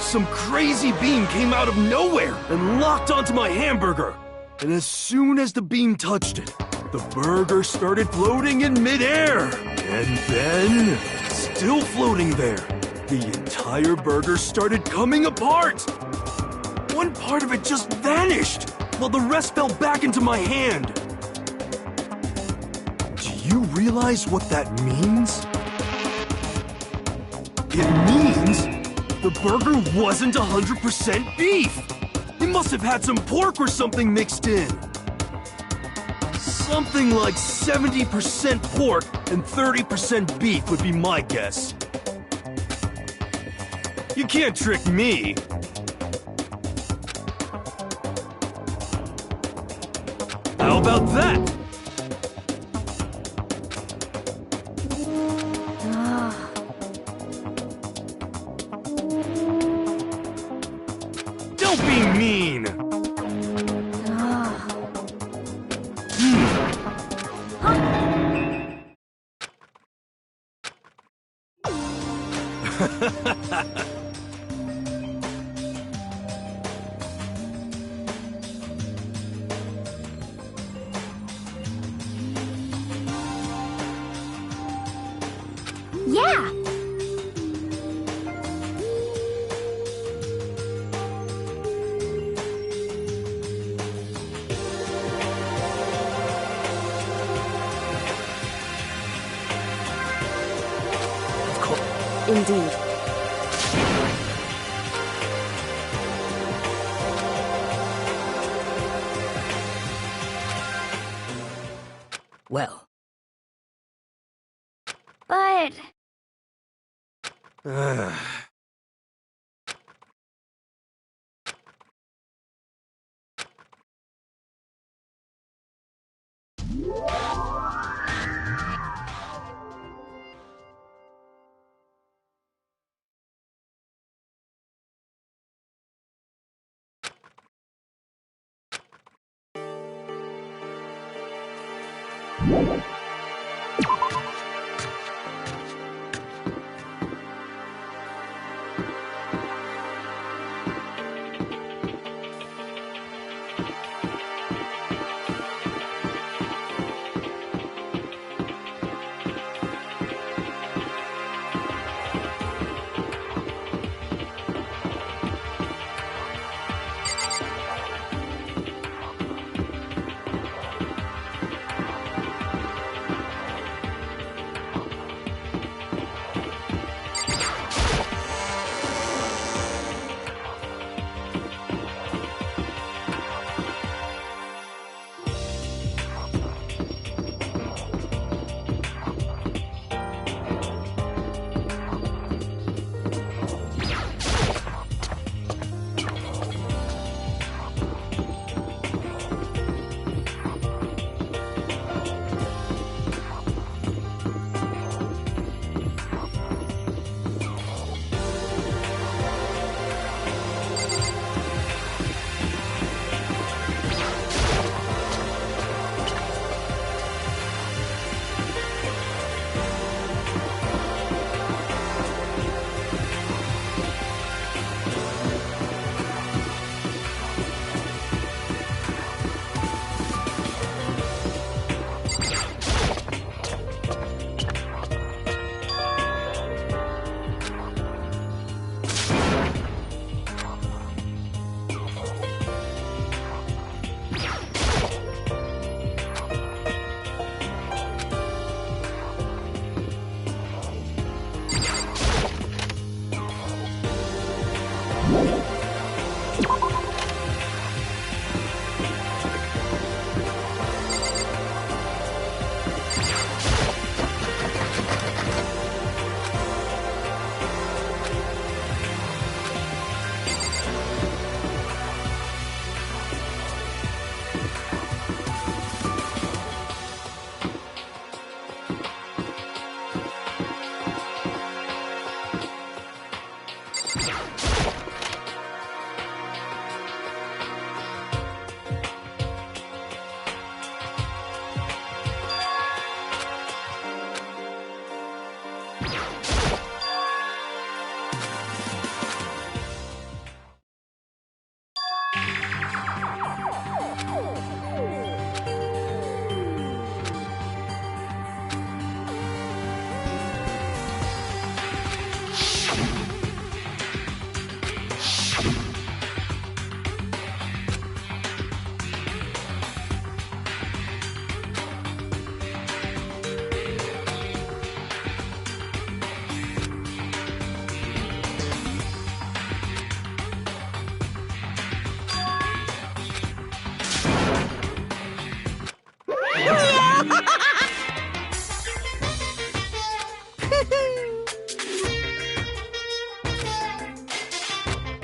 Some crazy beam came out of nowhere and locked onto my hamburger. And as soon as the beam touched it, the burger started floating in midair. And then, still floating there, the entire burger started coming apart. One part of it just vanished, while the rest fell back into my hand. Do you realize what that means? It means the burger wasn't 100% beef! It must have had some pork or something mixed in. Something like 70% pork and 30% beef would be my guess. You can't trick me. How about that? Don't be mean! Yeah! Indeed. Well. But...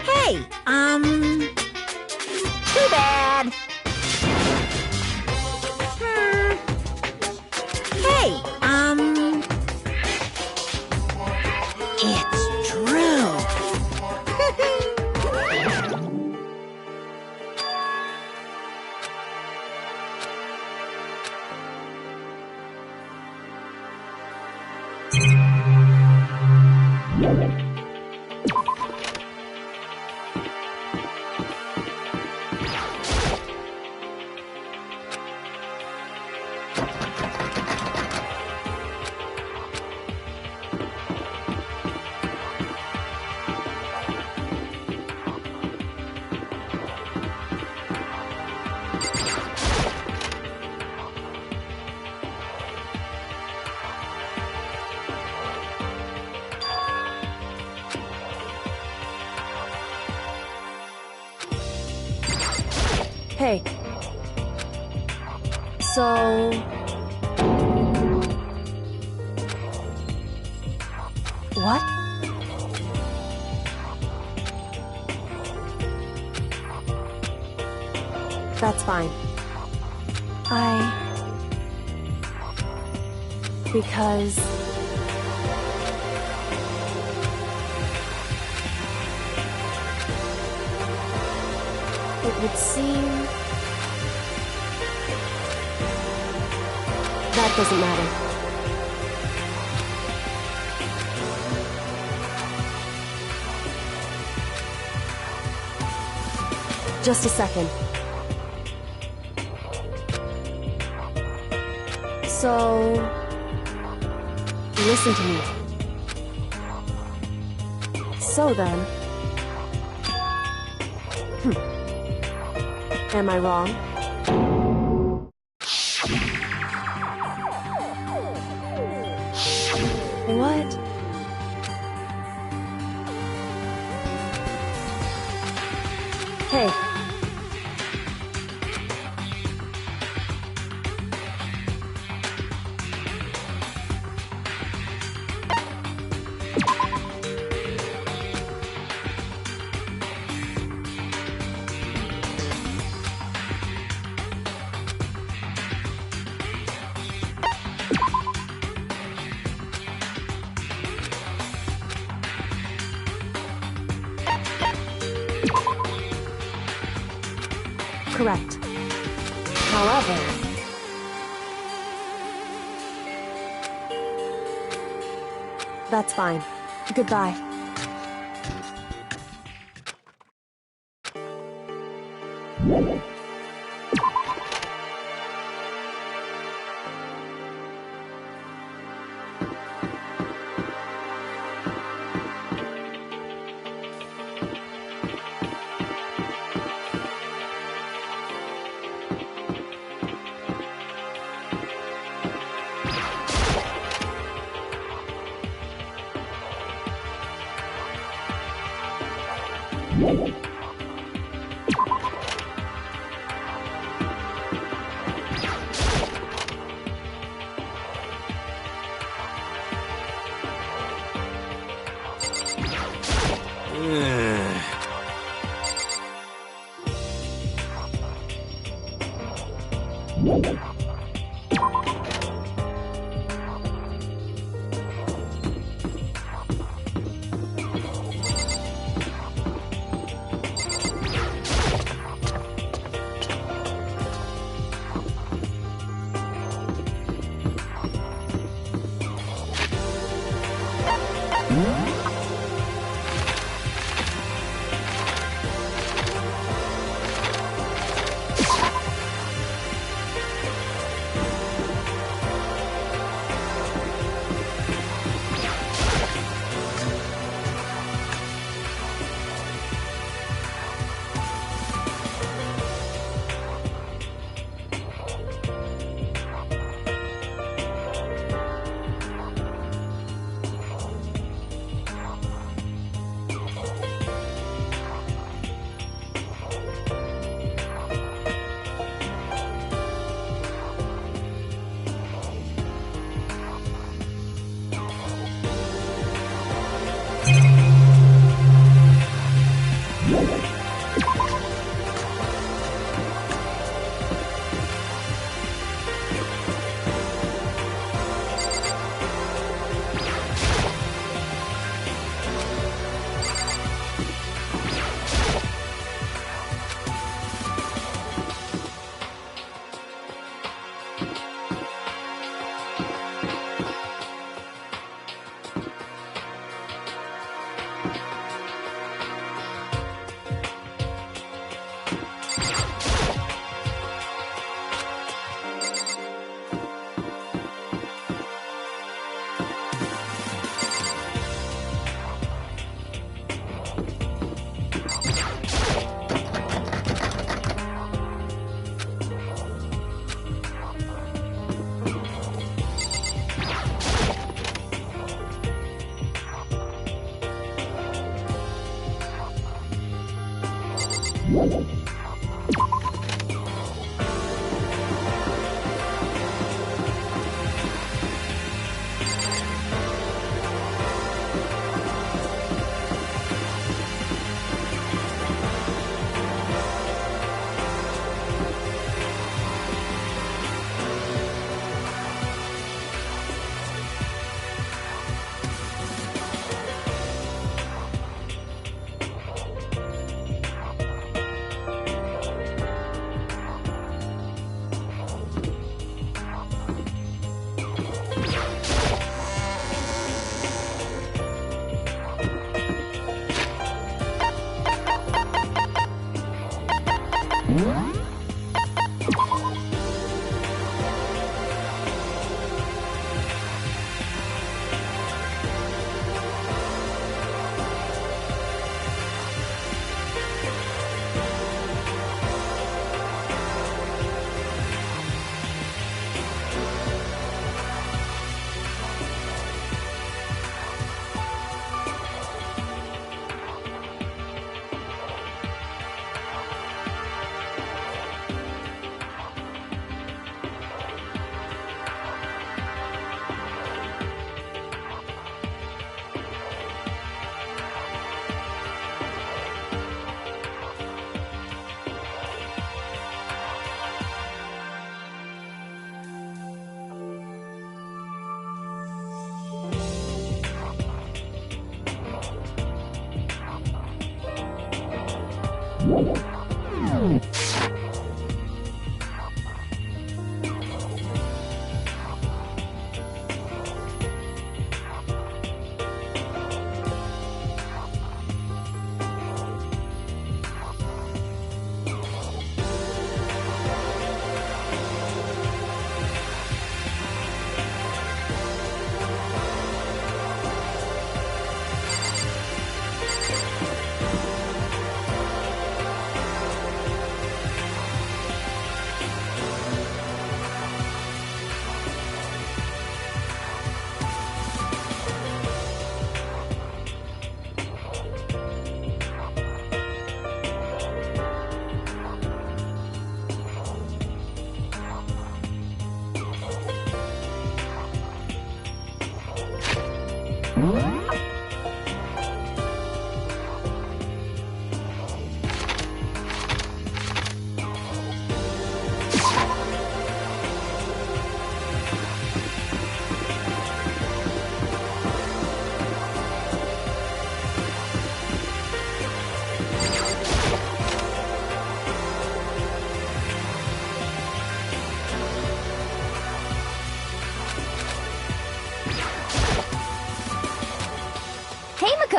Hey, too bad. Hey, it's true. Hey. So... What? That's fine. Because... it would seem... that doesn't matter. Just a second. So... listen to me. So then... Am I wrong? What? Hey. Correct. However... that's fine. Goodbye.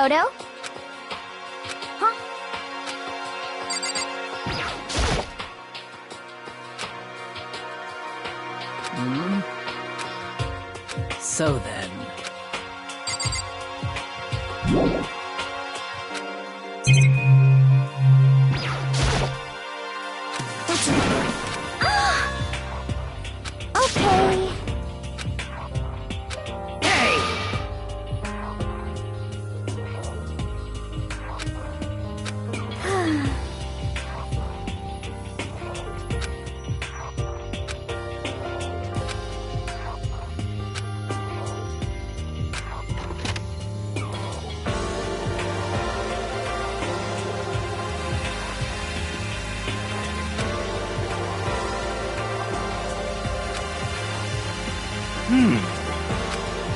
photo? Huh? So then. Okay. Hey!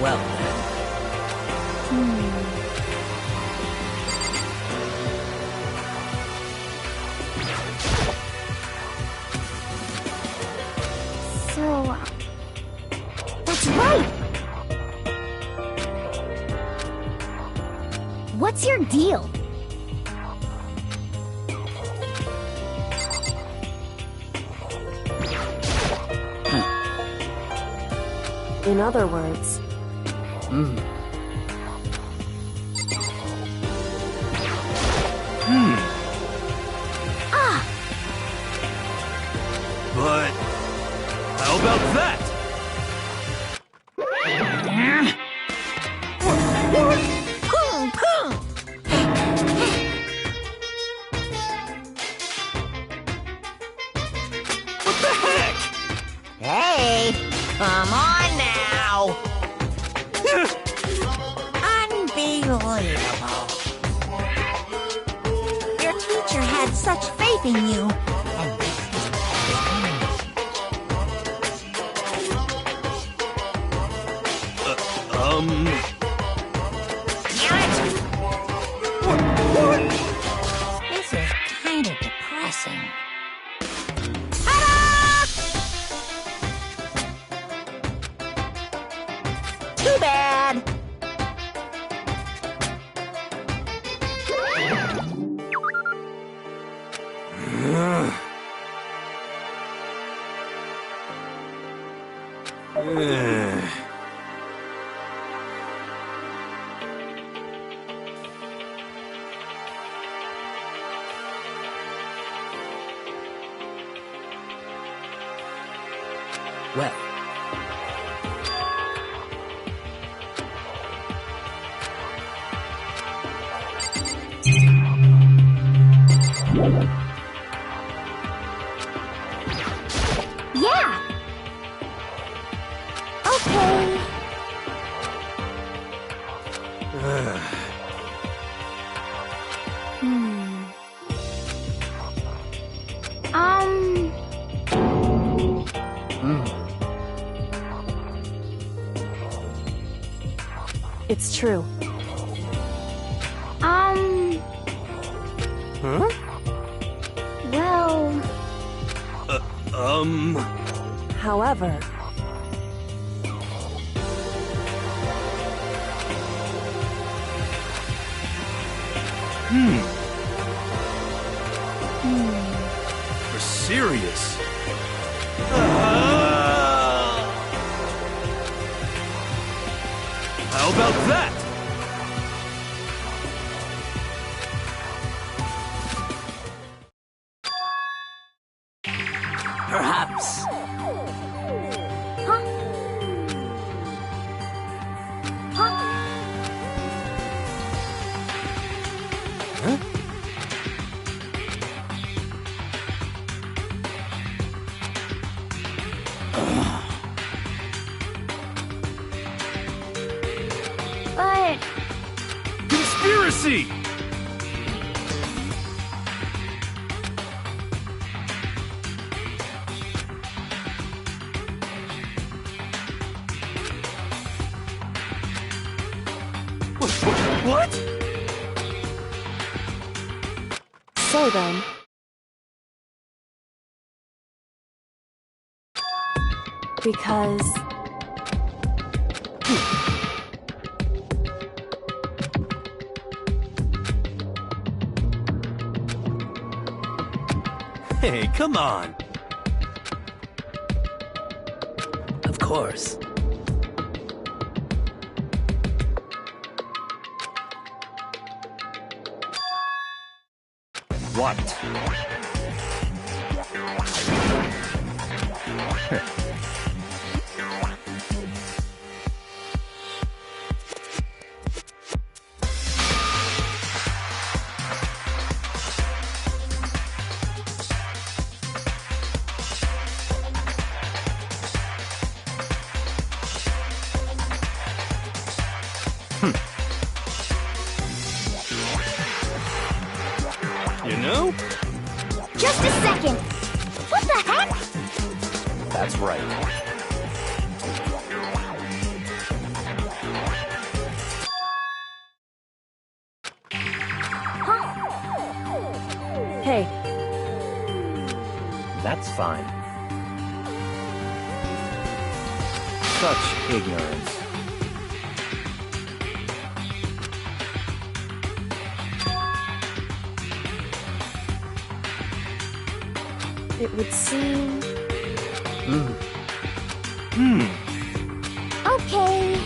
Well then. So, that's right! What's your deal? In other words, But how about that? What the heck? Hey, come on now. Unbelievable. Your teacher had such faith in you. And this is What? This is kind of depressing. Too bad. Well. Yeah! Okay. Um... it's true. Huh? Well... However, You're serious? How about that? Perhaps. Huh? Huh? But... Conspiracy! What? so then, because Hey, come on. Of course. What? You know? Just a second. What the heck? That's right. Hey, That's fine. Such ignorance. it would seem... Okay.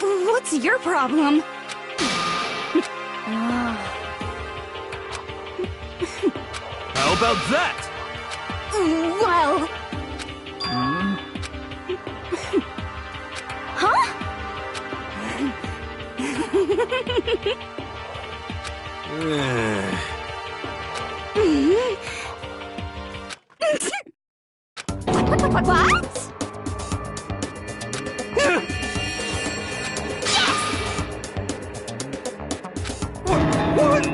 What's your problem? How about that? Well... Huh? What?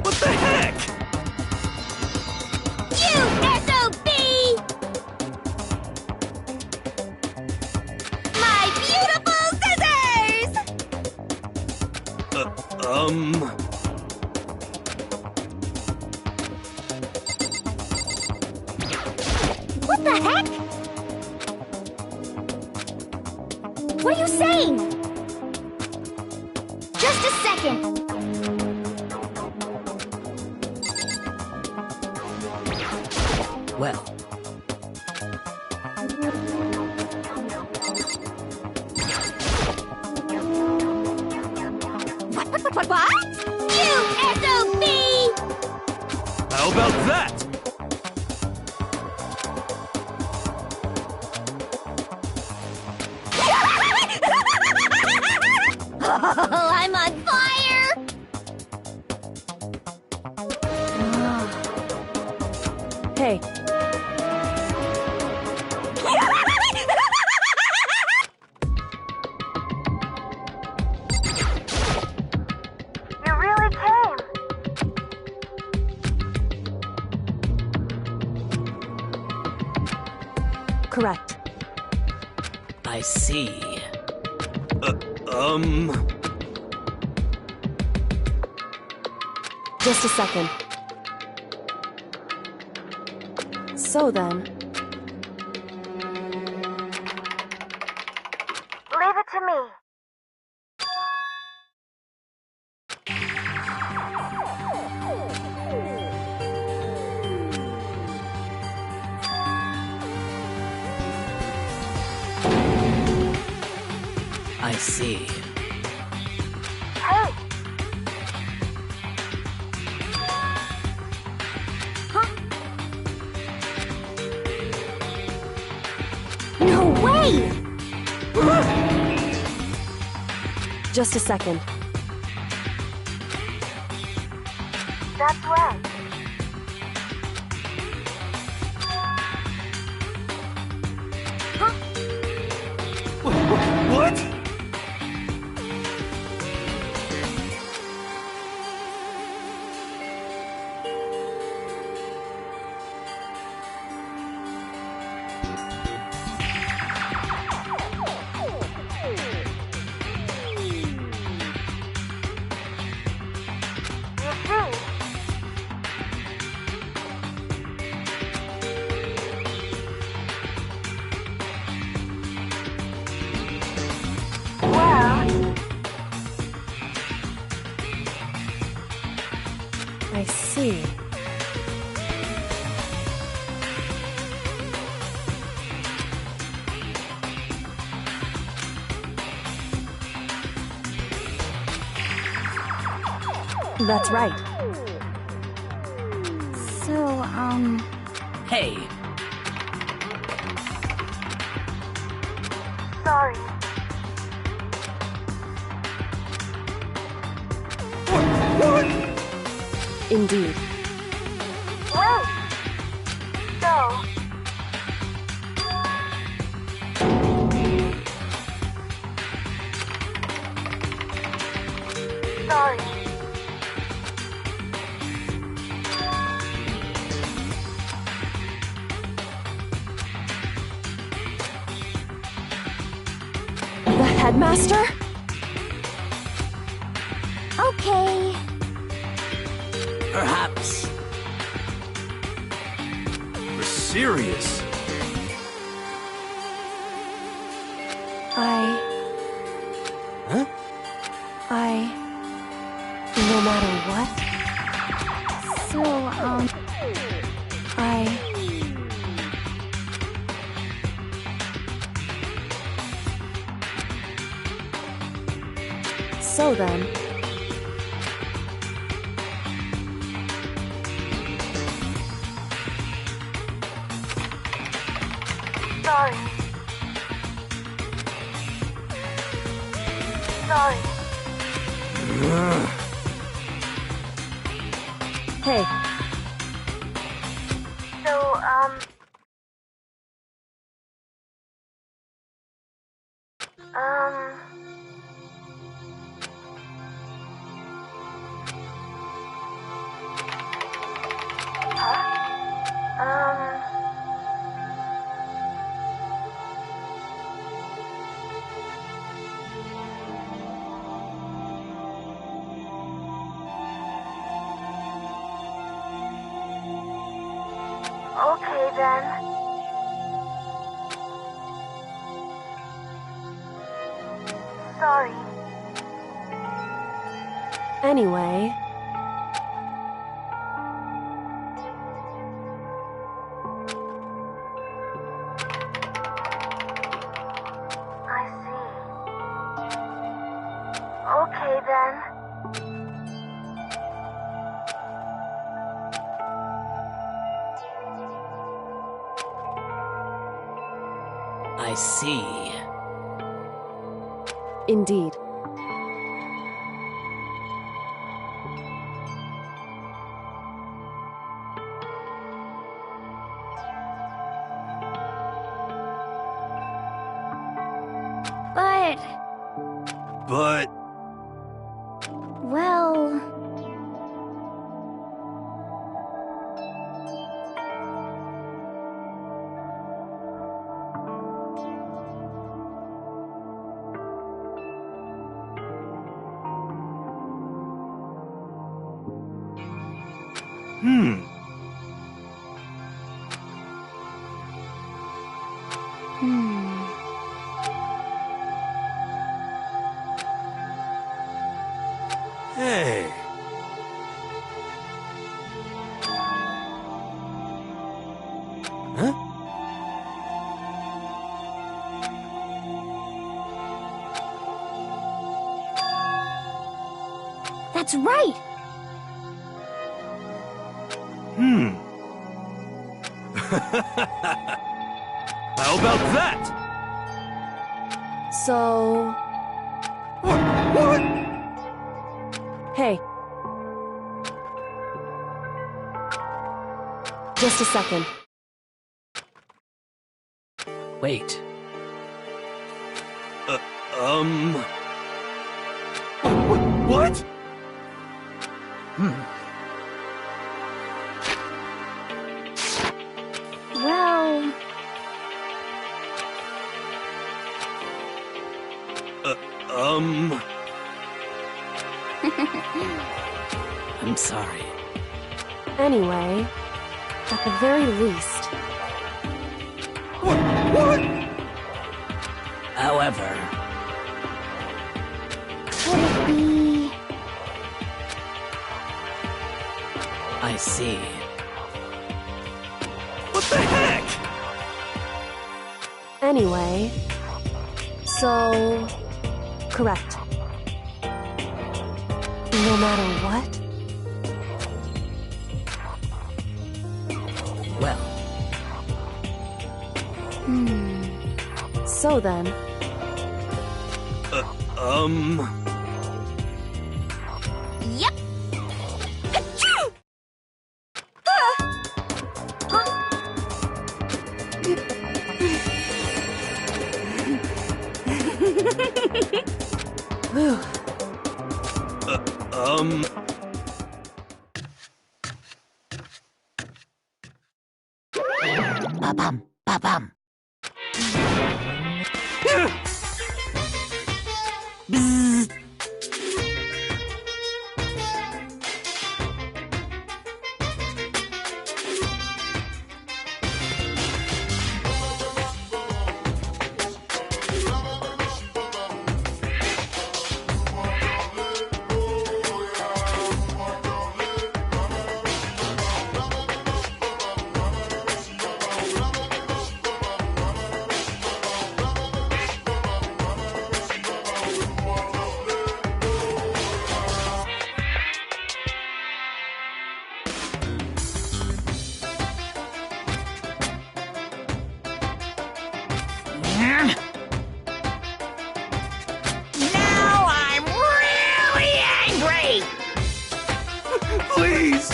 What the heck? You SOB! My beautiful scissors! What the heck? What are you saying? Just a second. Well, What? You SOB! How about that? Oh, I'm on fire! Hey, You really came. correct. I see. Just a second. So then, Leave it to me. I see. Hey! No way! just a second. That's right. That's right. So, Hey, sorry. Indeed. Wait! So... Sorry. The headmaster? Okay. perhaps. You're serious? No matter what, So, so then, sorry. Sorry. hey, So, okay then. Sorry. anyway, I see. Okay then. I see. indeed. But, But well... hmm. Hey. Huh? That's right! Hmm. How about that? So, What? hey. Just a second. Wait. What? Well... I'm sorry. Anyway, at the very least, What? However, Could it be... I see. What the heck? anyway, so, correct. No matter what, So then, Yep. Achoo! whew. Ba-bum, ba-bum. Bzzz. Now I'm really angry! Please!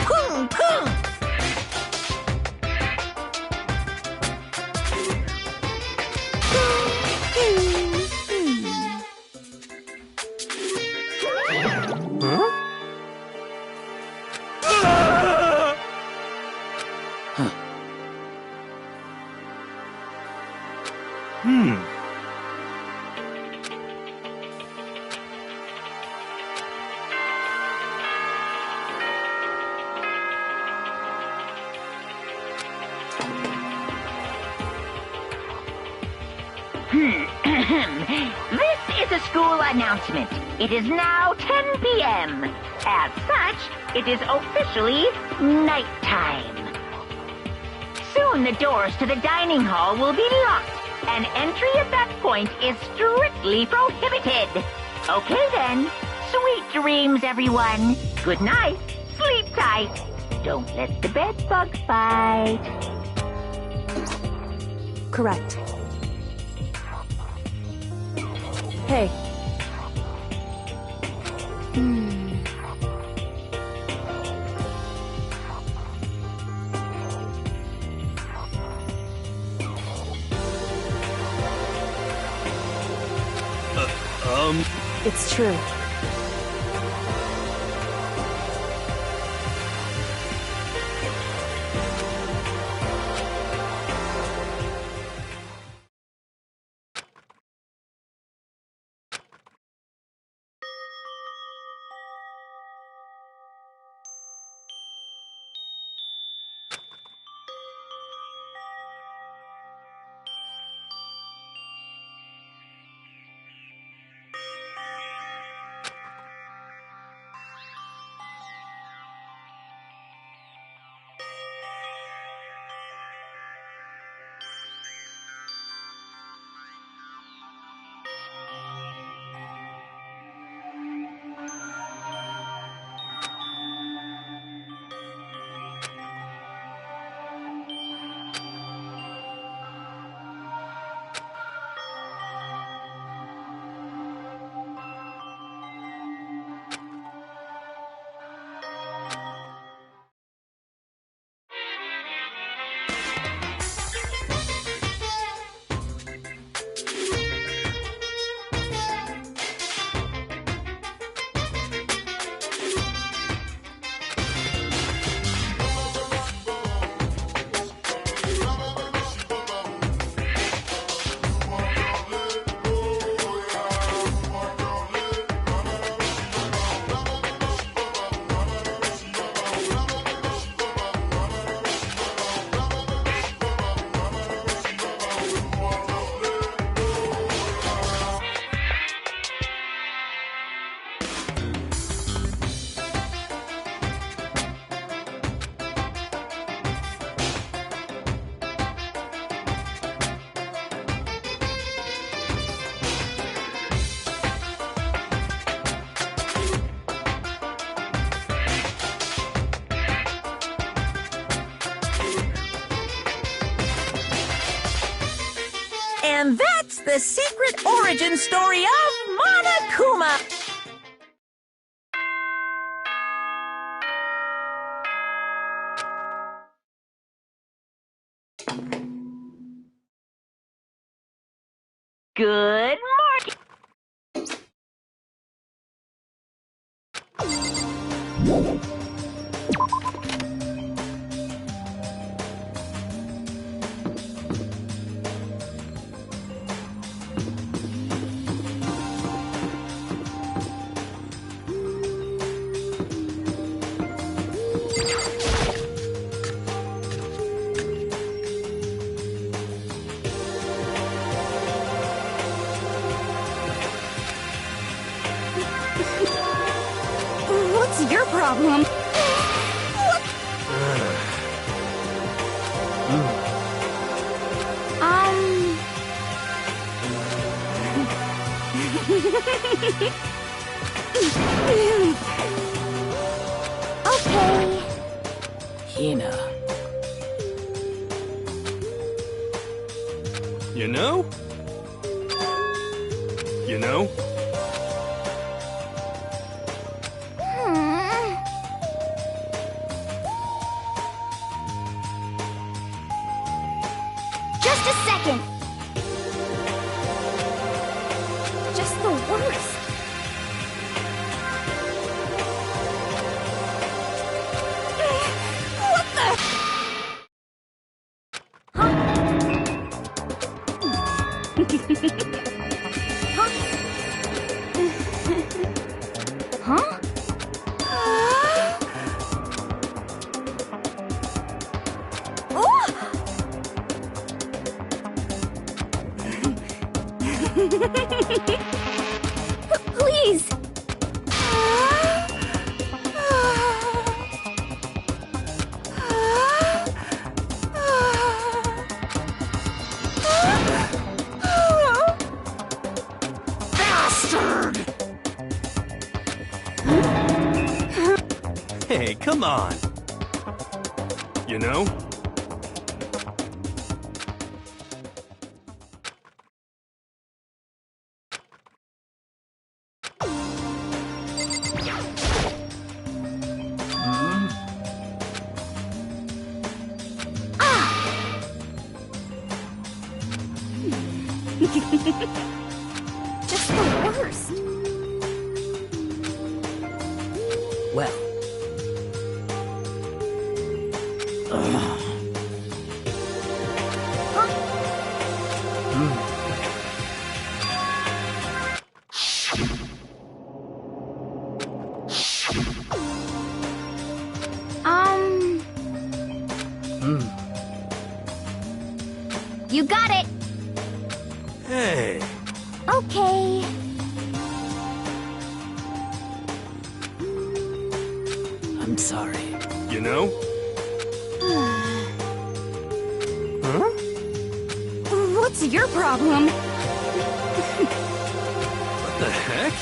Kung, kung. Huh? Ah! This is a school announcement. It is now 10 p.m. As such, it is officially nighttime. Soon the doors to the dining hall will be locked, and entry at that point is strictly prohibited. Okay then. Sweet dreams, everyone. Good night. Sleep tight. Don't let the bed bug bite. Correct. Hey. It's true. And that's the secret origin story of Monokuma. Good morning. What's your problem? Okay. Hina. You know? You know? Just a second. Just the worst. What the? Huh? Please. Bastard! Hey, come on. You know? Just the worst. Well. You got it. Hey. Okay. I'm sorry. You know? Huh? What's your problem? What the heck?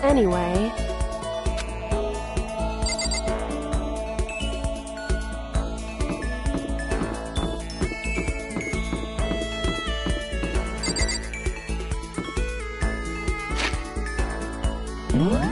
Anyway, What?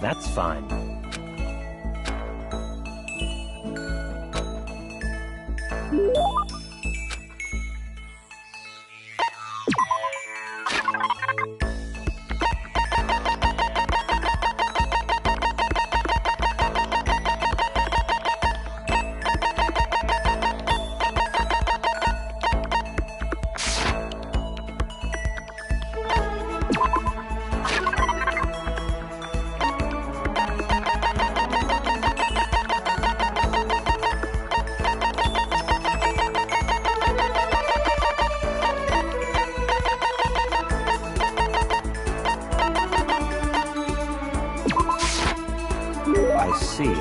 That's fine. I see.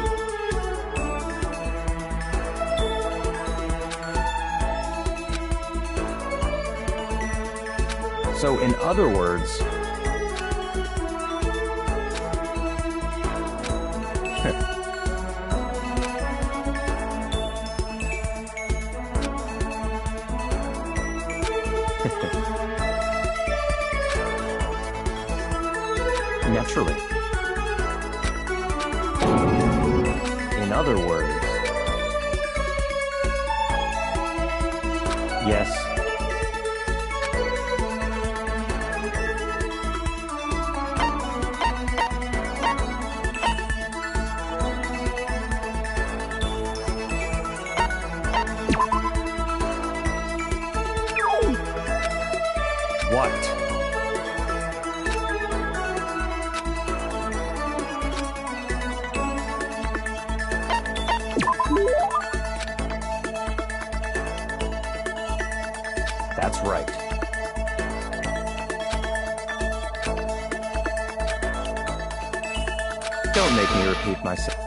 So, in other words... Naturally. In other words... Yes. What? That's right. Don't make me repeat myself.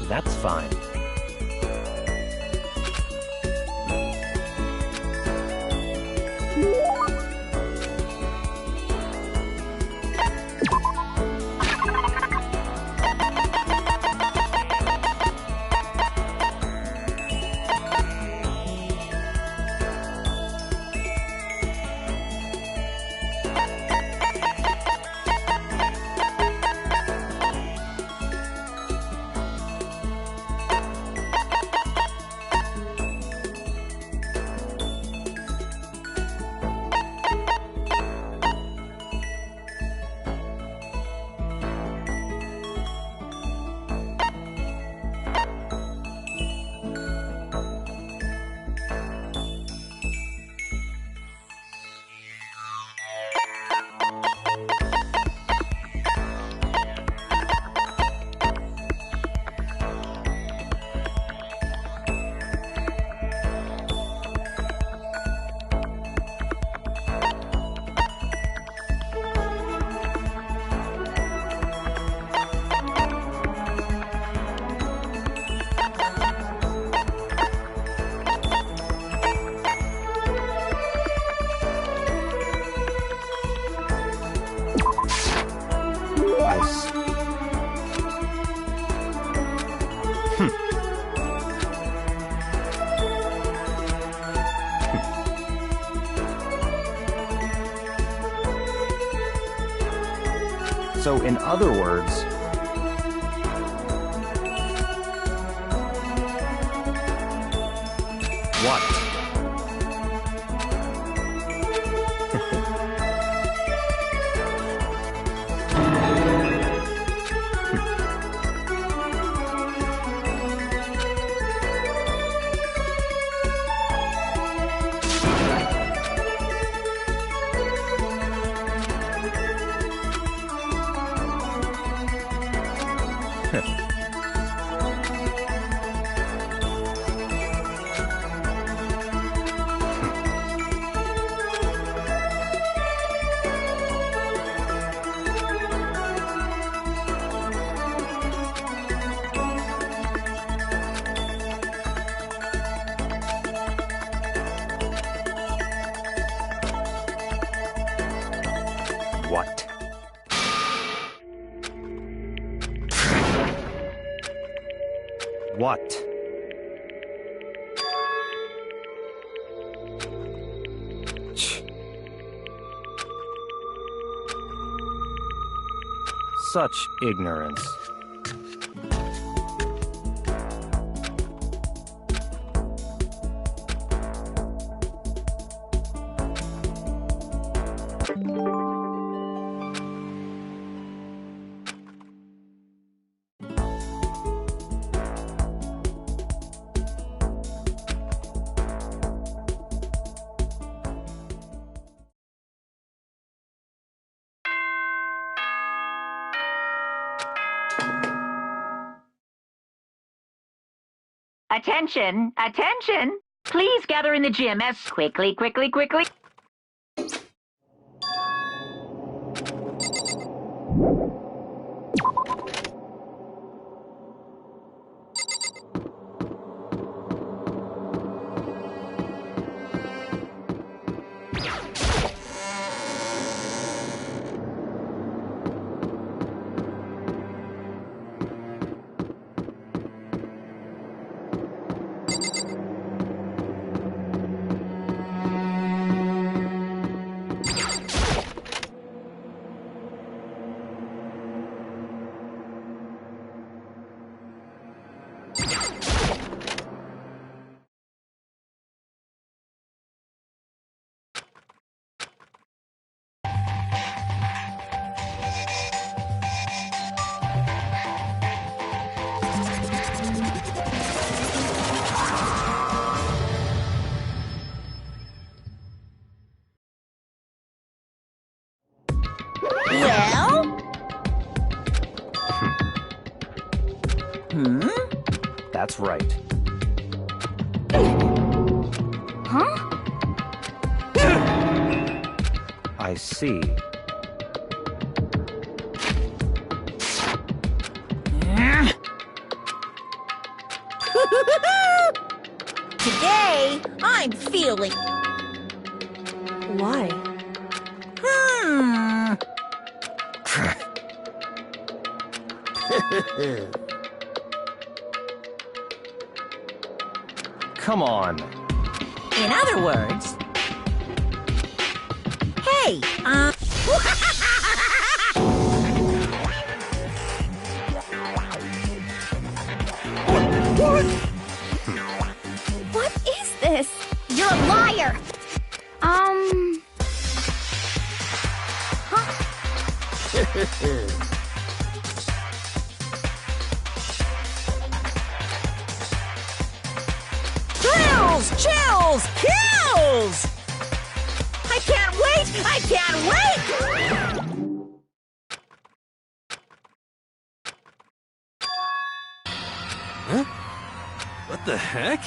That's fine. So, in other words, what? What? What? Such ignorance. Attention! Attention! Please gather in the gym as quickly. Well? That's right. Huh? I see. Today, I'm feeling... Why? Come on. In other words... Hey, What is this? You're a liar! Thrills, chills, kills! I can't wait! I can't wait! Huh? What the heck?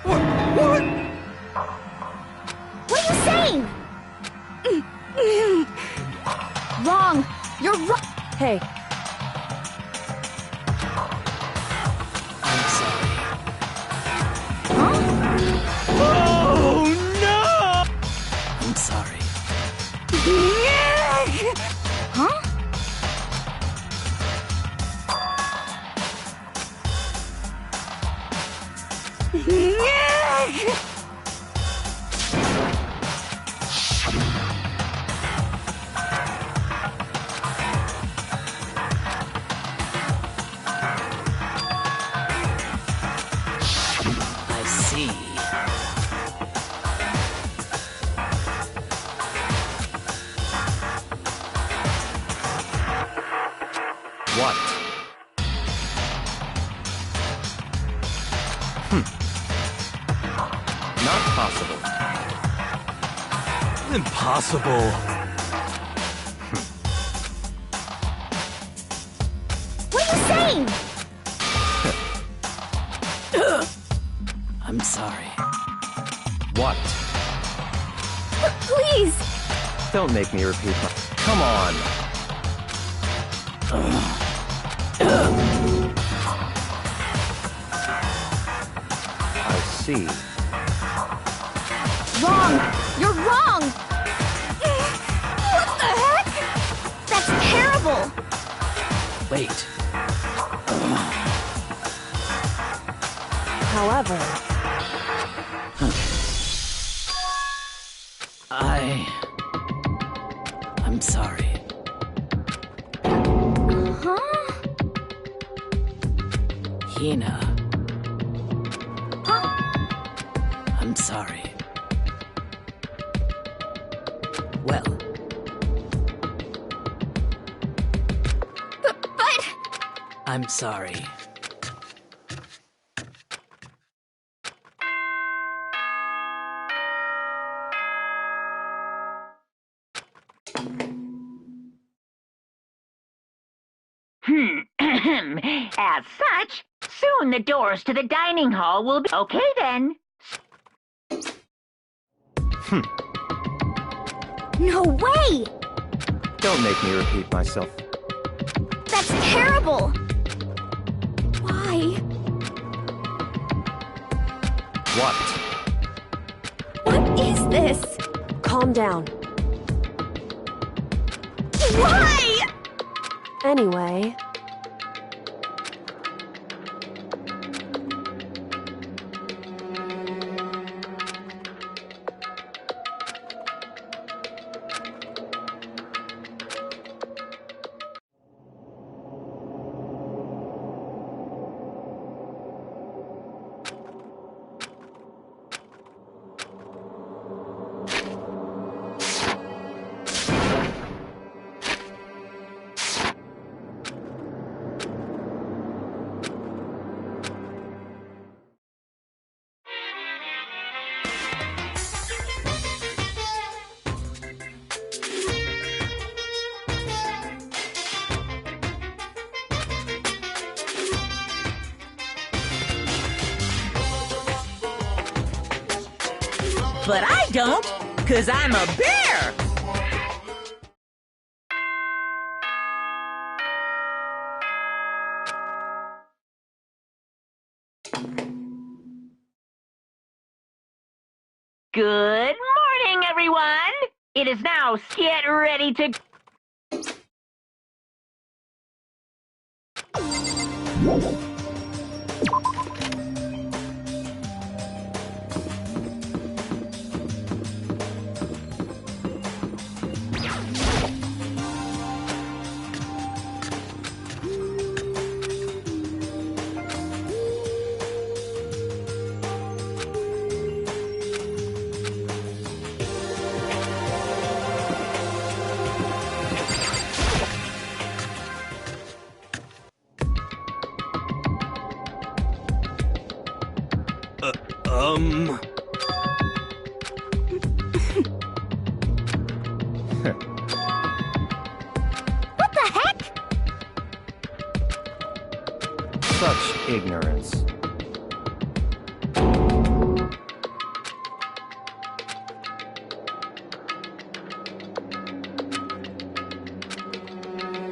What? What are you saying? Wrong! You're wrong! Hey, I'm sorry. Oh no! I'm sorry. Huh? Not possible. Impossible. What are you saying? I'm sorry. What? Please. Don't make me repeat my... Come on! I see. Wrong. You're wrong. What the heck? That's terrible. Wait. However, I'm sorry. Huh? Hina. Huh? I'm sorry. Well, But... I'm sorry. As such, soon the doors to the dining hall will be... Okay, then. No way! Don't make me repeat myself. That's terrible! Why? What? What is this? calm down. Why? Anyway, But I don't, 'cause I'm a bear! Good morning, everyone! It is now get ready to... What the heck? Such ignorance.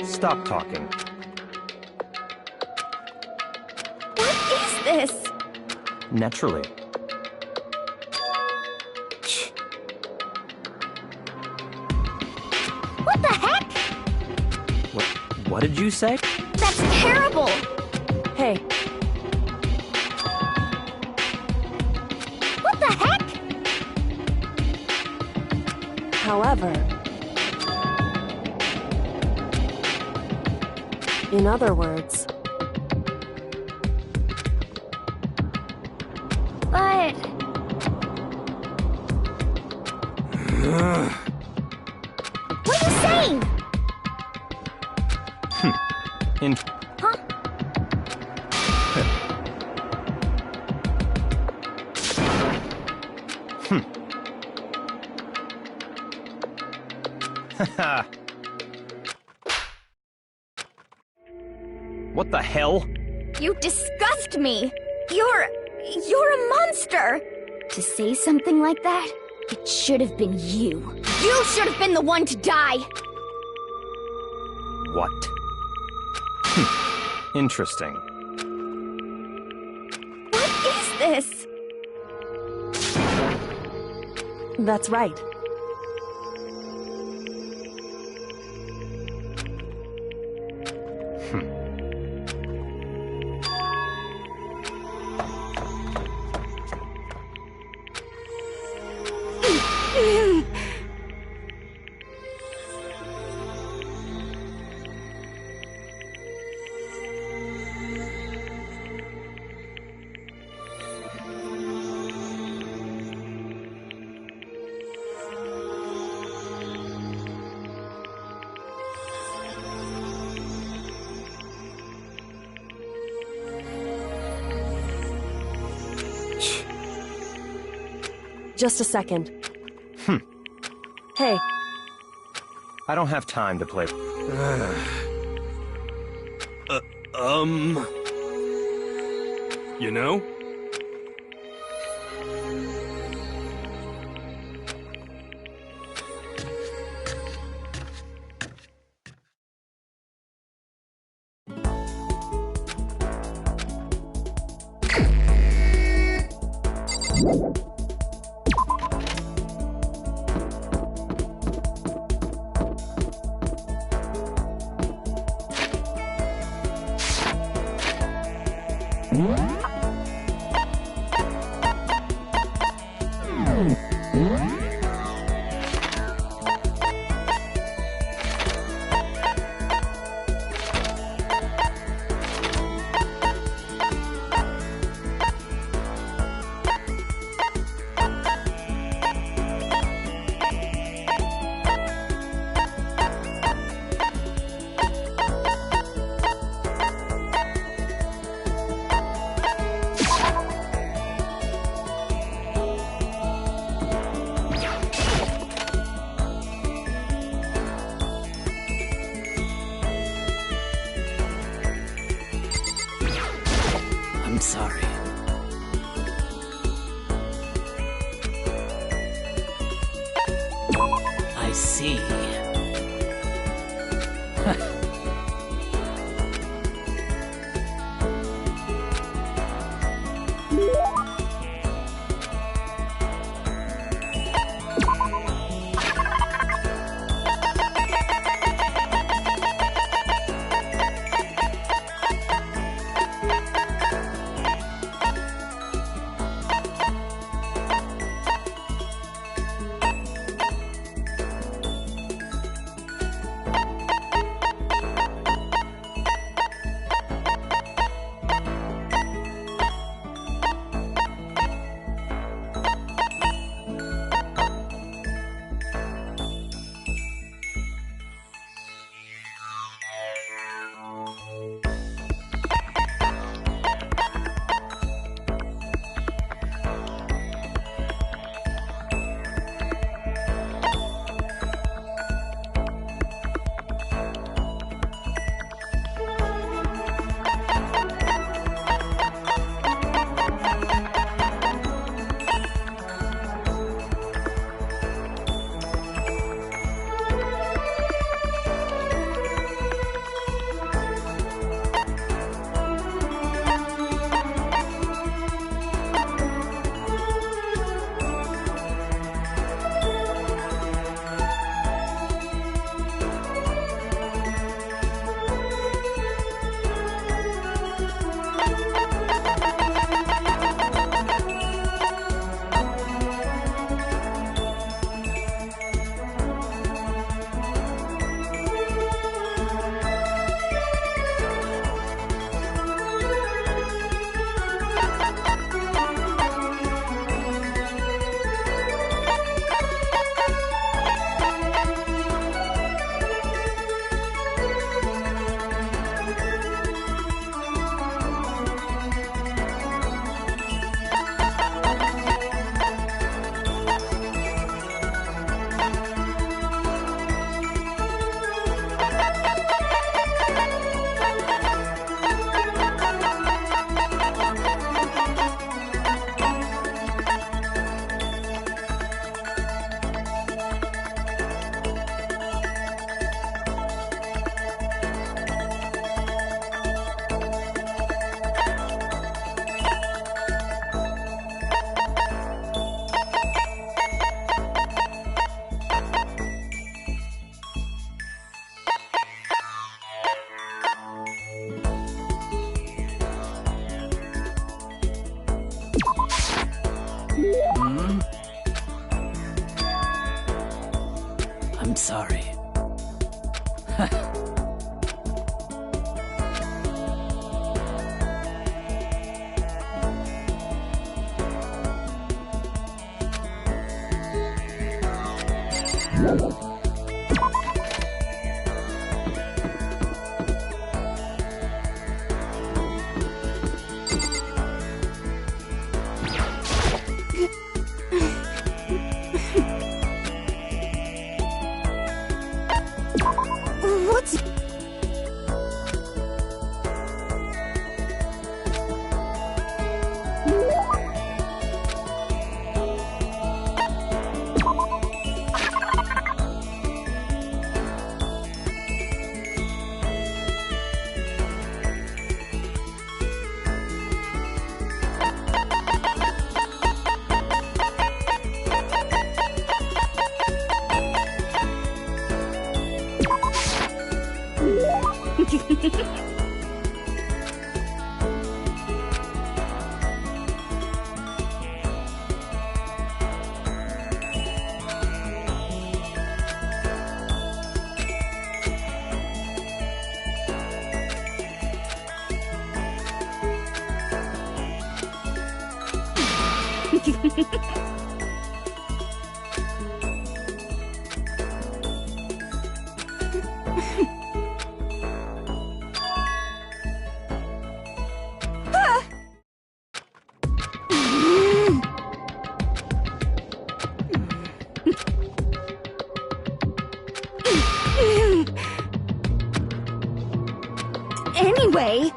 Stop talking. What is this? Naturally. What the heck? What did you say? That's terrible! hey, What the heck? however, in other words, But... What are you saying? In Huh? Haha. What the hell? You disgust me! You're a monster! To say something like that, it should have been you. You should have been the one to die! What? Interesting. What is this? That's right. Just a second. Hey, I don't have time to play. You know? I'm sorry. I see. sorry. What's... Anyway...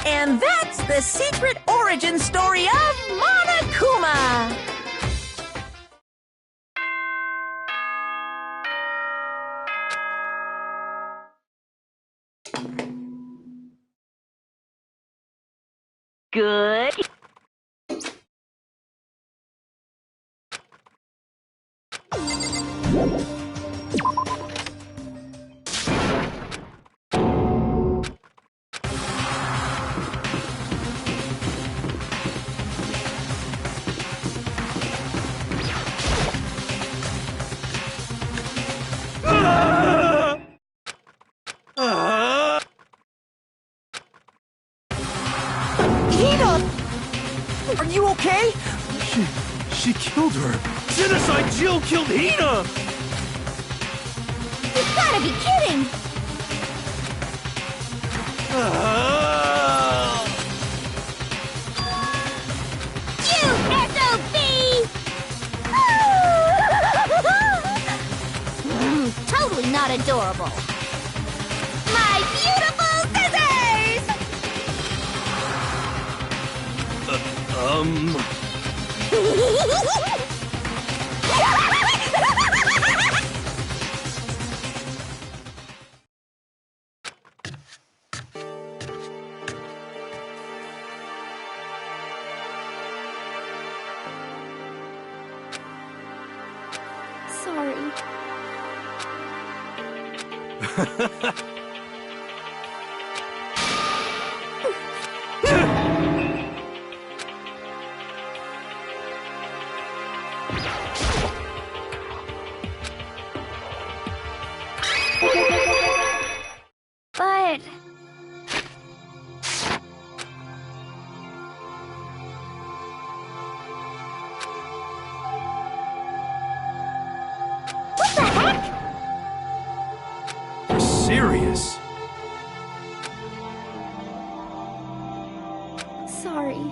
And that's the secret origin story of Monokuma! Good. Are you okay? She killed her. Genocide Jill killed Hina! You've gotta be kidding! You SOB! Totally not adorable. My beautiful scissors! Sorry. But... What the heck? You're serious? Sorry.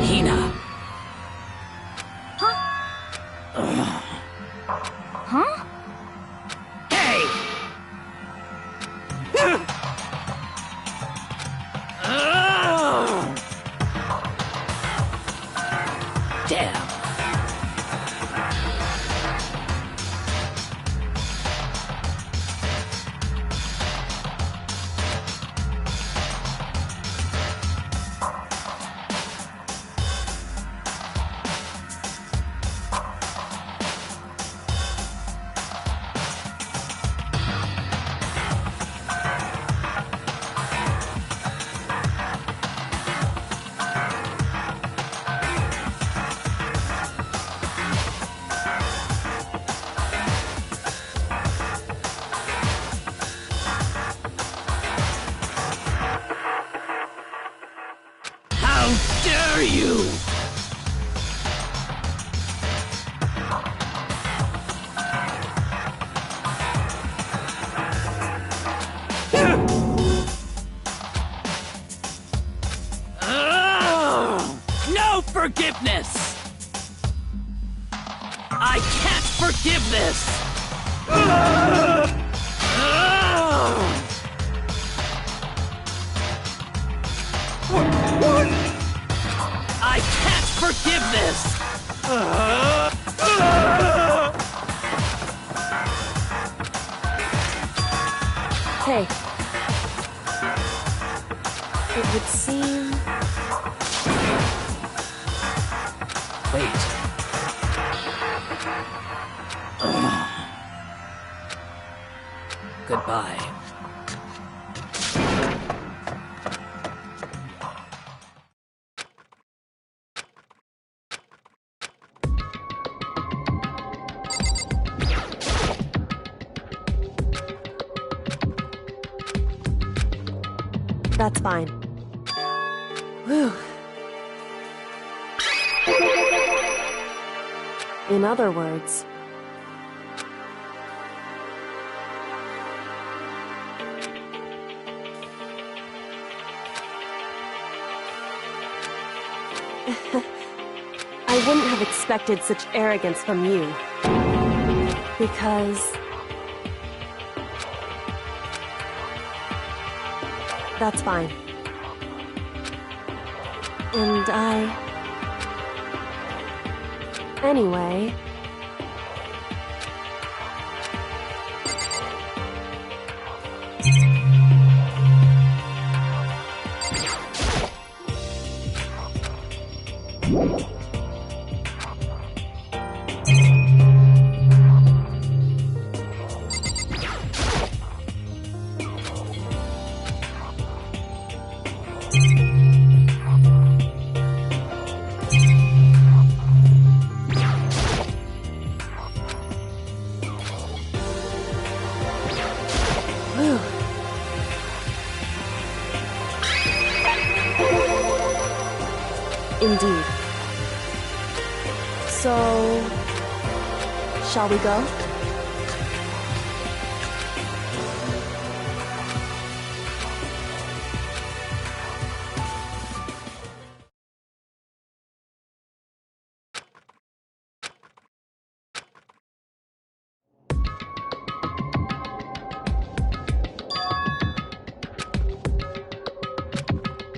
Hina. Huh? Hey! Damn. How dare you! No forgiveness! I can't forgive this! I can't forgive this! Hey. It would seem... Wait. Goodbye. That's fine. Whew. In other words... I wouldn't have expected such arrogance from you. Because... That's fine. And Anyway... Indeed. So... shall we go?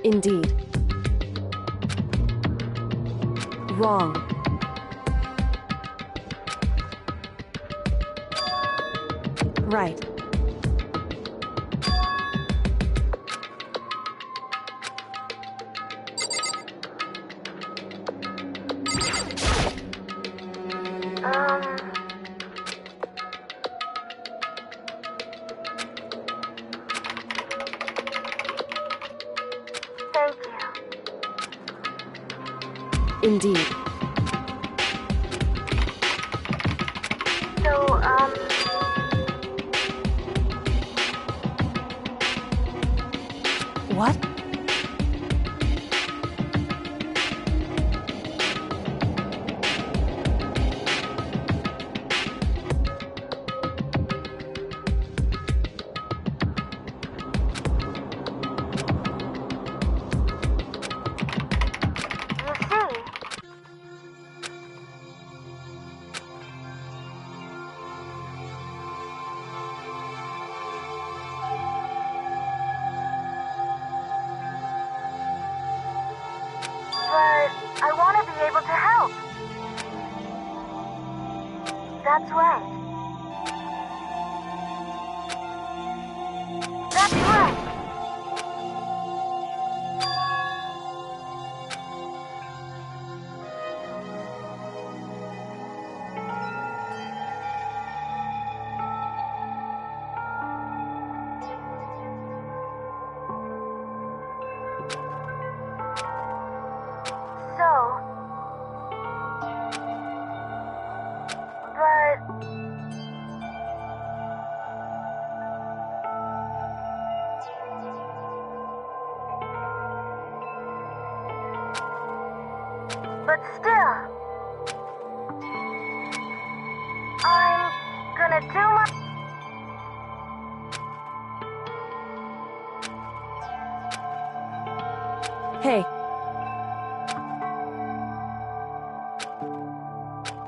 Indeed. Wrong. Right. Thank you. Indeed. So, What? you see, but I want to be able to help. That's right. That's right. So, but still, I'm gonna do my... Hey.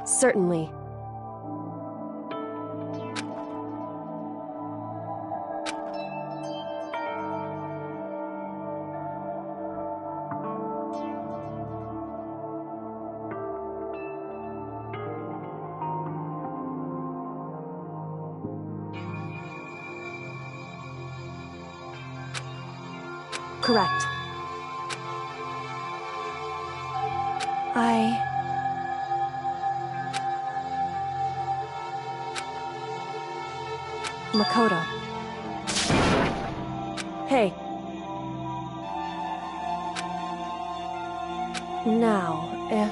Certainly. Correct. Makoto. Hey. Now, if...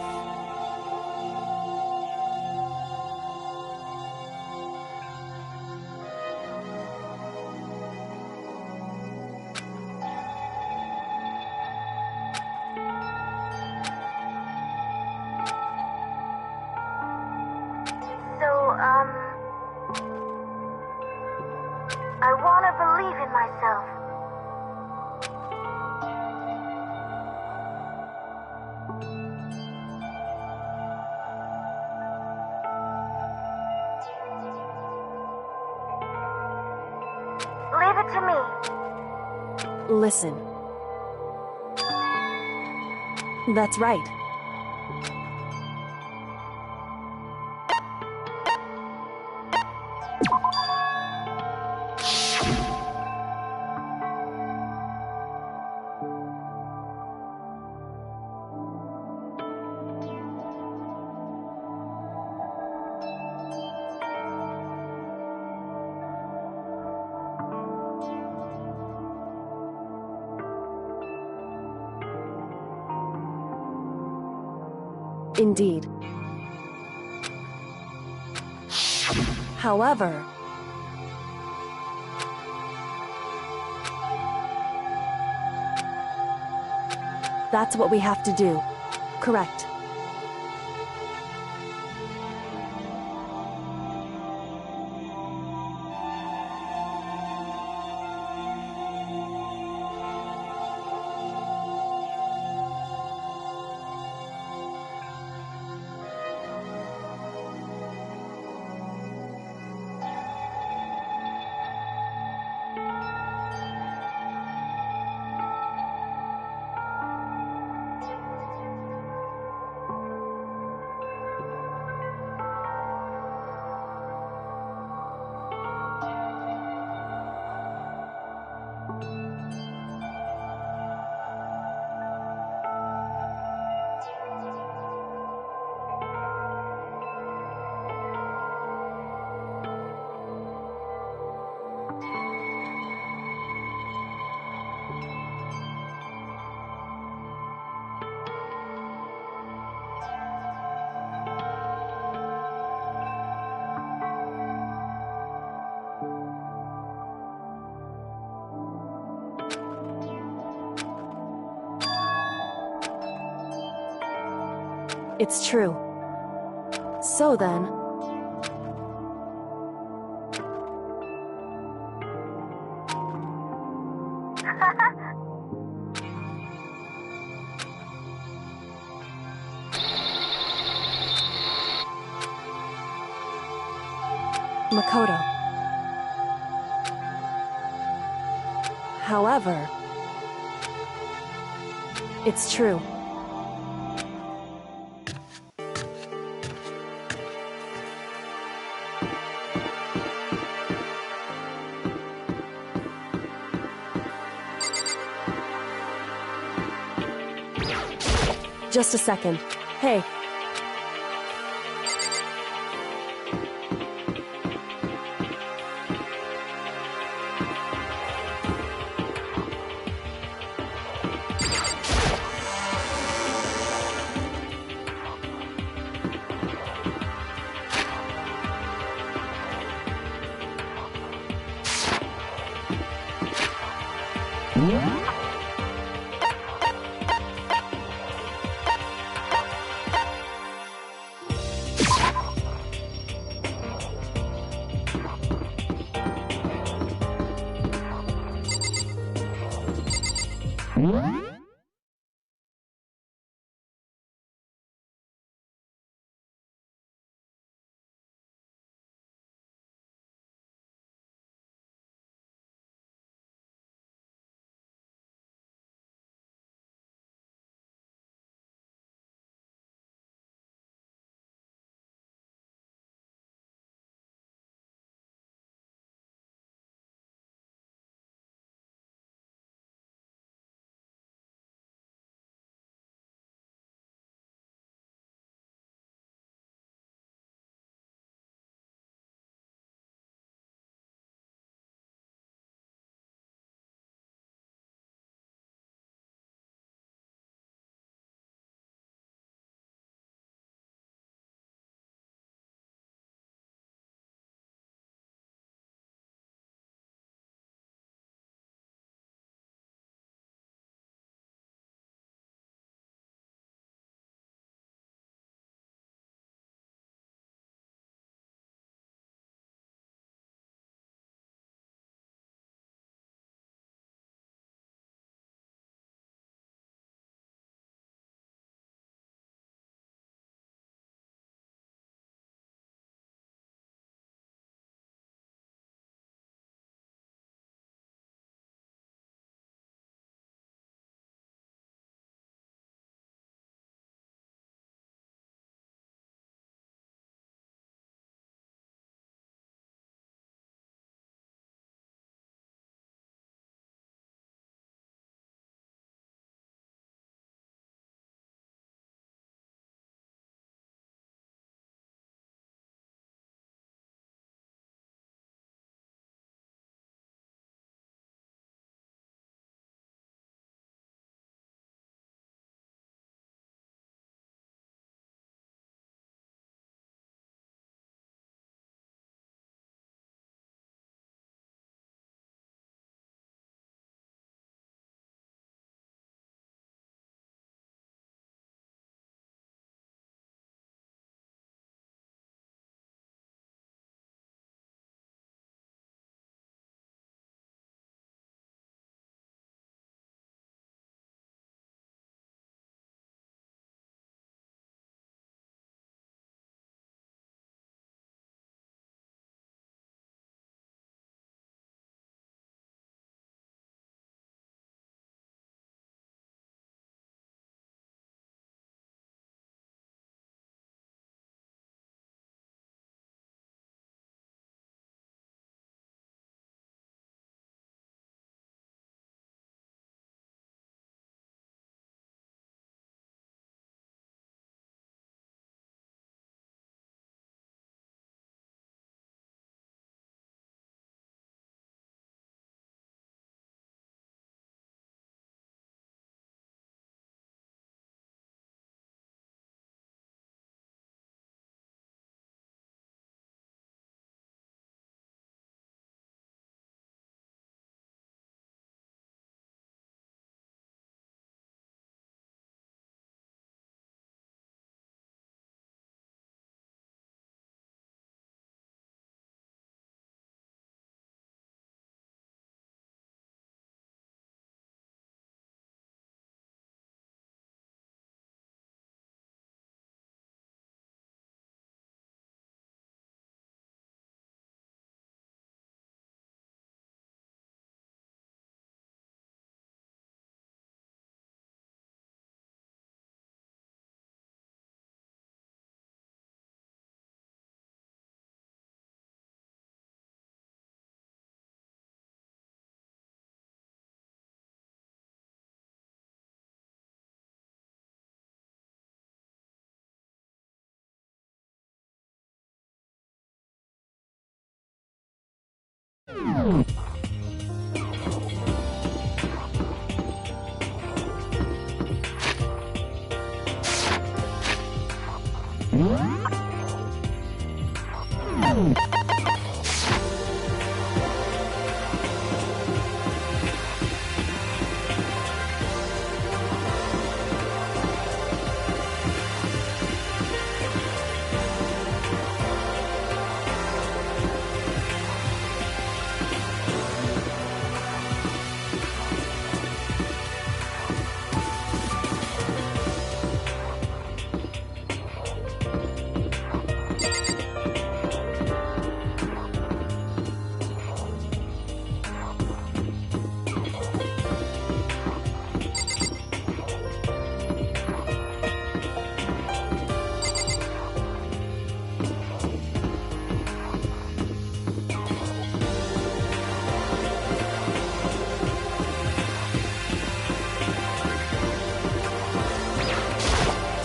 So, I want to believe in myself. Leave it to me. Listen. That's right. Indeed. However, that's what we have to do. Correct. It's true. So then... Makoto. However... It's true. Just a second. Hey.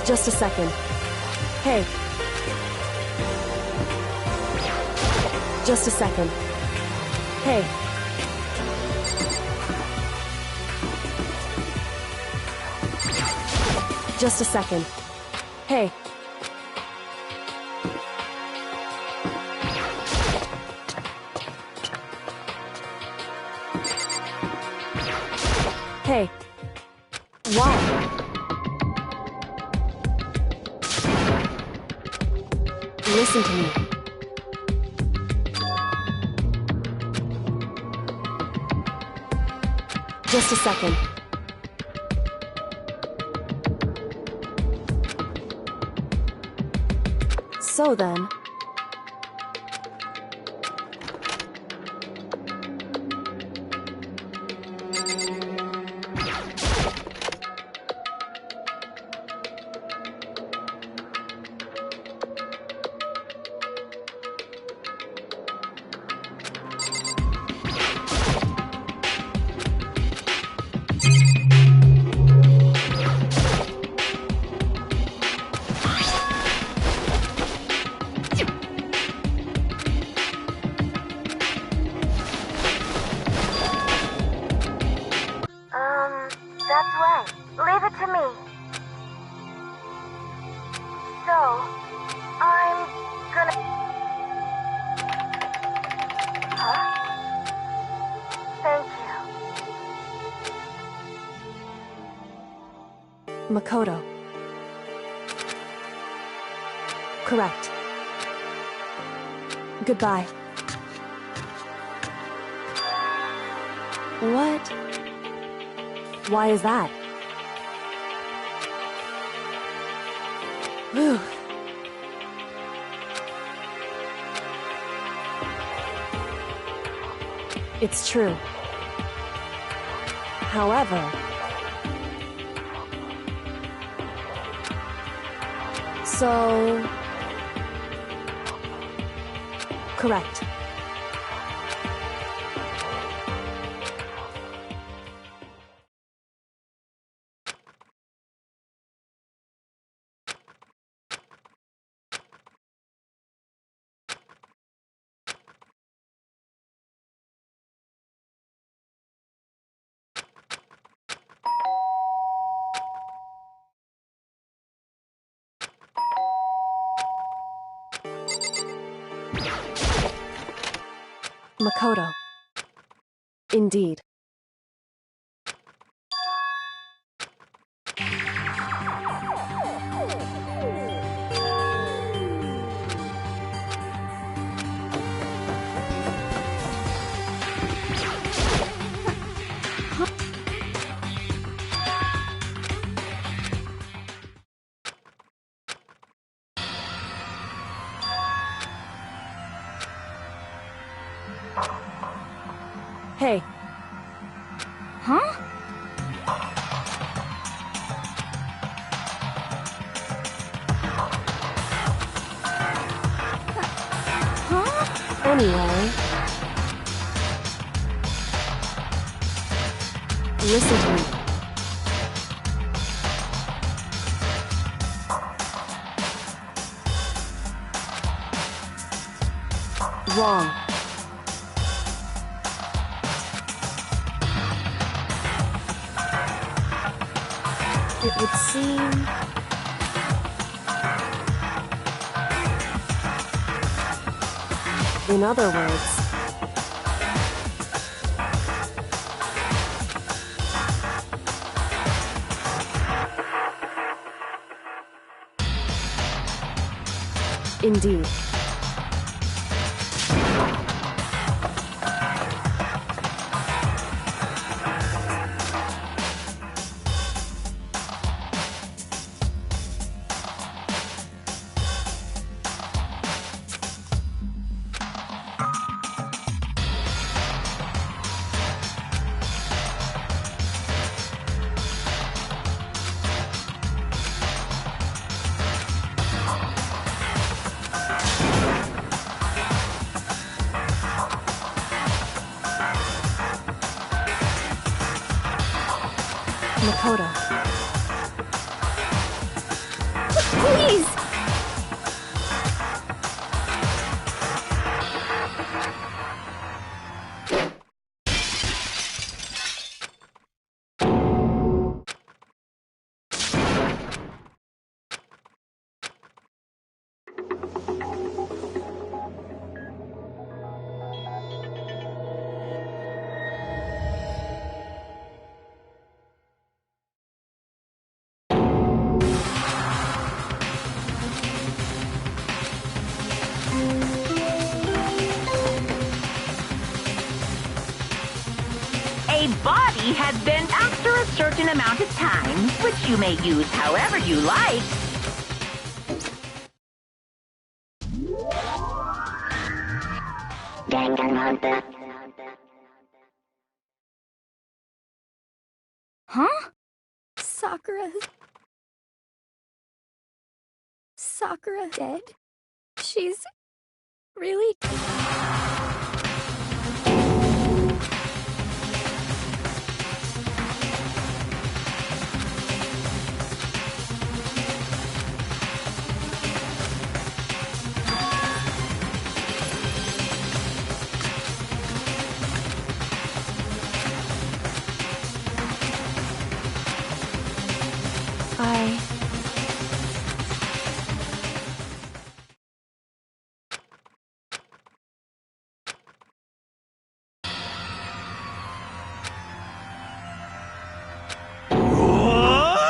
Just a second. Hey. Just a second. Hey. Just a second. Hey. Hey. Why? Listen to me. Just a second. So then... That's right. Leave it to me. So, I'm gonna... Huh? Thank you. Makoto. Correct. Goodbye. What? Why is that? Whew. It's true. However... So... Correct. Makoto. Indeed. Hey. Huh? Anyway... Listen to me. Wrong. It would seem... In other words... Indeed. Makoto. Please! A body has been after a certain amount of time, which you may use however you like. Danganronpa. Huh? Sakura dead? She's really...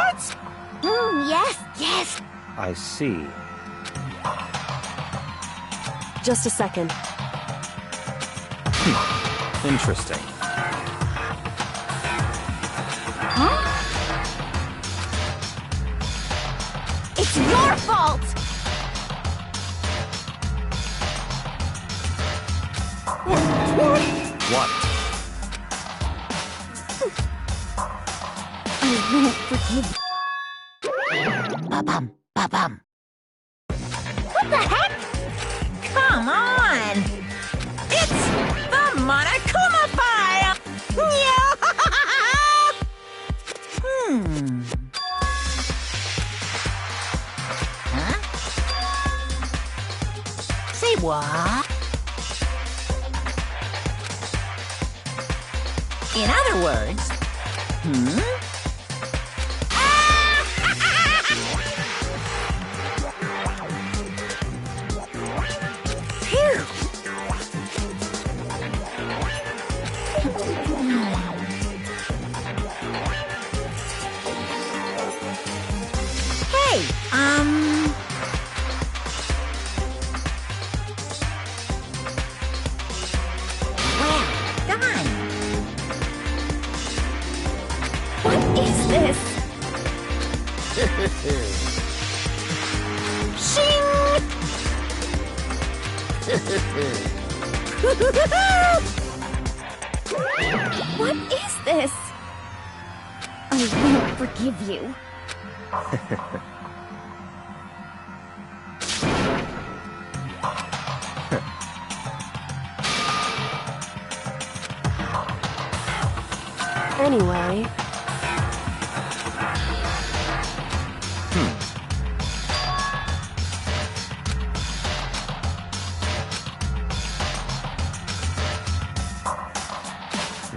What? Yes! I see. Just a second. Interesting. Huh? It's your fault! What? I won't forgive you. Ba-bum, ba-bum. What the heck? Come on! It's the Monokuma file! Huh? Say what? In other words, Phew. Hey, well done. What is this? Shing! What is this? I won't forgive you. Anyway...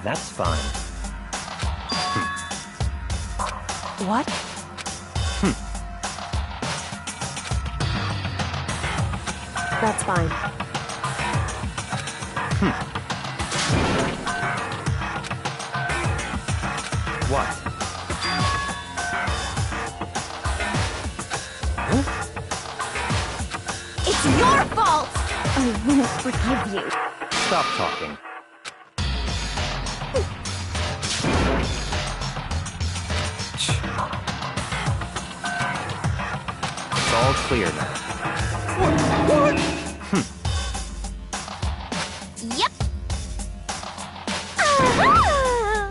That's fine. What? That's fine. What? It's your fault! I won't forgive you. Stop talking. It's all clear now. What? Yep. Ah!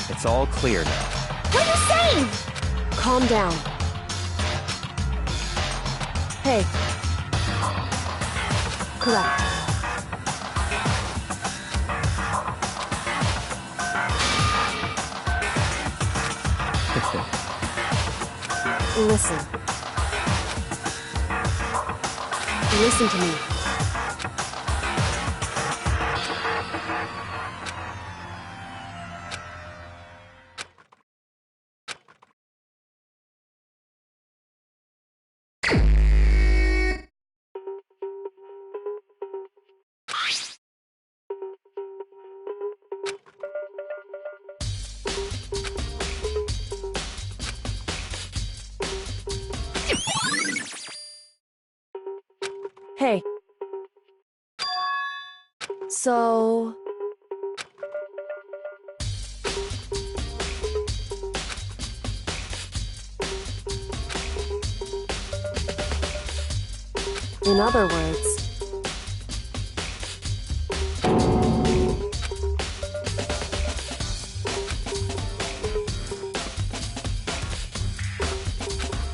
It's all clear now. What are you saying? Calm down. Hey. Correct. Listen. Listen to me. Hey. So... In other words...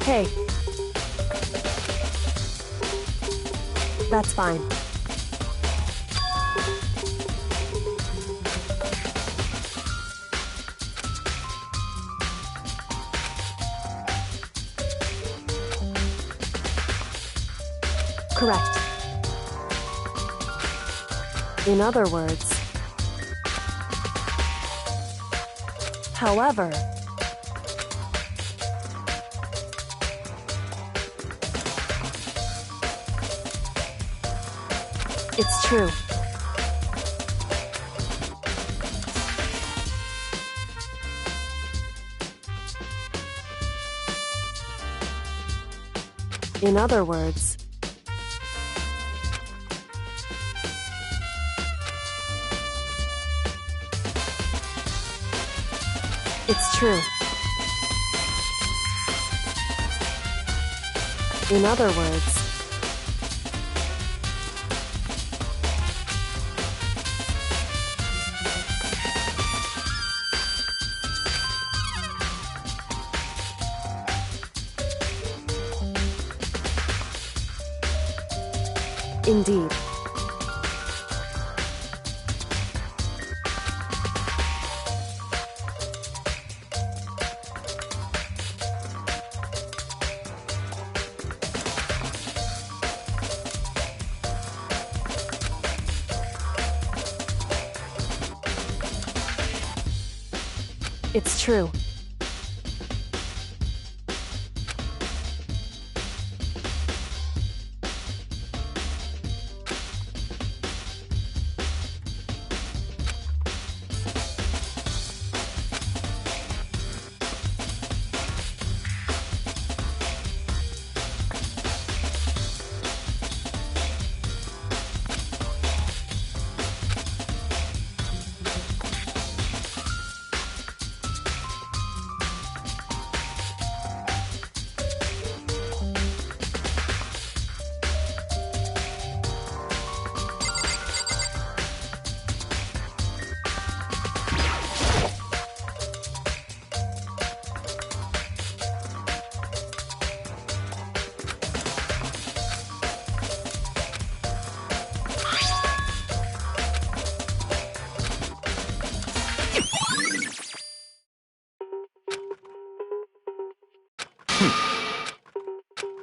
Hey. That's fine. Correct. In other words... However... It's true. In other words... It's true. In other words... Indeed. It's true.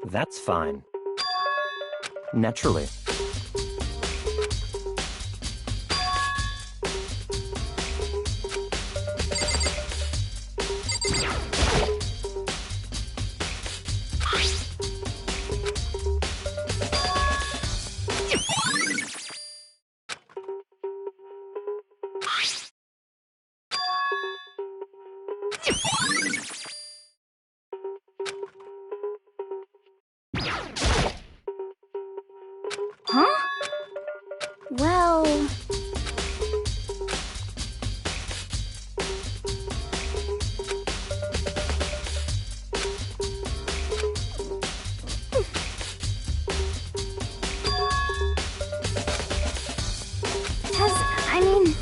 That's fine. Naturally. Huh? Well... I mean...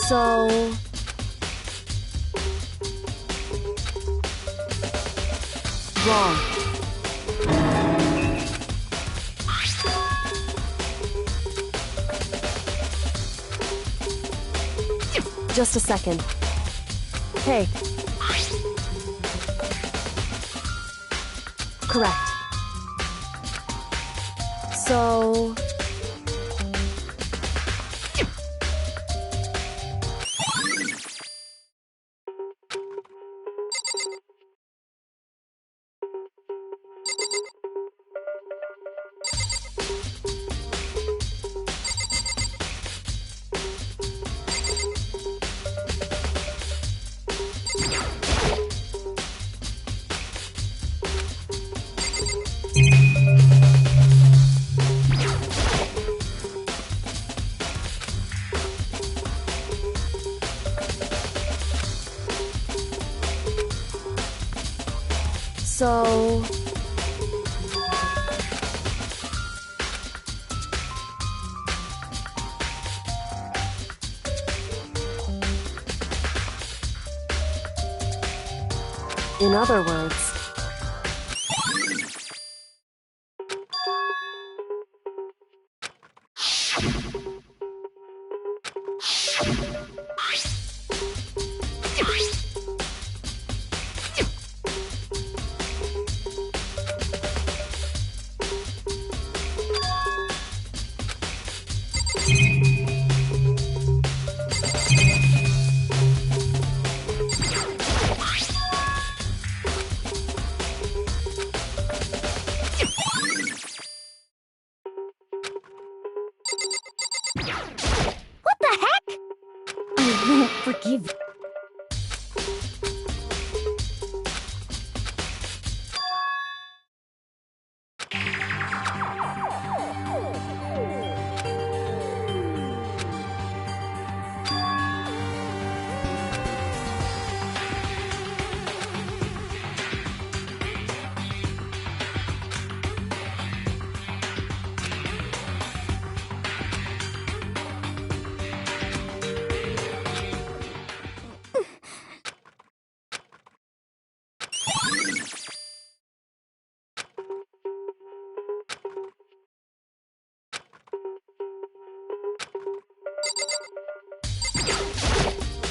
So... Wrong. Just a second. Hey. Correct. So... So... In other words... What the heck? I won't forgive you.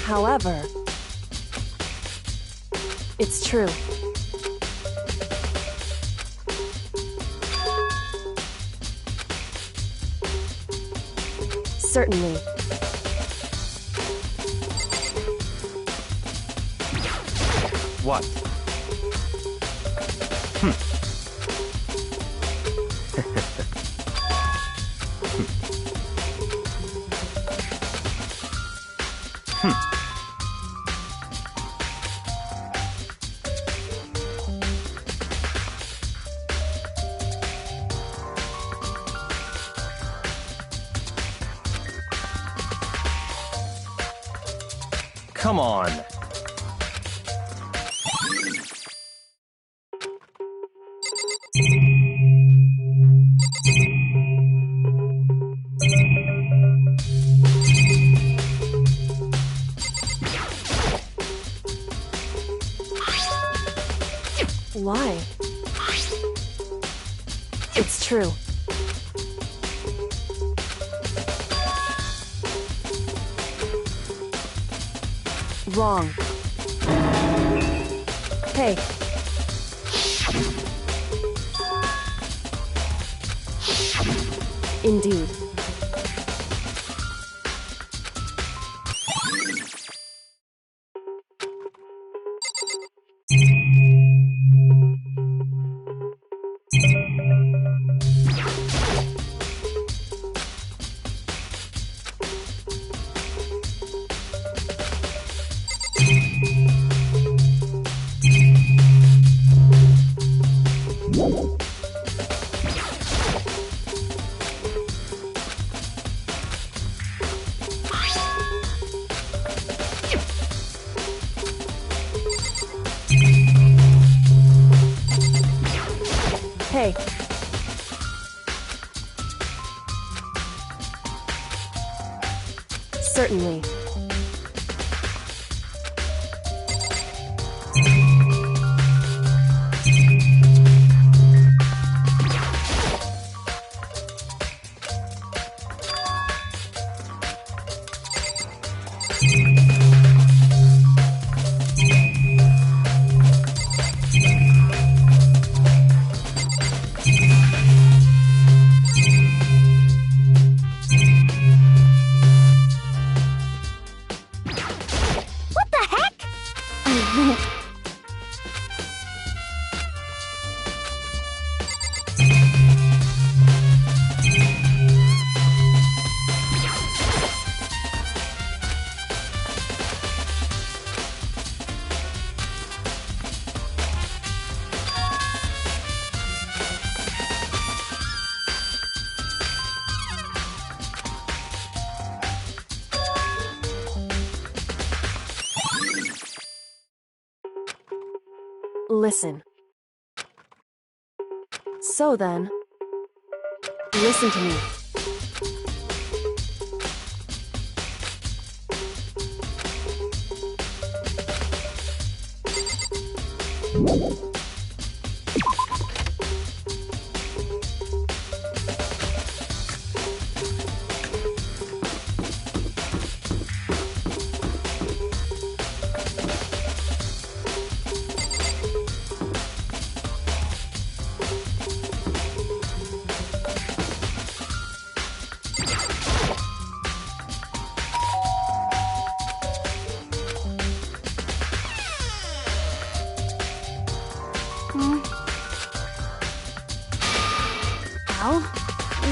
However... It's true. Certainly. What? Come on. Why? It's true. Wrong. Hey. Indeed. Okay. Certainly. What the heck? Listen. So then, listen to me.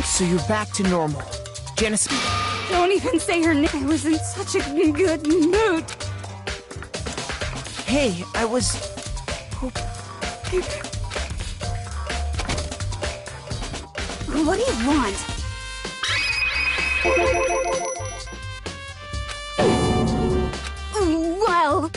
So you're back to normal. Janice, Don't even say her name. I was in such a good mood. hey, I was... What do you want? Well...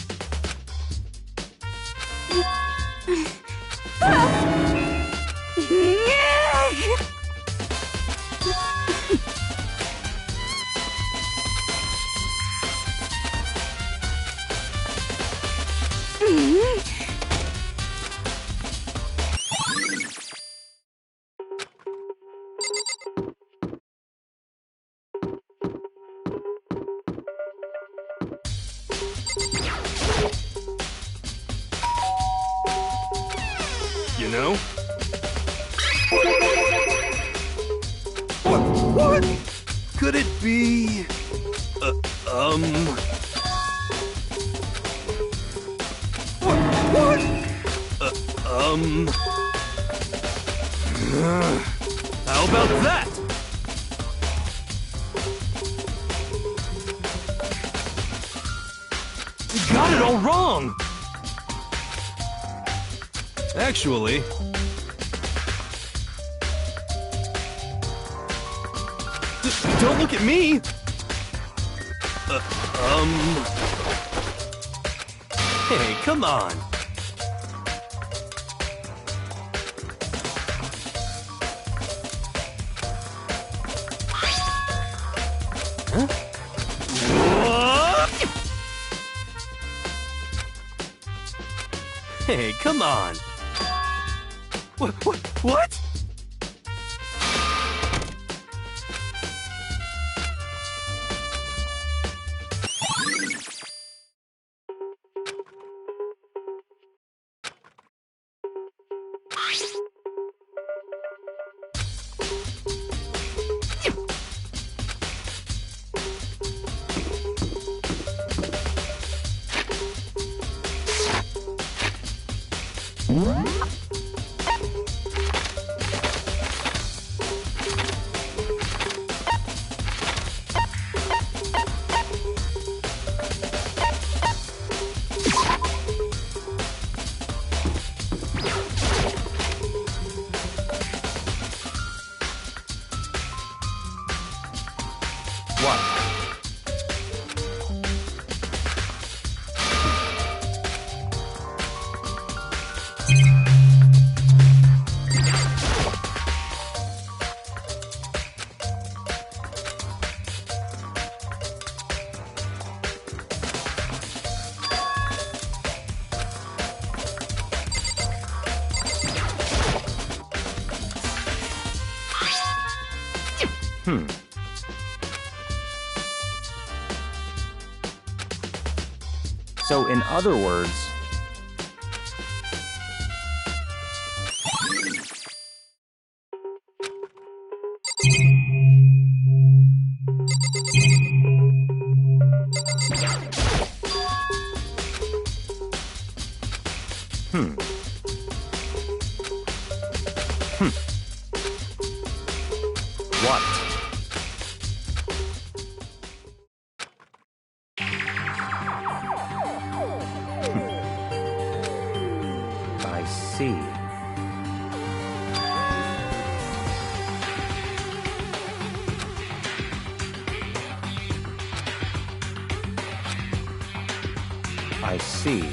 You know? What? Could it be... What? How about that? You got it all wrong! Actually... Don't look at me! Hey, come on! Huh? Hey, come on! What? What? So, in other words... What? I see. I see.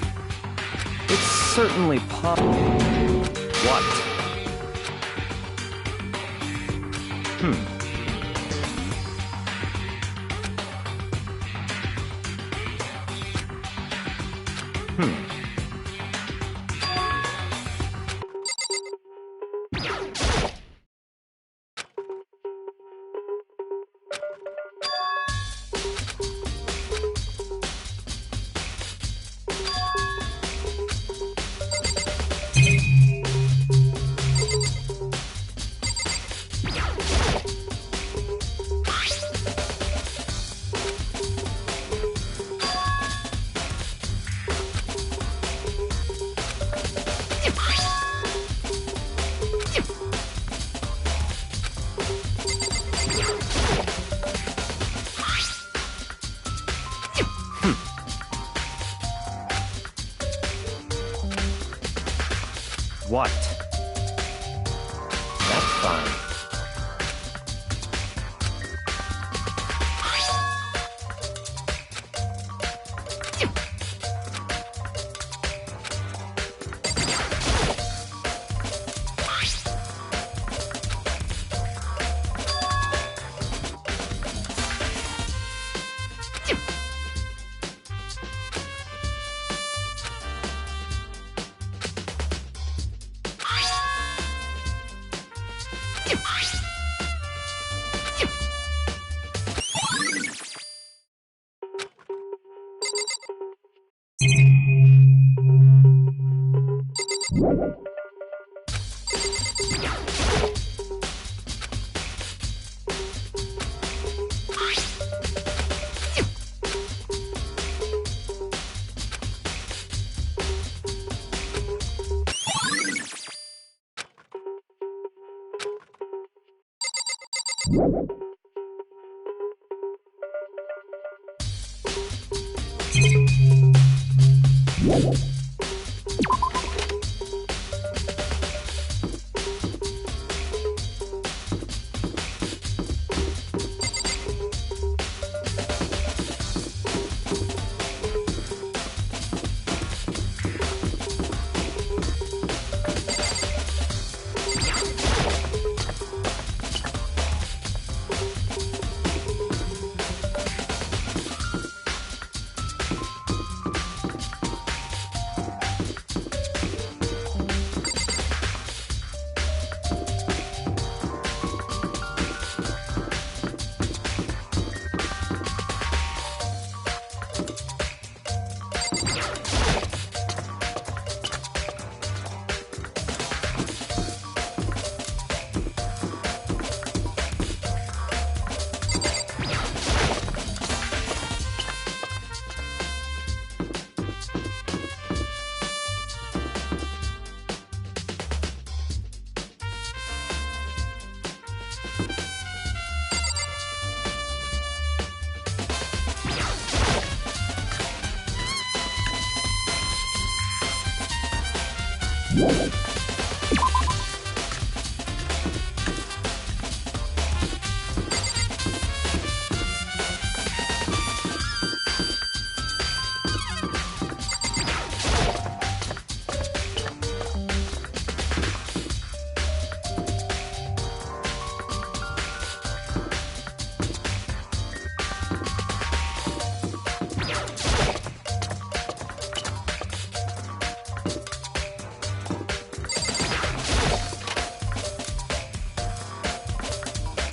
It's certainly possible. What? What? That's fine.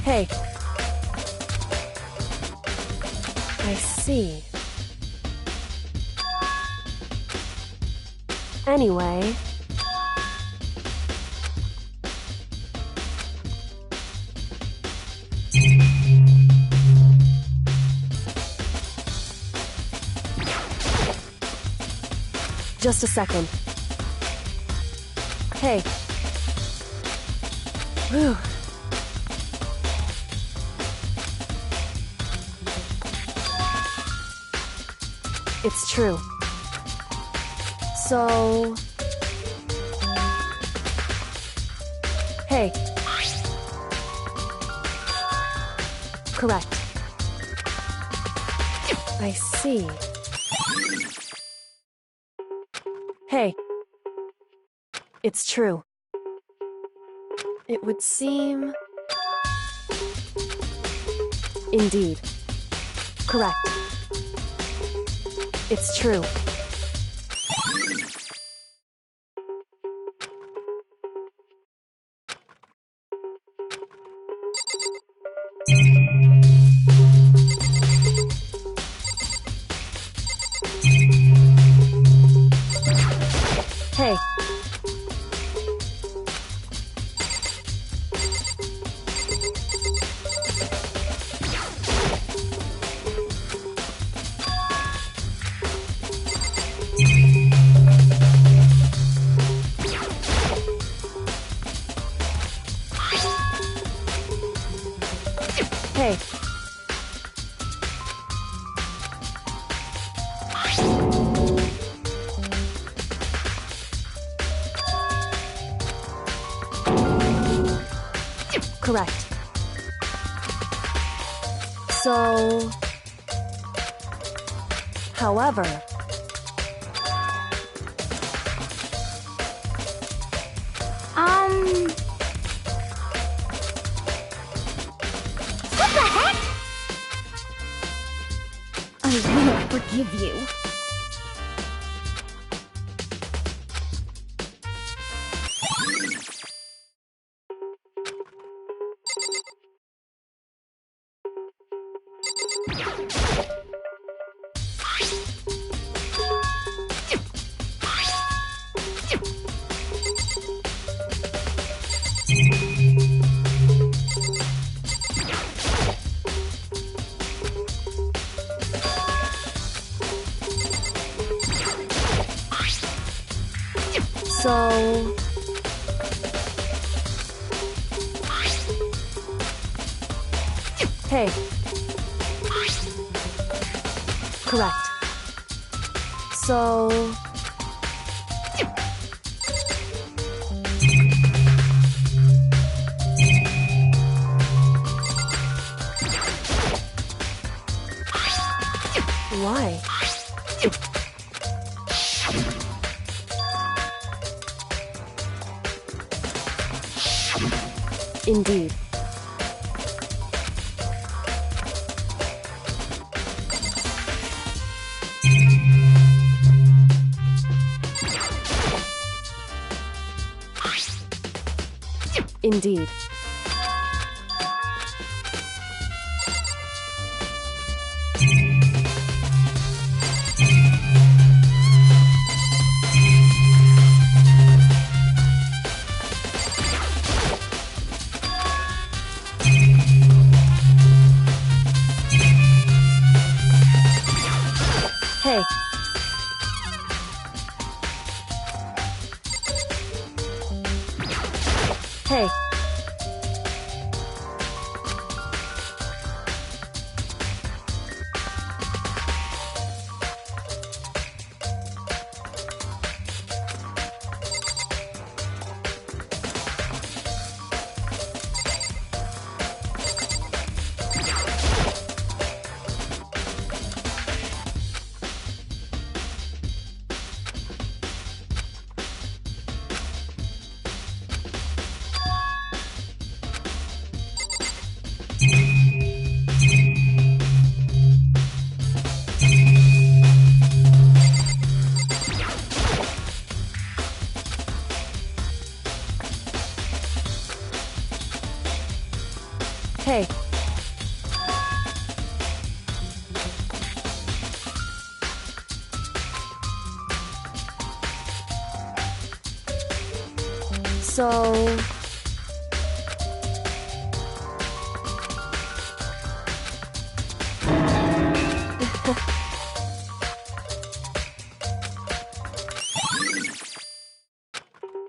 Hey, see. Anyway... Just a second. Hey. Whew. It's true. So... Hey. Correct. I see. Hey. It's true. It would seem... Indeed. Correct. It's true. Hey. Hey. Correct. So... However... What the heck? I won't forgive you. So... Hey. Correct. So... Why? Indeed. Indeed. Hey. Hey. Hey. So...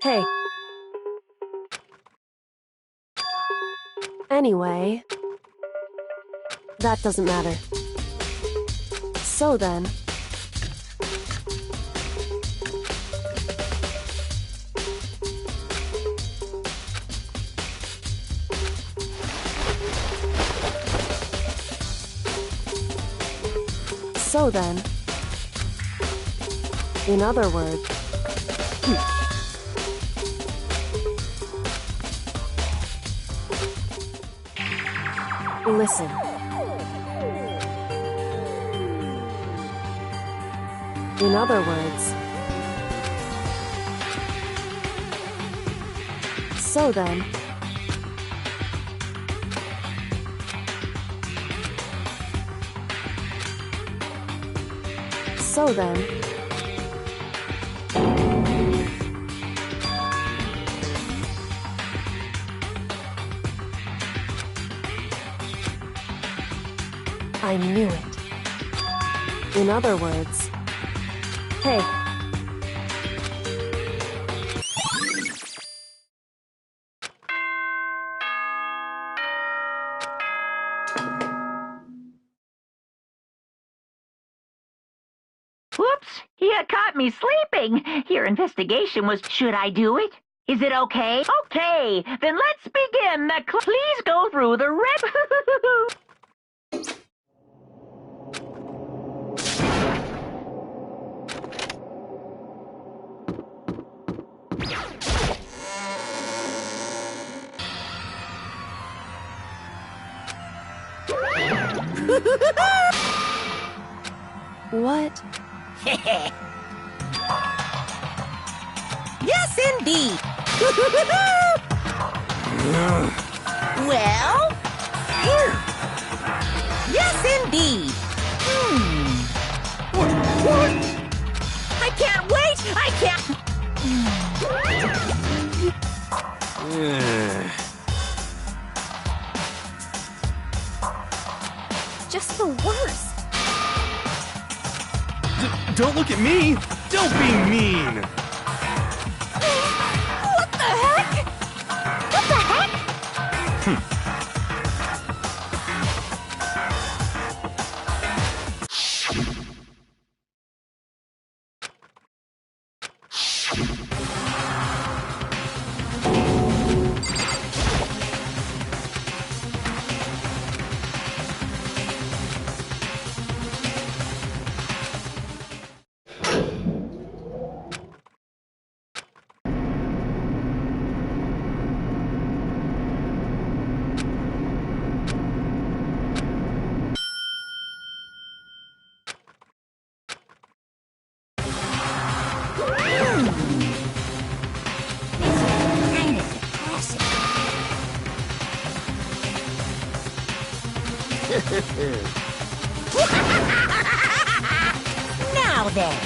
Hey. Anyway, that doesn't matter. So then... in other words... Listen. In other words... So then... I knew it. In other words... Hey. Whoops! You caught me sleeping. Your investigation was, should I do it? Is it okay? Okay, then let's begin. Please go through the red... What? Yes, indeed. Well, here. Yes, indeed. What? I can't wait. I can't. Just the worst. Don't look at me! Don't be mean! What the heck? What the heck? Now then.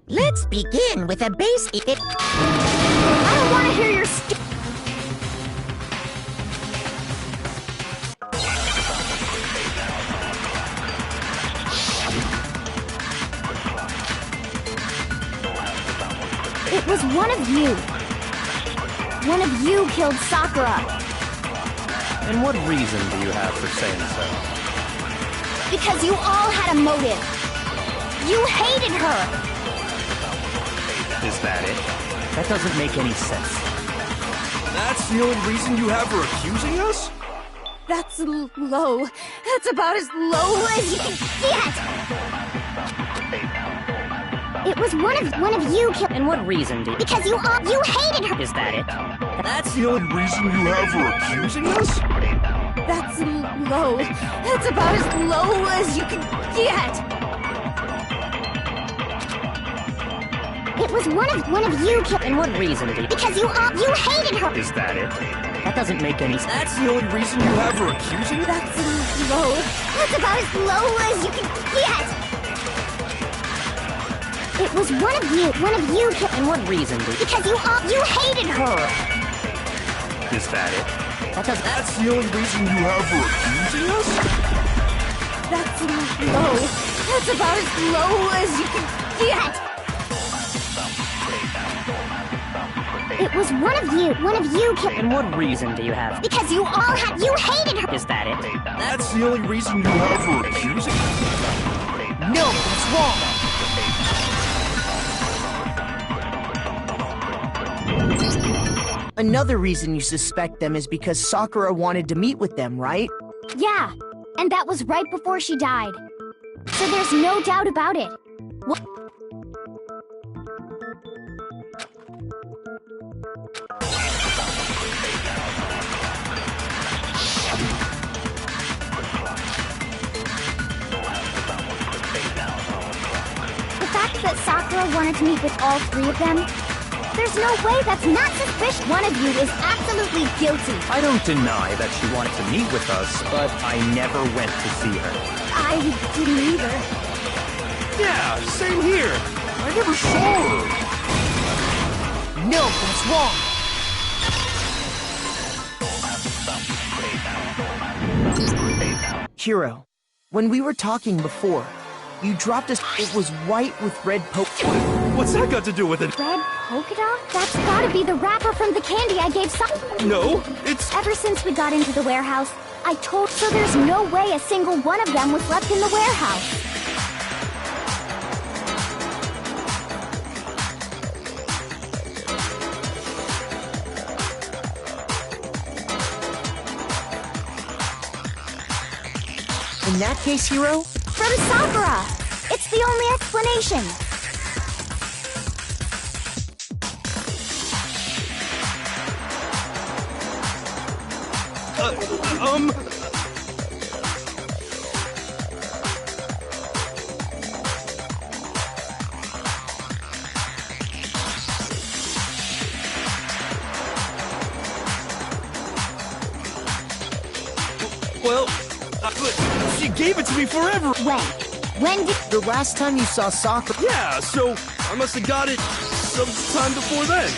Let's begin with a base. I don't want to hear your It was one of you. One of you killed Sakura. And what reason do you have for saying so? Because you all had a motive. You hated her. Is that it? That doesn't make any sense. That's the only reason you have for accusing us? That's low. That's about as Low as you can get. It was one of you killed. And what reason do you... Because you hated her. Is that it? That's the only reason you have for accusing us? That's low. That's about as low as you can get. It was one of you killed. And what reason do you... Because you hated her. Is that it? That doesn't make any sense. That's the only reason you have for accusing us? That's low. That's about as low as you can get. It was one of you killed. And what reason do you... Because you hated her. Is that it? That's the only reason you have for accusing us? That's low. That's about as low as you can get. It was one of you killed. And what reason do you have? Because you hated her. Is that it? That's the only reason you have for accusing us? No, that's wrong. Another reason you suspect them is because Sakura wanted to meet with them, right? Yeah, and that was right before she died. So there's no doubt about it. What? The fact that Sakura wanted to meet with all three of them, there's no way that's not suspicious. One of you is absolutely guilty. I don't deny that she wanted to meet with us, but I never went to see her. I didn't either. Yeah, same here. I never saw her. No, that's wrong. Hiro, when we were talking before, you dropped us. It was white with red What's that got to do with it? Red polka dot? That's gotta be the wrapper from the candy I gave No, it's... Ever since we got into the warehouse, I told... So there's no way a single one of them was left in the warehouse. In that case, Hiro? From Sakura! It's the only explanation. Well, she gave it to me forever. When did... The last time you saw Sakura... Yeah, so I must have got it sometime before then.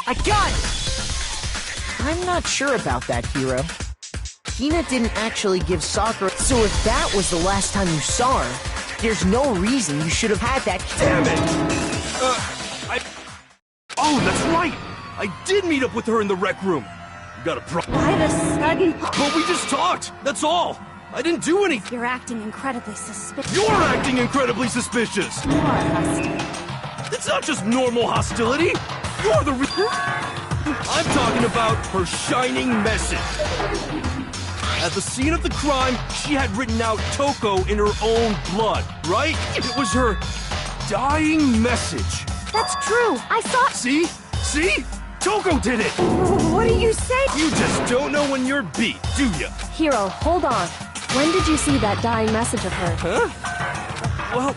I got it! I'm not sure about that, Hiro. Hina didn't actually give Sakura, so if that was the last time you saw her, there's no reason you should have had that. Damn it! Oh, that's right! I did meet up with her in the rec room. You got a problem? Why the sudden... But we just talked, that's all! I didn't do anything! You're acting incredibly suspicious. You're acting incredibly suspicious! You are hostile. It's not just normal hostility! You're the I'm talking about her shining message. At the scene of the crime, she had written out Toko in her own blood, right? It was her dying message. That's true. I saw... See? See? Toko did it! What do you say? You just don't know when you're beat, do ya? Hiro, hold on. When did you see that dying message of her? Huh? Well,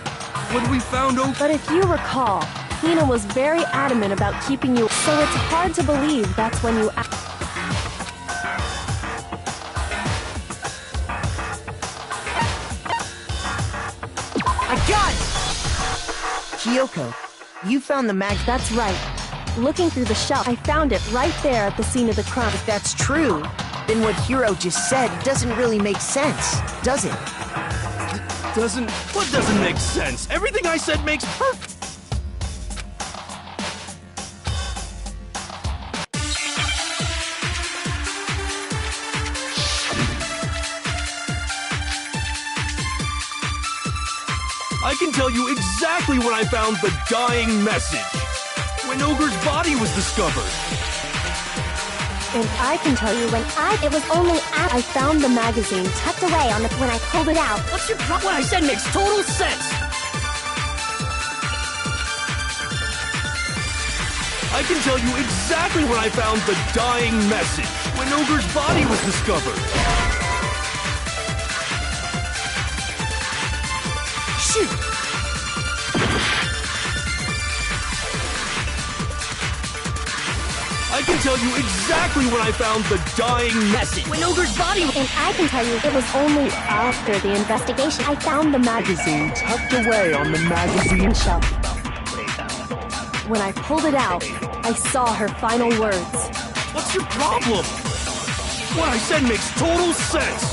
when we found But if you recall, Hina was very adamant about keeping you, so it's hard to believe that's when you I got it! Kyoko, you found the mag. That's right. Looking through the shelf, I found it right there at the scene of the crime. If that's true, then what Hiro just said doesn't really make sense, does it? What doesn't make sense? Everything I said makes perfect... I can tell you exactly when I found the dying message. When Ogre's body was discovered. And I can tell you when it was only after I found the magazine tucked away on when I pulled it out. What's your problem? What I said makes total sense! I can tell you exactly when I found the dying message. When Ogre's body was discovered. Shoot! I can tell you exactly when I found the dying message. When Ogre's body... And I can tell you it was only after the investigation I found the magazine tucked away on the magazine shelf. When I pulled it out, I saw her final words. What's your problem? What I said makes total sense.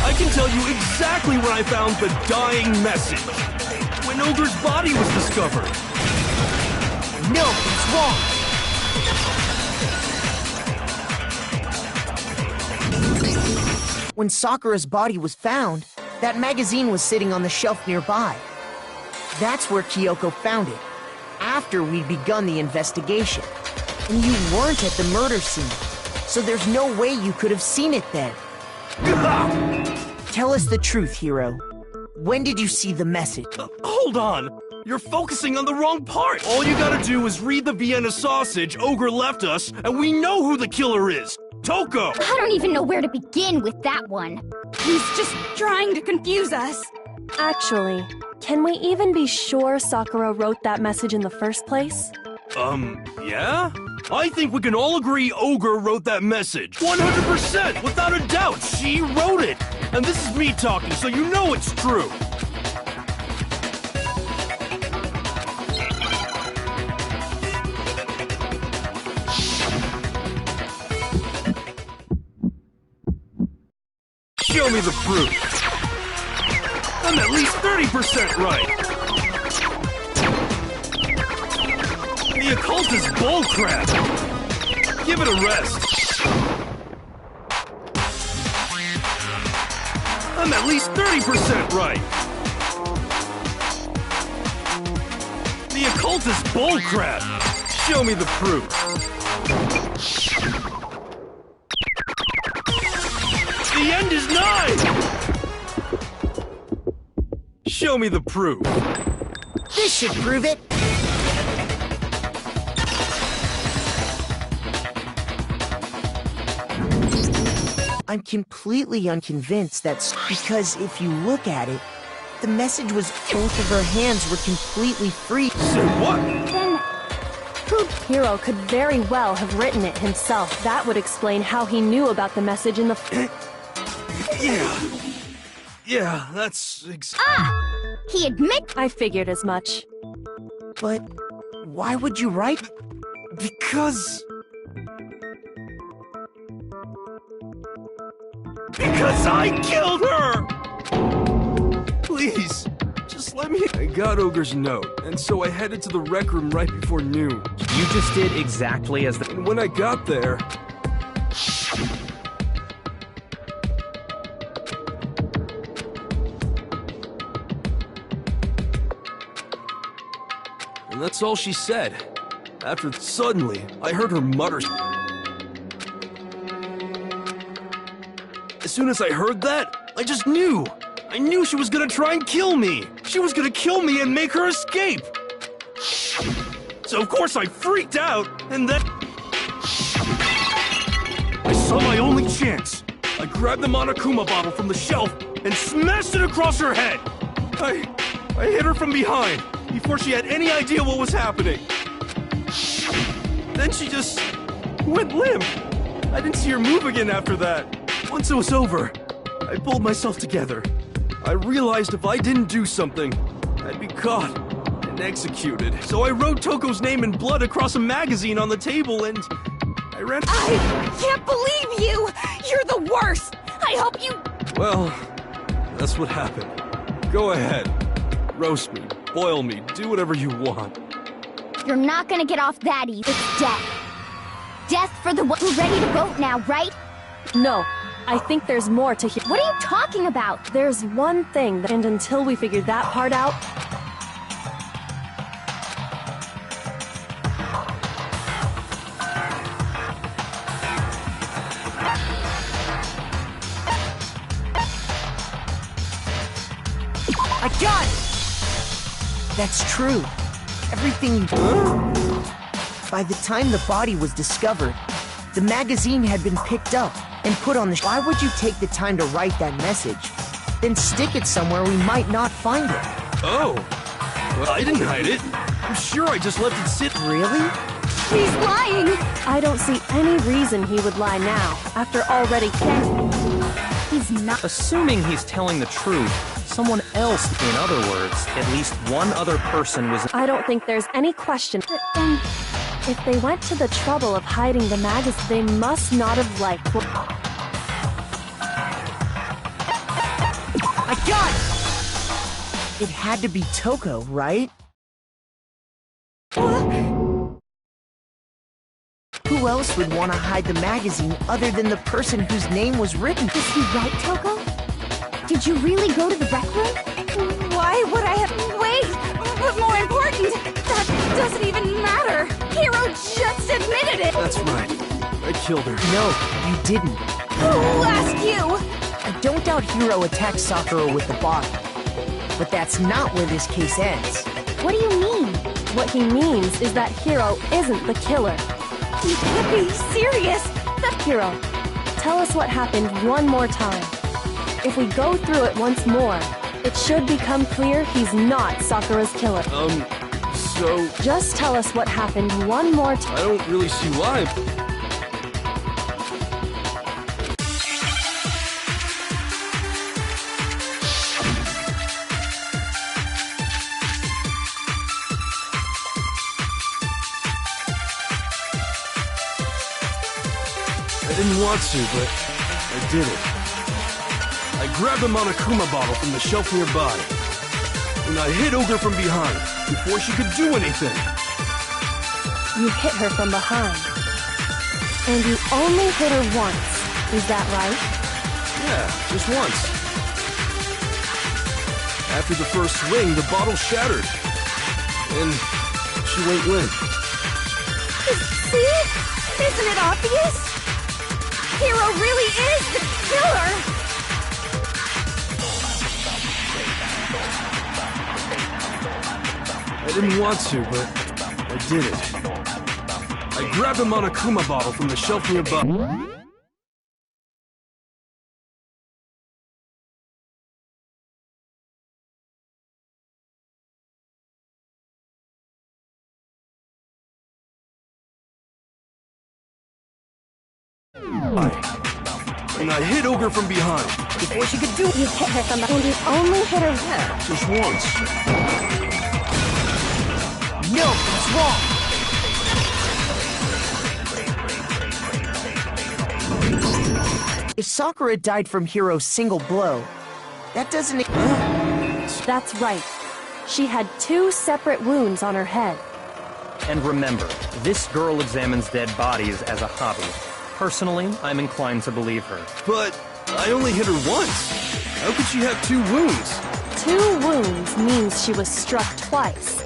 I can tell you exactly when I found the dying message. When Ogre's body was discovered. No, it's wrong. When Sakura's body was found, that magazine was sitting on the shelf nearby. That's where Kyoko found it, after we'd begun the investigation. And you weren't at the murder scene, so there's no way you could have seen it then. Tell us the truth, Hiro. When did you see the message? Hold on! You're focusing on the wrong part! All you gotta do is read the Vienna sausage Ogre left us, and we know who the killer is! Toko! I don't even know where to begin with that one. He's just trying to confuse us. Actually, can we even be sure Sakura wrote that message in the first place? Yeah? I think we can all agree Ogre wrote that message. 100%! Without a doubt, she wrote it! And this is me talking, so you know it's true! Show me the proof! I'm at least 30% right! The occult is bullcrap! Give it a rest! I'm at least 30% right! The occult is bullcrap! Show me the proof! The end is nigh! Show me the proof! This should prove it! I'm completely unconvinced that's because if you look at it, the message was both of her hands were completely free. Say what? Hiro could very well have written it himself. That would explain how he knew about the message in the... Yeah, that's He admits. I figured as much. But why would you write? Because I killed her! Please, just let me... I got Ogre's note, and so I headed to the rec room right before noon. You just did exactly as the... And when I got there... And that's all she said. After suddenly, I heard her mutter. As soon as I heard that, I just knew. I knew she was gonna try and kill me. She was gonna kill me and make her escape. So of course I freaked out, and then... I saw my only chance. I grabbed the Monokuma bottle from the shelf and smashed it across her head. I hit her from behind, before she had any idea what was happening. Then she just went limp. I didn't see her move again after that. Once it was over, I pulled myself together. I realized if I didn't do something, I'd be caught and executed. So I wrote Toko's name in blood across a magazine on the table and I ran... I can't believe you! You're the worst! I hope you... Well, that's what happened. Go ahead. Roast me, boil me, do whatever you want. You're not gonna get off that easy. It's death. Death for the one. We're ready to vote now, right? No, I think there's more to hear. What are you talking about? There's one thing, and until we figure that part out... I got it! That's true. Everything... By the time the body was discovered, the magazine had been picked up and put on the... Why would you take the time to write that message? Then stick it somewhere we might not find it. Oh, well, I didn't hide it. I'm sure I just let it sit. Really? He's lying! I don't see any reason he would lie now, after already... He's not. Assuming he's telling the truth, someone else, in other words, at least one other person was... I don't think there's any question. But then, if they went to the trouble of hiding the magazine, they must not have liked... I got it! It had to be Toko, right? Who else would want to hide the magazine other than the person whose name was written? Is he right, Toko? Did you really go to the rec room? Why would I have... Wait! But more important, that doesn't even matter! Hiro just admitted it! That's right. I killed her. No, you didn't. Who asked you? I don't doubt Hiro attacked Sakura with the bottle. But that's not where this case ends. What do you mean? What he means is that Hiro isn't the killer. You can't be serious! Hiro, tell us what happened one more time. If we go through it once more, it should become clear he's not Sakura's killer. So... Just tell us what happened one more time. I don't really see why. I didn't want to, but I did it. I grabbed the Monokuma bottle from the shelf nearby, and I hit Ogre from behind before she could do anything. You hit her from behind. And you only hit her once, is that right? Yeah, just once. After the first swing, the bottle shattered, and she went limp. See? Isn't it obvious? Hiro really is the killer! I didn't want to, but I did it. I grabbed the Monokuma bottle from the shelf nearby. And I hit Ogre from behind. Before she could do it, you hit her from behind. You only hit her there. Just once. No, that's wrong. If Sakura died from Hiro's single blow, that doesn't... That's right. She had 2 separate wounds on her head. And remember, this girl examines dead bodies as a hobby. Personally, I'm inclined to believe her. But I only hit her once. How could she have 2 wounds? 2 wounds means she was struck twice.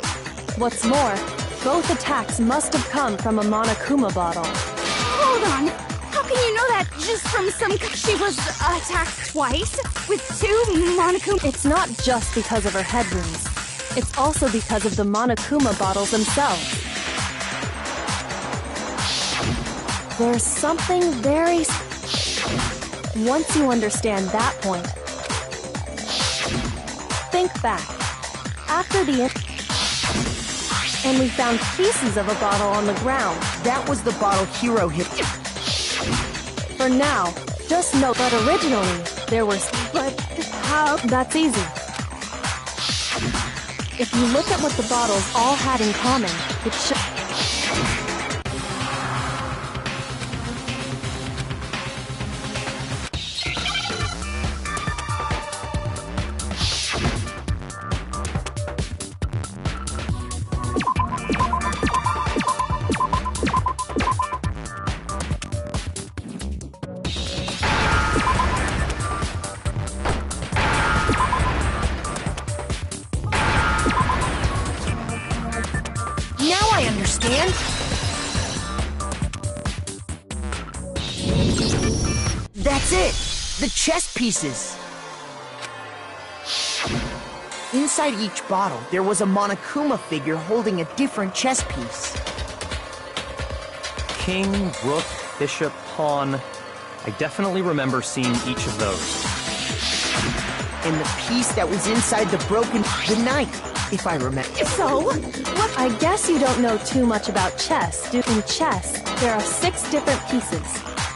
What's more, both attacks must have come from a Monokuma bottle. Hold on. How can you know that just from some... She was attacked twice with 2 Monokuma... It's not just because of her head wounds. It's also because of the Monokuma bottles themselves. There's something very... Once you understand that point, think back. After the... And we found pieces of a bottle on the ground. That was the bottle Hiro hit. For now, just know that originally, there were... But how... That's easy. If you look at what the bottles all had in common, it should... Now I understand. That's it! The chess pieces! Inside each bottle, there was a Monokuma figure holding a different chess piece. King, rook, bishop, pawn. I definitely remember seeing each of those. And the piece that was inside the knight, if I remember. So, what? I guess you don't know too much about chess. In chess, there are 6 different pieces.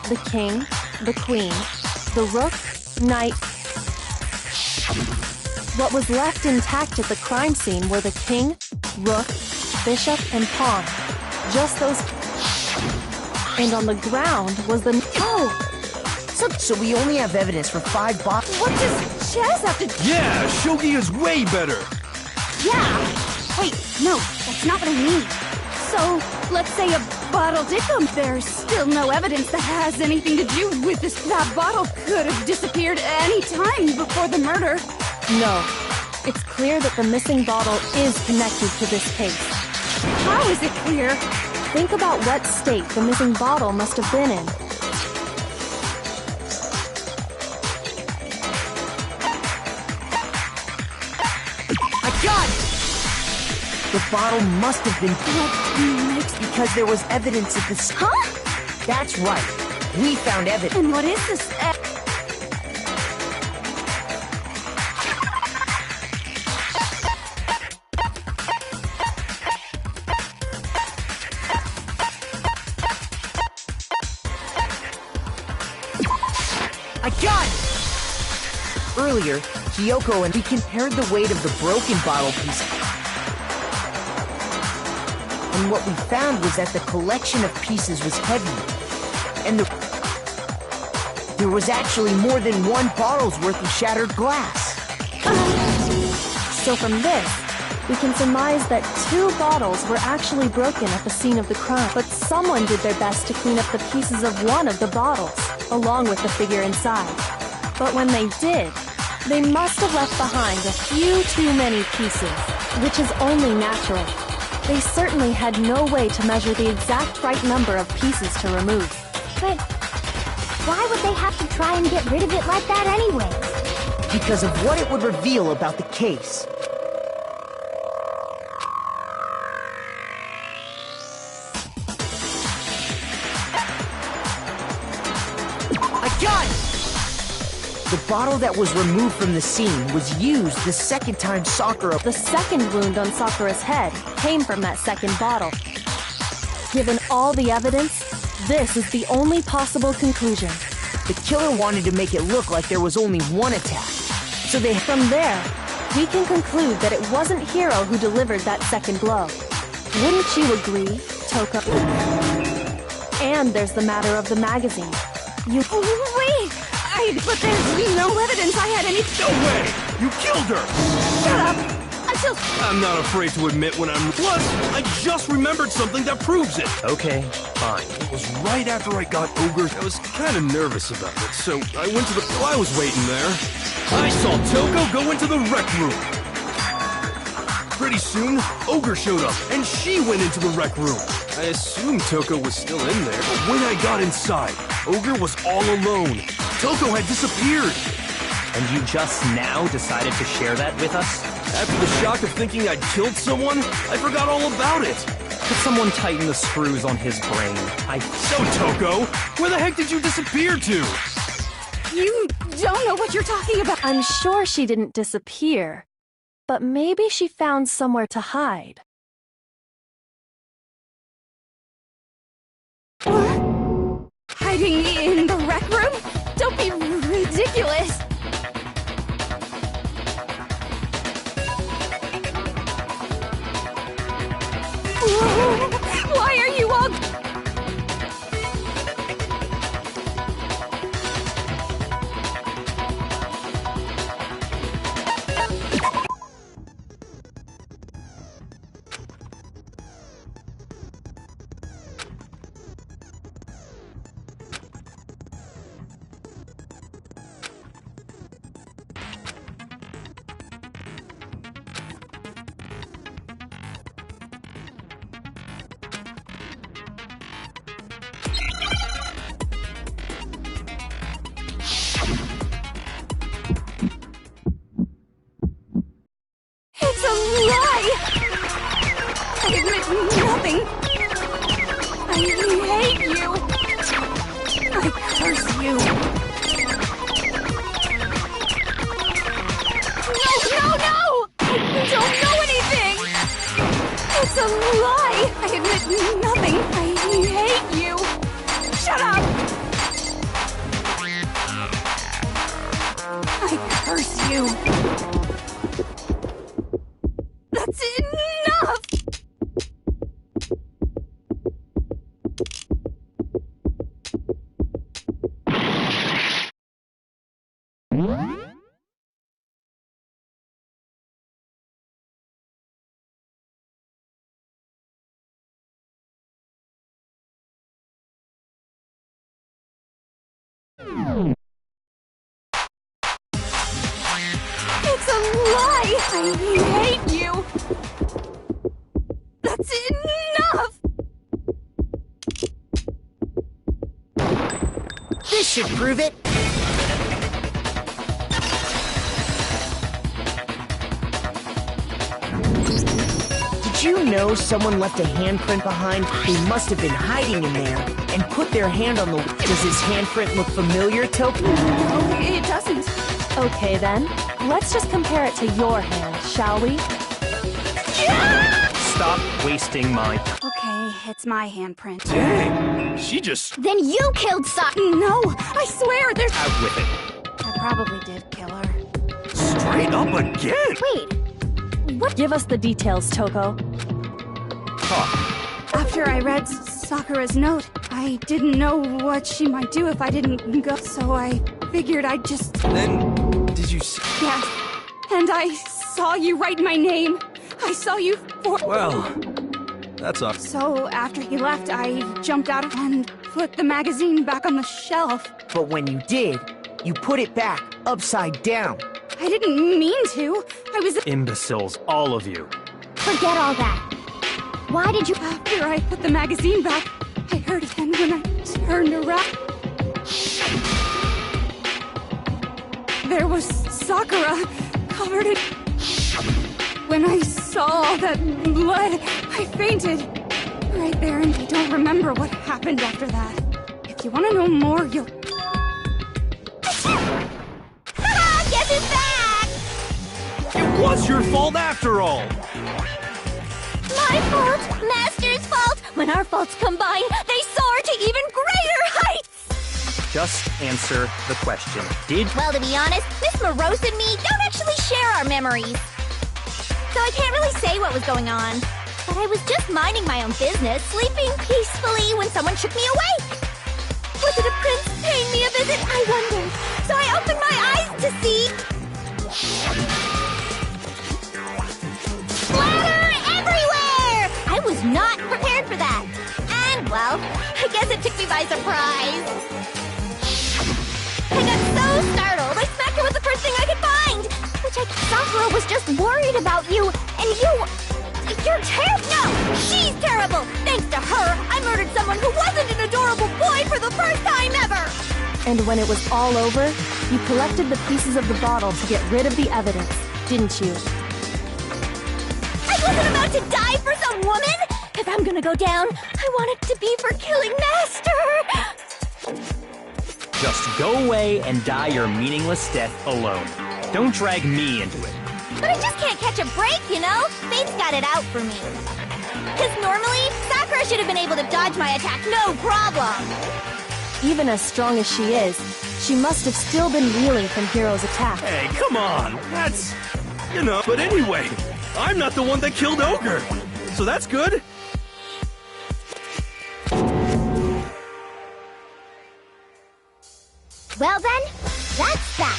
The king, the queen, the rook, knight. What was left intact at the crime scene were the king, rook, bishop, and pawn. Just those... And on the ground was the... Oh! So we only have evidence for 5 bottles. What does chess have to... Yeah, shogi is way better. Yeah! Wait, no, that's not what I mean. So, let's say a bottle did come. There's still no evidence that has anything to do with this. That bottle could have disappeared any time before the murder. No. It's clear that the missing bottle is connected to this case. How is it clear? Think about what state the missing bottle must have been in. I got it! The bottle must have been mixed because there was evidence of this. Huh? That's right. We found evidence. And what is this? I got it! Earlier, Kyoko and we compared the weight of the broken bottle piece. And what we found was that the collection of pieces was heavier. And there was actually more than 1 bottle's worth of shattered glass. So from this, we can surmise that 2 bottles were actually broken at the scene of the crime. But someone did their best to clean up the pieces of one of the bottles, along with the figure inside. But when they did, they must have left behind a few too many pieces, which is only natural. They certainly had no way to measure the exact right number of pieces to remove. But why would they have to try and get rid of it like that anyway? Because of what it would reveal about the case. I got it! The bottle that was removed from the scene was used the second time Sakura... The second wound on Sakura's head came from that second bottle. Given all the evidence, This is the only possible conclusion. The killer wanted to make it look like there was only one attack. So From there, we can conclude that it wasn't Hiro who delivered that second blow. Wouldn't you agree, Toko? And there's the matter of the magazine. Wait! But there's no evidence I had any... No way! You killed her! Shut up! I'm not afraid to admit when I'm... Plus, I just remembered something that proves it! Okay, fine. It was right after I got Ogre. I was kind of nervous about it, so I went to the... While I was waiting there, I saw Toko go into the rec room. Pretty soon, Ogre showed up, and she went into the rec room. I assumed Toko was still in there, but when I got inside, Ogre was all alone. Toko had disappeared. And you just now decided to share that with us? After the shock of thinking I'd killed someone, I forgot all about it. Could someone tighten the screws on his brain? So, Toko, where the heck did you disappear to? You don't know what you're talking about. I'm sure she didn't disappear, but maybe she found somewhere to hide. What? Hiding in the rec room? Don't be ridiculous. Why are you all... It's a lie! I admit nothing. I hate you. I curse you. No! I don't know anything! It's a lie! I admit nothing. I hate you. Shut up! I curse you. That's enough! It's a lie! I hate you! That's enough! This should prove it. Did you know someone left a handprint behind? They must have been hiding in there and put their hand on the... Does his handprint look familiar, Toko? No, it doesn't. Okay then, let's just compare it to your hand, shall we? Stop wasting my... Okay, it's my handprint. Dang, she just... Then you killed No, I swear there's... Out with it. I probably did kill her. Straight up again! Wait, what? Give us the details, Toko. After I read Sakura's note, I didn't know what she might do if I didn't go, so I figured I'd just... Then, did you see... Yes, and I saw you write my name. I saw you for... Well, that's off. So after he left, I jumped out and put the magazine back on the shelf. But when you did, you put it back, upside down. I didn't mean to. I was... Imbeciles, all of you. Forget all that. Why did you... After I put the magazine back, I heard it, and when I turned around... There was Sakura, covered in... When I saw all that blood, I fainted. Right there, and I don't remember what happened after that. If you want to know more, you'll... Guess who's back? It was your fault after all! My fault, Master's fault. When our faults combine, they soar soar to even greater heights! Just answer the question. Well, to be honest, Miss Morose and me don't actually share our memories. So I can't really say what was going on. But I was just minding my own business, sleeping peacefully when someone shook me awake. Was it a prince paying me a visit? I wondered. So I opened my eyes to see... splatter everywhere! I was not prepared for that. And, well, I guess it took me by surprise. I got so startled, I smacked her with the first thing I could find! Sakura was just worried about you, and you're terrible! No! She's terrible! Thanks to her, I murdered someone who wasn't an adorable boy for the first time ever! And when it was all over, you collected the pieces of the bottle to get rid of the evidence, didn't you? I wasn't about to die for some woman! If I'm gonna go down, I want it to be for killing Master! Just go away and die your meaningless death alone. Don't drag me into it. But I just can't catch a break, you know? Fate's got it out for me. Because normally, Sakura should have been able to dodge my attack no problem. Even as strong as she is, she must have still been reeling from Hiro's attack. Hey, come on! That's... But anyway, I'm not the one that killed Ogre! So that's good! Well then, that's that.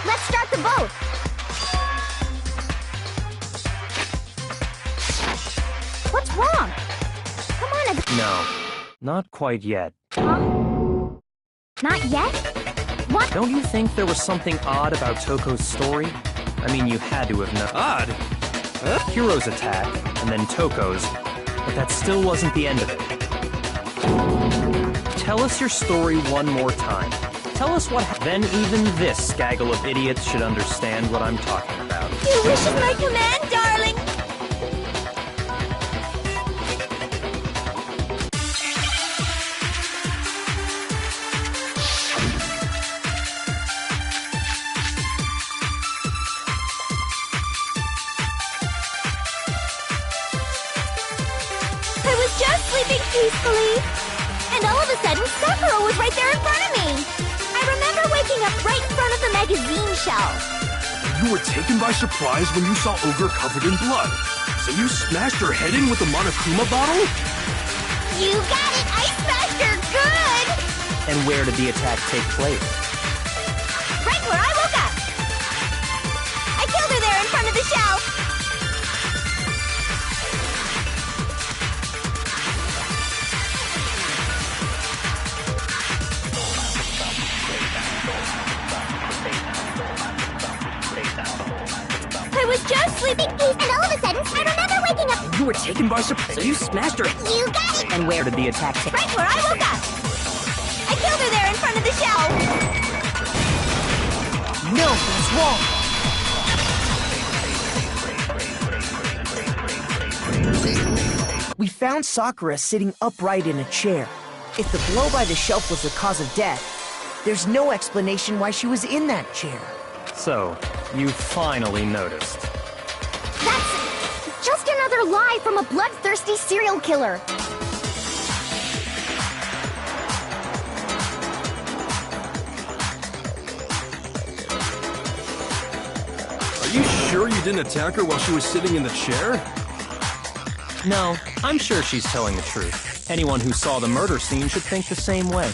Let's start the boat. What's wrong? Come on, No, not quite yet. Huh? Not yet? What? Don't you think there was something odd about Toko's story? I mean, you had to have known. Odd? Huh? Hiro's attack, and then Toko's, but that still wasn't the end of it. Tell us your story one more time. Tell us what then even this gaggle of idiots should understand what I'm talking about. Your wish is my command, darling! I was just sleeping peacefully, and all of a sudden Sakura was right there in front of me! I remember waking up right in front of the magazine shelf. You were taken by surprise when you saw Ogre covered in blood. So you smashed her head in with the Monokuma bottle? You got it! I smashed her good! And where did the attack take place? Right where I woke up! I killed her there in front of the shelf! I was just sleeping peace, and all of a sudden, I remember waking up. You were taken by surprise. So you smashed her. You got it! And where did the attack take place? Right where I woke up! I killed her there in front of the shelf! No, that's wrong. We found Sakura sitting upright in a chair. If the blow by the shelf was the cause of death, there's no explanation why she was in that chair. So, you finally noticed. That's just another lie from a bloodthirsty serial killer. Are you sure you didn't attack her while she was sitting in the chair? No, I'm sure she's telling the truth. Anyone who saw the murder scene should think the same way.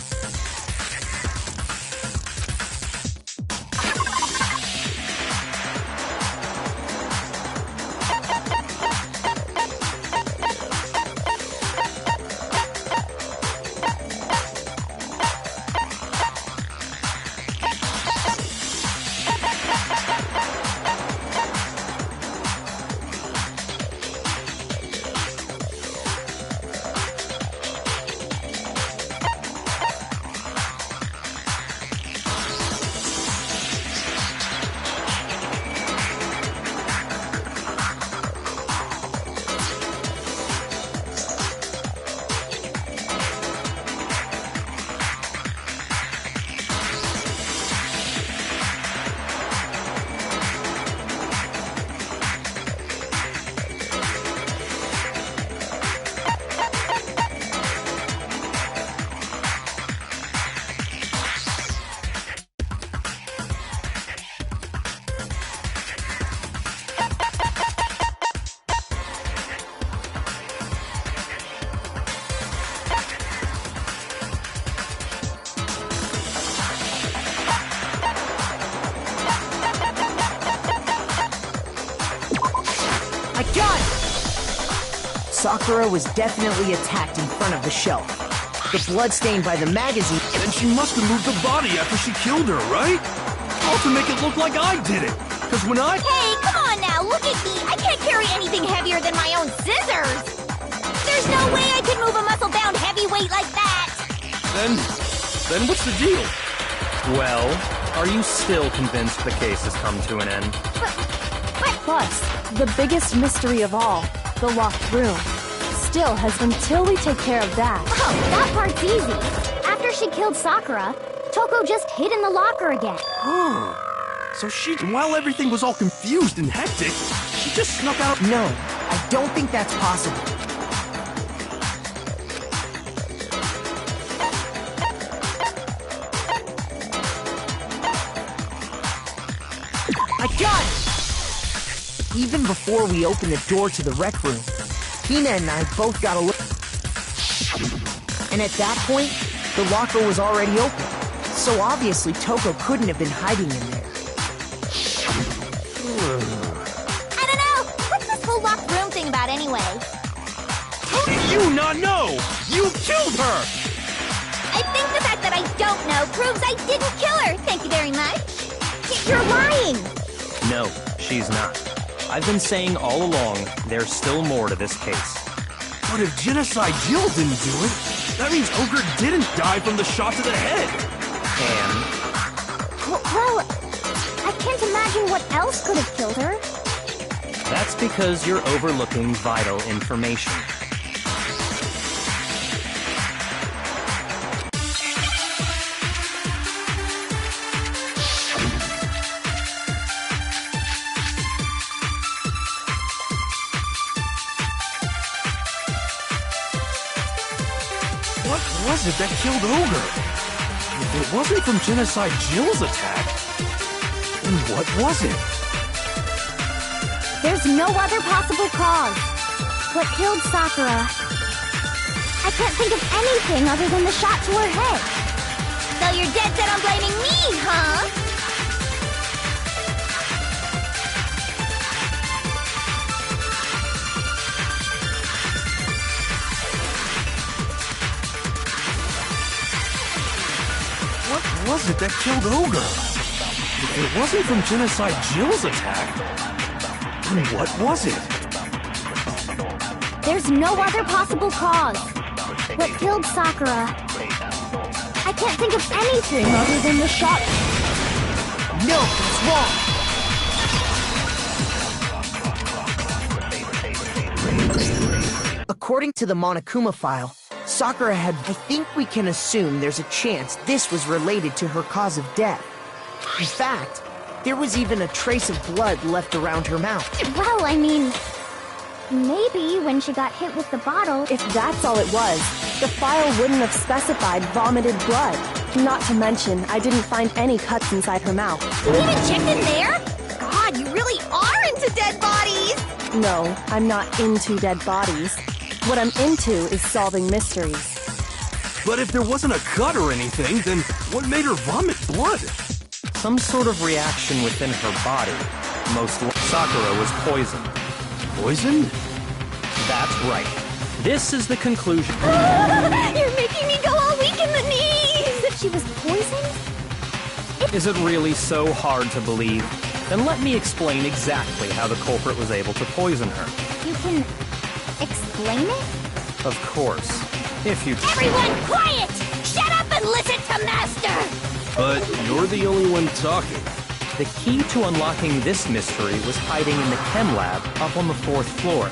done! Sakura was definitely attacked in front of the shelf. The blood stain by the magazine... Then she must have moved the body after she killed her, right? All to make it look like I did it. Because when I... Hey, come on now, look at me! I can't carry anything heavier than my own scissors! There's no way I can move a muscle-bound heavyweight like that! Then what's the deal? Well, are you still convinced the case has come to an end? Plus, the biggest mystery of all, the locked room, still has until we take care of that. Oh, that part's easy. After she killed Sakura, Toko just hid in the locker again. Oh, so while everything was all confused and hectic, she just snuck out. No, I don't think that's possible. I got it! Even before we opened the door to the rec room, Hina and I both got a look. And at that point, the locker was already open. So obviously Toko couldn't have been hiding in there. I don't know! What's this whole locked room thing about anyway? How did you not know? You killed her! I think the fact that I don't know proves I didn't kill her. Thank you very much. You're lying! No, she's not. I've been saying all along, there's still more to this case. But if Genocide Jill didn't do it, that means Ogre didn't die from the shot to the head. And? Well, I can't imagine what else could have killed her. That's because you're overlooking vital information. What was it that killed Ogre? If it wasn't from Genocide Jill's attack, then what was it? There's no other possible cause. What killed Sakura? I can't think of anything other than the shot to her head. So you're dead set on blaming me, huh? What was it that killed Ogre? If it wasn't from Genocide Jill's attack, then what was it? There's no other possible cause. What killed Sakura? I can't think of anything other than the shot. No, it's wrong! According to the Monokuma file, Sakura had... I think we can assume there's a chance this was related to her cause of death. In fact, there was even a trace of blood left around her mouth. Well, I mean... maybe when she got hit with the bottle... If that's all it was, the file wouldn't have specified vomited blood. Not to mention, I didn't find any cuts inside her mouth. You even checked in there? God, you really are into dead bodies! No, I'm not into dead bodies. What I'm into is solving mysteries. But if there wasn't a cut or anything, then what made her vomit blood? Some sort of reaction within her body. Most Sakura was poisoned. Poisoned? That's right. This is the conclusion. You're making me go all weak in the knees! That she was poisoned? Is it really so hard to believe? Then let me explain exactly how the culprit was able to poison her. You can... explain it? Of course. If you... Everyone quiet! Shut up and listen to Master! But you're the only one talking. The key to unlocking this mystery was hiding in the chem lab up on the 4th floor.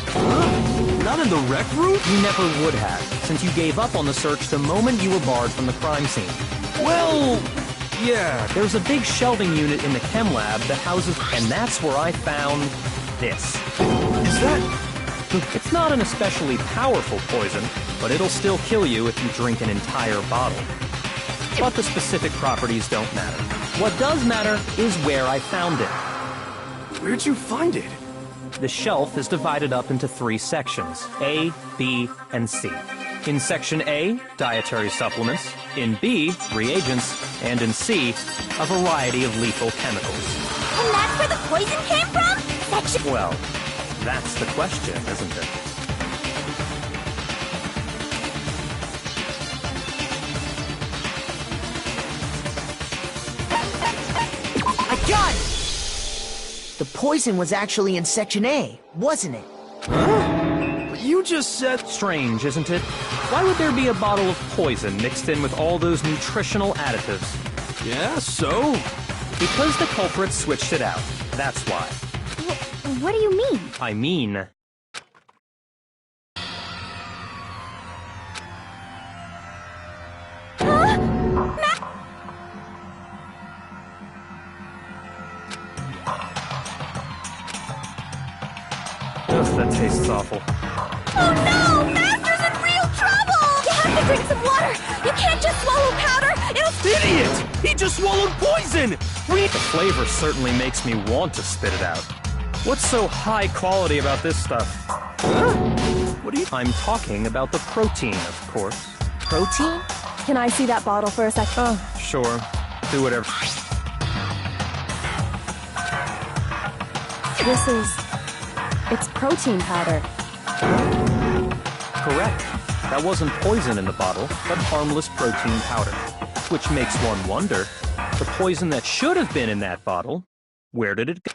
Huh? Not in the rec room? You never would have, since you gave up on the search the moment you were barred from the crime scene. Well, yeah. There's a big shelving unit in the chem lab that houses... and that's where I found this. Is that... It's not an especially powerful poison, but it'll still kill you if you drink an entire bottle. But the specific properties don't matter. What does matter is where I found it. Where'd you find it? The shelf is divided up into 3 sections, A, B, and C. In Section A, dietary supplements. In B, reagents. And in C, a variety of lethal chemicals. And that's where the poison came from? Well, that's the question, isn't it? I got it! The poison was actually in Section A, wasn't it? But you just said... Strange, isn't it? Why would there be a bottle of poison mixed in with all those nutritional additives? Yeah, so? Because the culprit switched it out. That's why. What do you mean? I mean... Ugh, that tastes awful. Oh no! Master's in real trouble! You have to drink some water! You can't just swallow powder! It'll... Idiot! He just swallowed poison! The flavor certainly makes me want to spit it out. What's so high quality about this stuff? Huh? What are you... I'm talking about the protein, of course. Protein? Can I see that bottle for a sec? Sure. Do whatever. This is... It's protein powder. Correct. That wasn't poison in the bottle, but harmless protein powder. Which makes one wonder, the poison that should have been in that bottle, where did it go?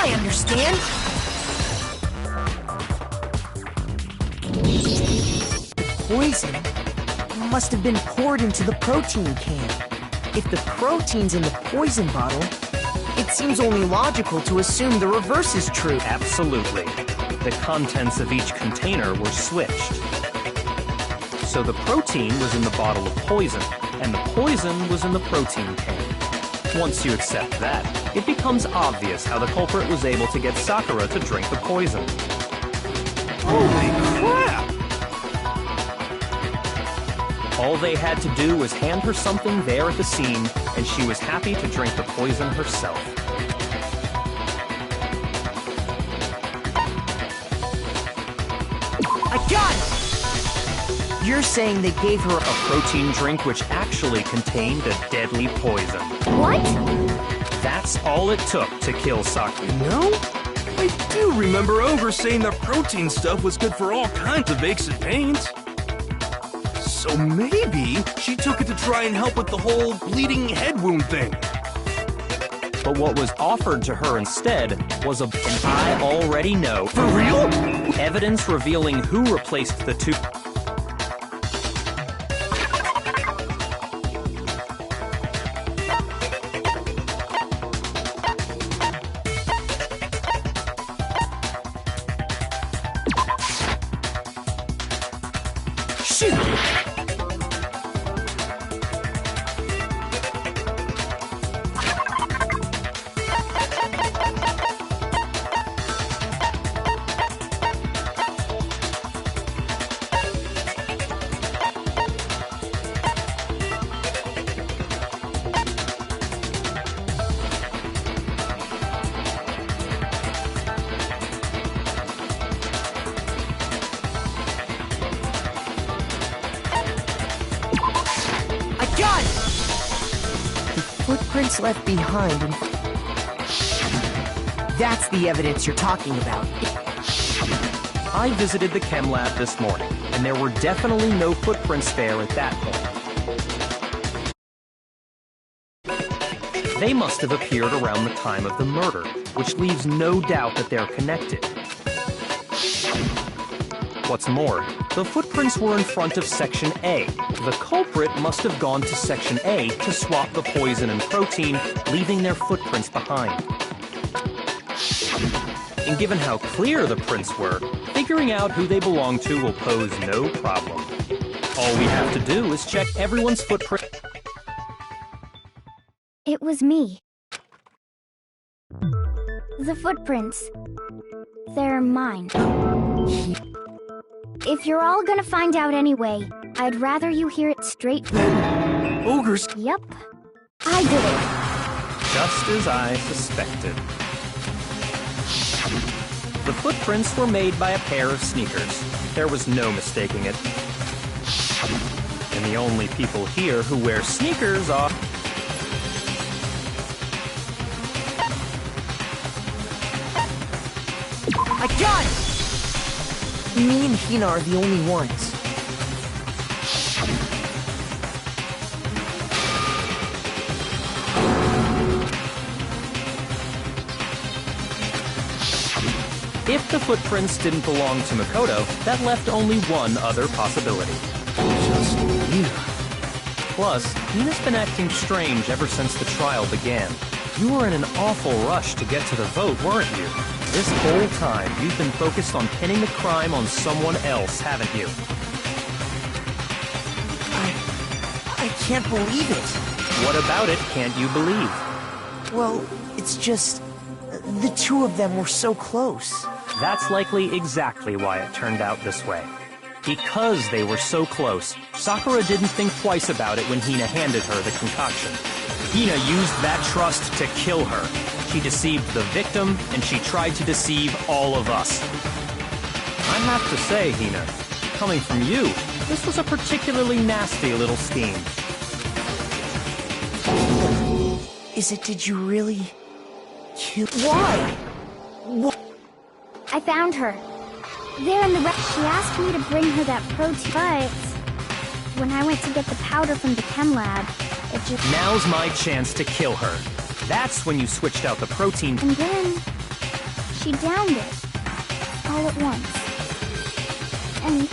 I understand. The poison must have been poured into the protein can. If the protein's in the poison bottle, it seems only logical to assume the reverse is true. Absolutely. The contents of each container were switched. So the protein was in the bottle of poison, and the poison was in the protein can. Once you accept that, it becomes obvious how the culprit was able to get Sakura to drink the poison. Holy crap! All they had to do was hand her something there at the scene, and she was happy to drink the poison herself. I got it! You're saying they gave her A protein drink which actually contained a deadly poison. What? That's all it took to kill Sakura. No? I do remember Ogre saying that protein stuff was good for all kinds of aches and pains. So maybe she took it to try and help with the whole bleeding head wound thing. But what was offered to her instead was and I already know. For real? Evidence revealing who replaced the two. Footprints left behind and... That's the evidence you're talking about. I visited the chem lab this morning, and and there were definitely no footprints there at that point. They must have appeared around the time of the murder, which leaves no doubt that they're connected. What's more, the footprints were in front of Section A. The culprit must have gone to Section A to swap the poison and protein, leaving their footprints behind. And given how clear the prints were, figuring out who they belong to will pose no problem. All we have to do is check everyone's footprint. It was me. The footprints. They're mine. If you're all gonna find out anyway, I'd rather you hear it straight from me. Ogres? Yep. I did it. Just as I suspected. The footprints were made by a pair of sneakers. There was no mistaking it. And the only people here who wear sneakers are... I got it! Me and Hina are the only ones. If the footprints didn't belong to Makoto, that left only one other possibility. Just Hina. Plus, Hina's been acting strange ever since the trial began. You were in an awful rush to get to the vote, weren't you? This whole time, you've been focused on pinning the crime on someone else, haven't you? I can't believe it. What about it can't you believe? Well, it's just... the two of them were so close. That's likely exactly why it turned out this way. Because they were so close, Sakura didn't think twice about it when Hina handed her the concoction. Hina used that trust to kill her. She deceived the victim, and she tried to deceive all of us. I have to say, Hina, coming from you, this was a particularly nasty little scheme. Did you really... kill... Why? What? I found her. There in the wreck. She asked me to bring her that protein, but when I went to get the powder from the chem lab, it just... Now's my chance to kill her. That's when you switched out the protein. And then she downed it all at once. And...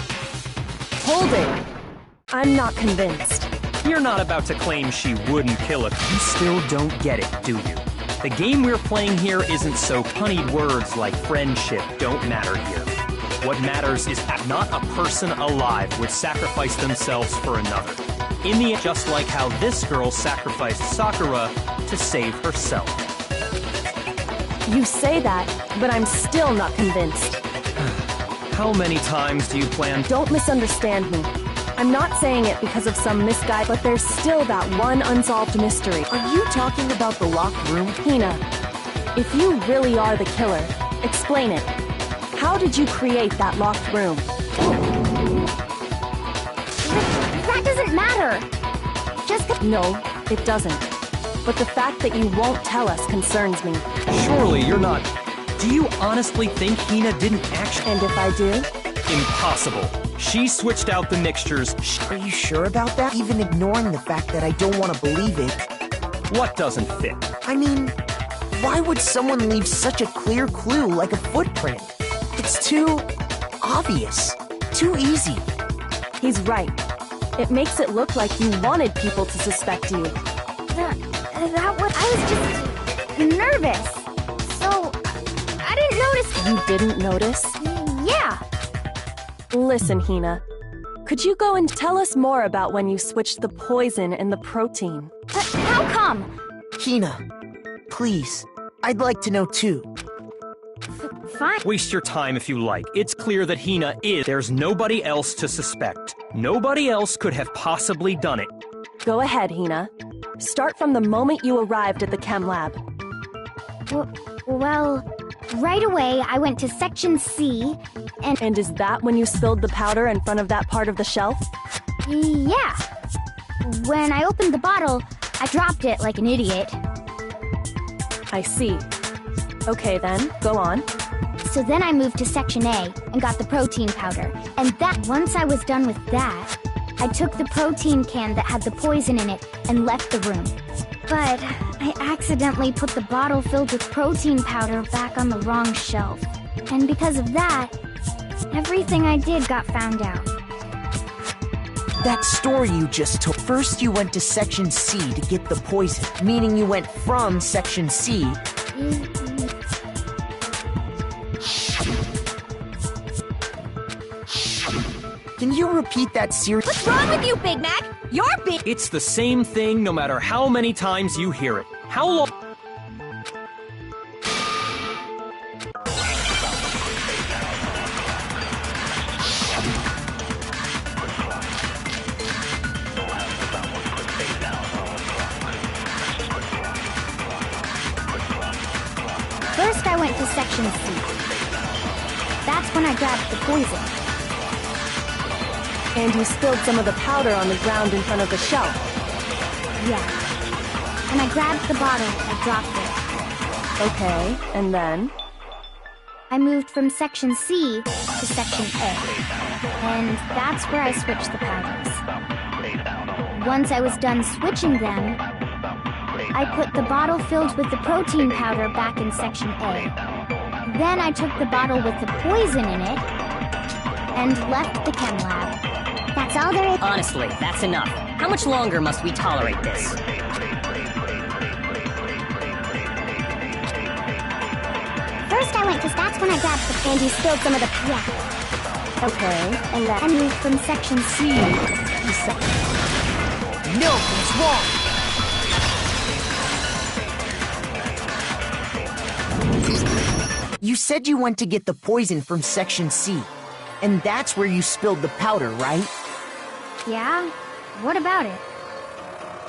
Hold it! I'm not convinced. You're not about to claim she wouldn't kill her. You still don't get it, do you? The game we're playing here isn't so honeyed words like friendship don't matter here. What matters is that not a person alive would sacrifice themselves for another. In the end, just like how this girl sacrificed Sakura to save herself. You say that, but I'm still not convinced. How many times do you plan? Don't misunderstand me. I'm not saying it because of some misguided, but there's still that one unsolved mystery. Are you talking about the locked room? Hina, if you really are the killer, explain it. How did you create that locked room? That doesn't matter. Just... No, it doesn't. But the fact that you won't tell us concerns me. Surely you're not... Do you honestly think Hina didn't actually... And if I do? Impossible. She switched out the mixtures. Are you sure about that? Even ignoring the fact that I don't want to believe it. What doesn't fit? I mean, why would someone leave such a clear clue like a footprint? It's too... obvious. Too easy. He's right. It makes it look like you wanted people to suspect you. That was... I was just... nervous. So... I didn't notice... You didn't notice? Yeah. Listen, Hina. Could you go and tell us more about when you switched the poison and the protein? How come? Hina, please. I'd like to know too. Fine. Waste your time if you like. It's clear that Hina is... There's nobody else to suspect. Nobody else could have possibly done it. Go ahead, Hina. Start from the moment you arrived at the chem lab. Well, right away I went to Section C, and... And is that when you spilled the powder in front of that part of the shelf? Yeah. When I opened the bottle, I dropped it like an idiot. I see. Okay then, go on. So then I moved to Section A and got the protein powder. And once I was done with that, I took the protein can that had the poison in it and left the room. But I accidentally put the bottle filled with protein powder back on the wrong shelf. And because of that, everything I did got found out. That story you just told. First you went to Section C to get the poison, meaning you went from Section C. Can you repeat that series? What's wrong with you, Big Mac? You're big. It's the same thing no matter how many times you hear it. How long? First, I went to Section C. That's when I grabbed the poison. And you spilled some of the powder on the ground in front of the shelf. Yeah. When I grabbed the bottle, I dropped it. Okay, and then? I moved from Section C to Section A. And that's where I switched the powders. Once I was done switching them, I put the bottle filled with the protein powder back in Section A. Then I took the bottle with the poison in it and left the chem lab. That's all there is. Honestly, that's enough. How much longer must we tolerate this? First I went to that's when I grabbed the and you spilled some of the Okay, and then I moved from Section C to Section. No, what's wrong? You said you went to get the poison from Section C, and that's where you spilled the powder, right? Yeah? What about it?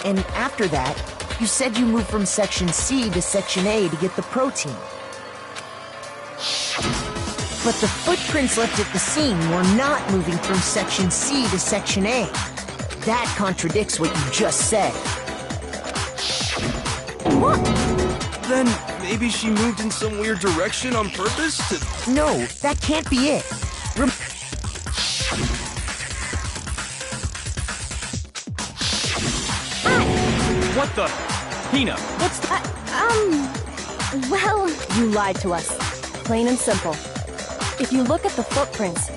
And after that, you said you moved from Section C to Section A to get the protein. But the footprints left at the scene were not moving from Section C to Section A. That contradicts what you just said. What? Then maybe she moved in some weird direction on purpose to... No, that can't be it. What the? Hina, what's the... Well... You lied to us. Plain and simple. If you look at the footprints,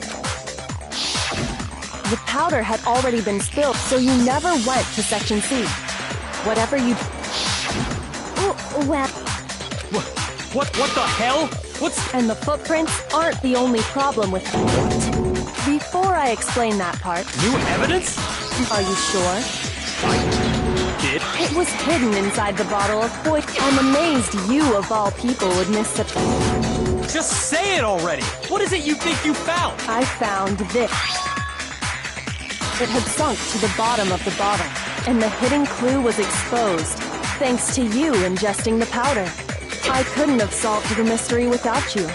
the powder had already been spilled, so you never went to Section C. Whatever you... Well... What the hell? What's... And the footprints aren't the only problem with it. Before I explain that part... New evidence? Are you sure? Did? It was hidden inside the bottle of poison. I'm amazed you, of all people, would miss such... Just say it already! What is it you think you found? I found this. It had sunk to the bottom of the bottle, and the hidden clue was exposed, thanks to you ingesting the powder. I couldn't have solved the mystery without you.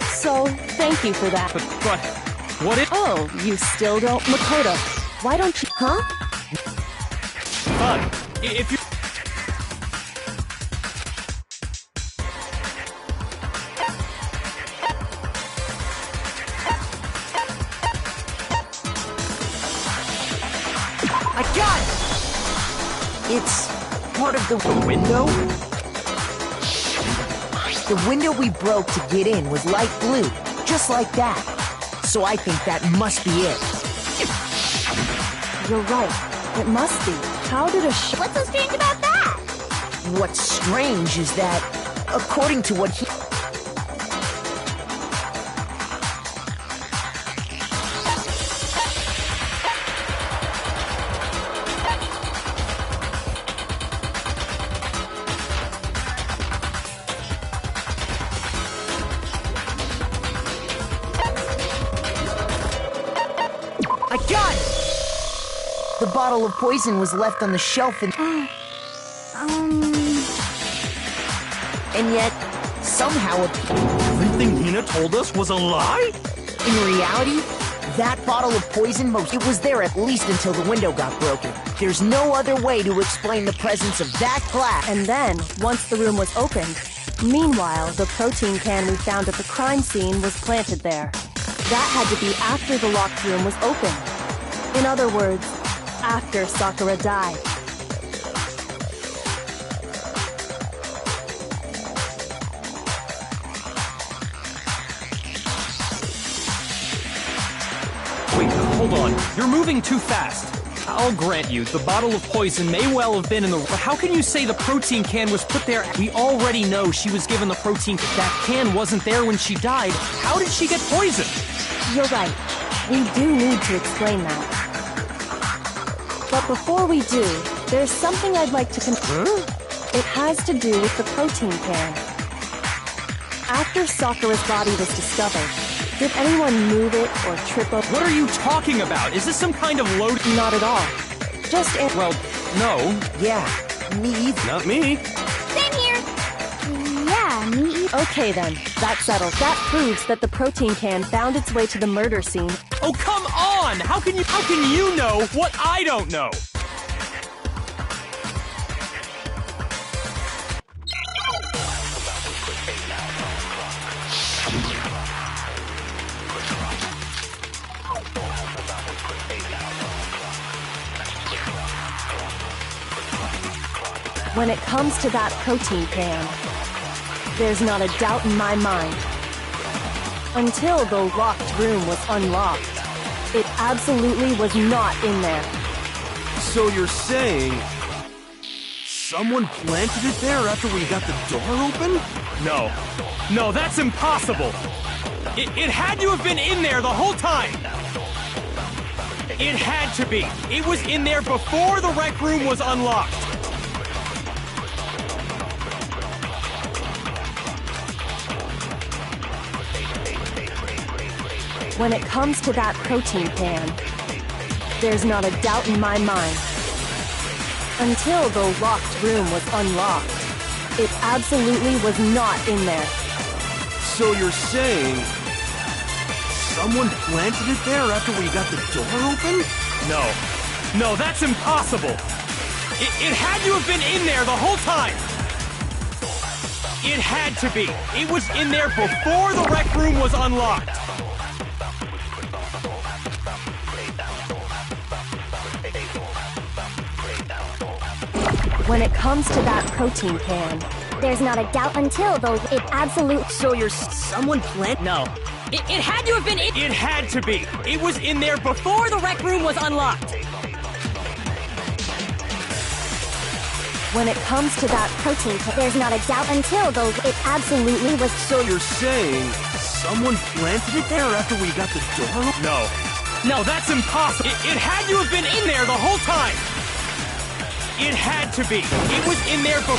So, thank you for that. But what if... Oh, you still don't... Makoto, why don't you... Huh? Fine. If you... I got it! It's part of the window? The window we broke to get in was light blue, just like that. So I think that must be it. You're right. It must be. How did a What's so strange about that? What's strange is that, according to what he... I got it! The bottle of poison was left on the shelf and... And yet, somehow... Everything Hina told us was a lie? In reality, that bottle of poison, it was there at least until the window got broken. There's no other way to explain the presence of that glass. And then, once the room was opened, Meanwhile, the protein can we found at the crime scene was planted there. That had to be after the locked room was open. In other words, after Sakura died. Wait, hold on. You're moving too fast. I'll grant you, the bottle of poison may well have been in the... But how can you say the protein can was put there? We already know she was given the protein... That can wasn't there when she died. How did she get poisoned? You're right. We do need to explain that. But before we do, there's something I'd like to confirm. It has to do with the protein can. After Sakura's body was discovered, did anyone move it or trip up? What are you talking about? Is this some kind of load? Not at all. Just Well, no. Yeah, me either. Not me. Same here. Yeah, me either. Okay then, that's settled. That proves that the protein can found its way to the murder scene. Oh, come on! How can you know what I don't know? When it comes to that protein can, there's not a doubt in my mind. Until the locked room was unlocked, it absolutely was not in there. So you're saying... someone planted it there after we got the door open? No. No, that's impossible! It had to have been in there the whole time! It had to be! It was in there before the rec room was unlocked! When it comes to that protein can, there's not a doubt in my mind. Until the locked room was unlocked, it absolutely was not in there. So you're saying... someone planted it there after we got the door open? No. No, that's impossible! It had to have been in there the whole time! It had to be! It was in there before the rec room was unlocked! When it comes to that protein can, There's not a doubt until, though, it absolutely... So you're someone plant? No. It had to have been it. It had to be! It was in there Before the rec room was unlocked. when it comes to that protein can, There's not a doubt until, though, it absolutely was... So you're saying... someone planted it there after we got the door open? No. No, that's impossible! It had to have been in there the whole time! It had to be! It was in there before...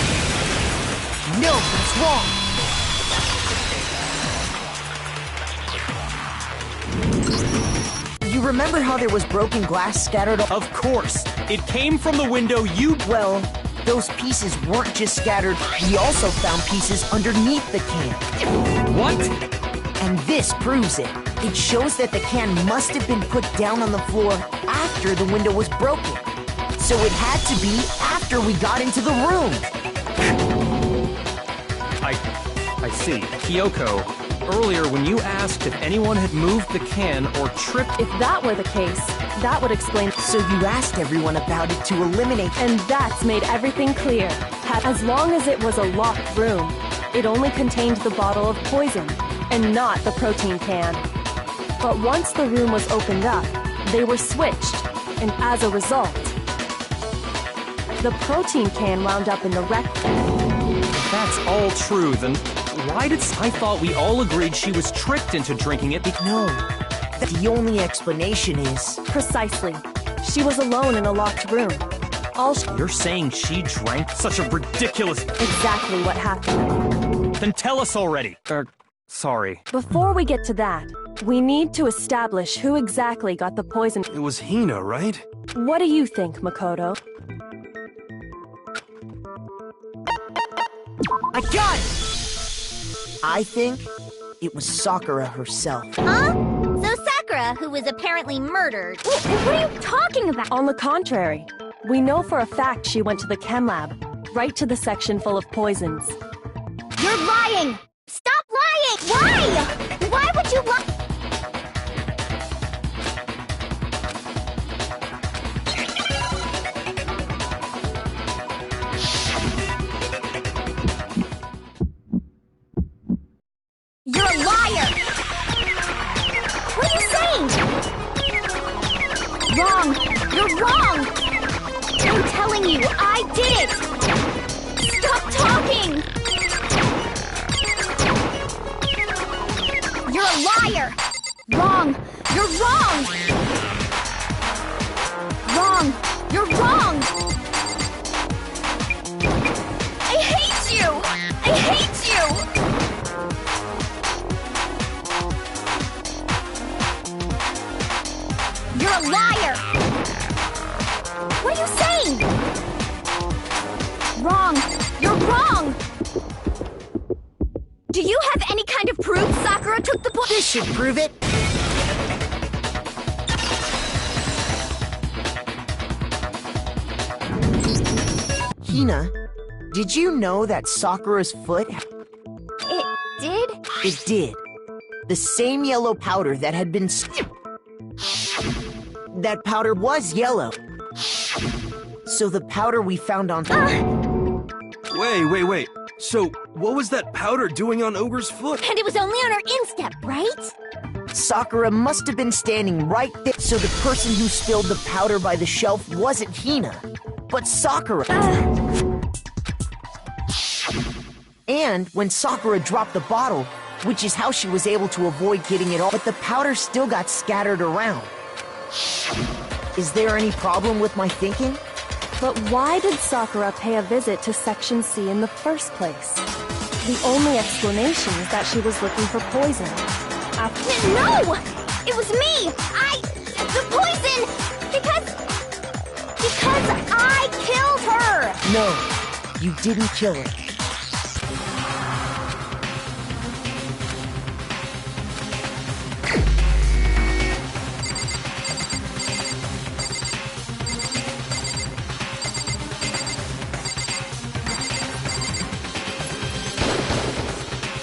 No, that's wrong. You remember how there was broken glass scattered all... Of course! It came from the window you... Well, those pieces weren't just scattered. We also found pieces underneath the can. What? And this proves it. It shows that the can must have been put down on the floor after the window was broken. So it had to be after we got into the room. I see. Kyoko, earlier when you asked if anyone had moved the can or tripped... if that were the case, that would explain... So you asked everyone about it to eliminate... And that's made everything clear. As long as it was a locked room, it only contained the bottle of poison, and not the protein can. But once the room was opened up, they were switched, and as a result, the protein can wound up in the wreck. If that's all true, then why did... I thought we all agreed she was tricked into drinking it because... No. The only explanation is... Precisely. She was alone in a locked room. You're saying she drank such a ridiculous... Exactly what happened. Then tell us already. Sorry. Before we get to that, we need to establish who exactly got the poison. It was Hina, right? What do you think, Makoto? I got it! I think it was Sakura herself. Huh? So Sakura, who was apparently murdered... What are you talking about? On the contrary, we know for a fact she went to the chem lab, right to the section full of poisons. You're lying! Stop lying! Why? Why would you lie? You're a liar! What are you saying? Wrong! You're wrong! I'm telling you, I did it! Stop talking! You're a liar! Wrong! You're wrong! Wrong! You're wrong! I hate you! I hate you! You're a liar! What are you saying? Wrong! You're wrong! Do you have any kind of proof Sakura took the book? This should prove it. Hina, did you know that Sakura's foot... It did? It did. The same yellow powder that had been... That powder was yellow. So the powder we found on... Wait. So, what was that powder doing on Ogre's foot? And it was only on her instep, right? Sakura must have been standing right there, so the person who spilled the powder by the shelf wasn't Hina, but Sakura. And when Sakura dropped the bottle, which is how she was able to avoid getting it all, but the powder still got scattered around. Is there any problem with my thinking? But why did Sakura pay a visit to Section C in the first place? The only explanation is that she was looking for poison. No! It was me! The poison! Because I killed her! No, you didn't kill her.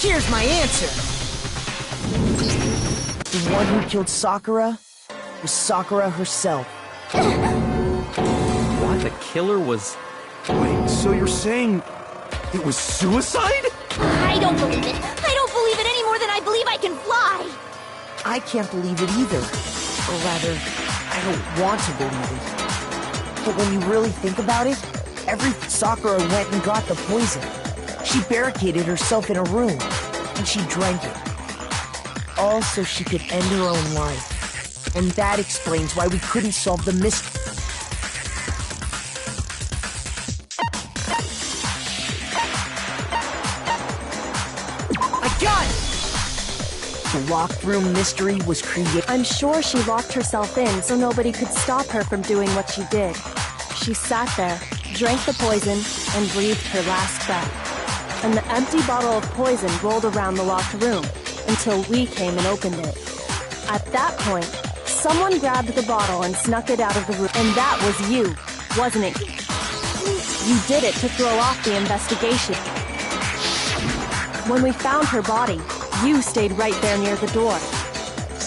Here's my answer. The one who killed Sakura was Sakura herself. What? The killer was... Wait, so you're saying it was suicide? I don't believe it. I don't believe it any more than I believe I can fly. I can't believe it either. Or rather, I don't want to believe it. But when you really think about it, Sakura went and got the poison. She barricaded herself in a room, and she drank it. All so she could end her own life. And that explains why we couldn't solve the mystery. I got it! The locked room mystery was created. I'm sure she locked herself in so nobody could stop her from doing what she did. She sat there, drank the poison, and breathed her last breath. And the empty bottle of poison rolled around the locked room until we came and opened it. At that point, someone grabbed the bottle and snuck it out of the room. And that was you, wasn't it? You did it to throw off the investigation. When we found her body, you stayed right there near the door.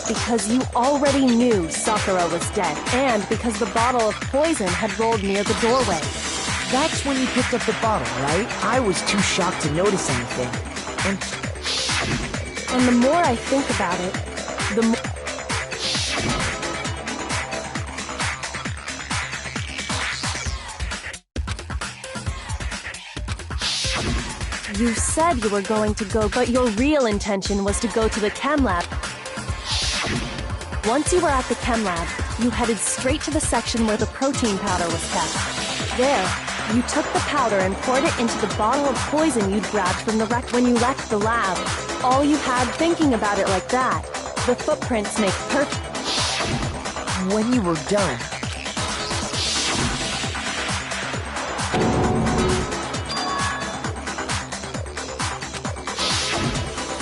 Because you already knew Sakura was dead, and because the bottle of poison had rolled near the doorway. That's when you picked up the bottle, right? I was too shocked to notice anything. And the more I think about it, the more... You said you were going to go, but your real intention was to go to the chem lab. Once you were at the chem lab, you headed straight to the section where the protein powder was kept. There, you took the powder and poured it into the bottle of poison you'd grabbed from the wreck. When you left the lab, all you had thinking about it like that, the footprints make perfect. When you were done,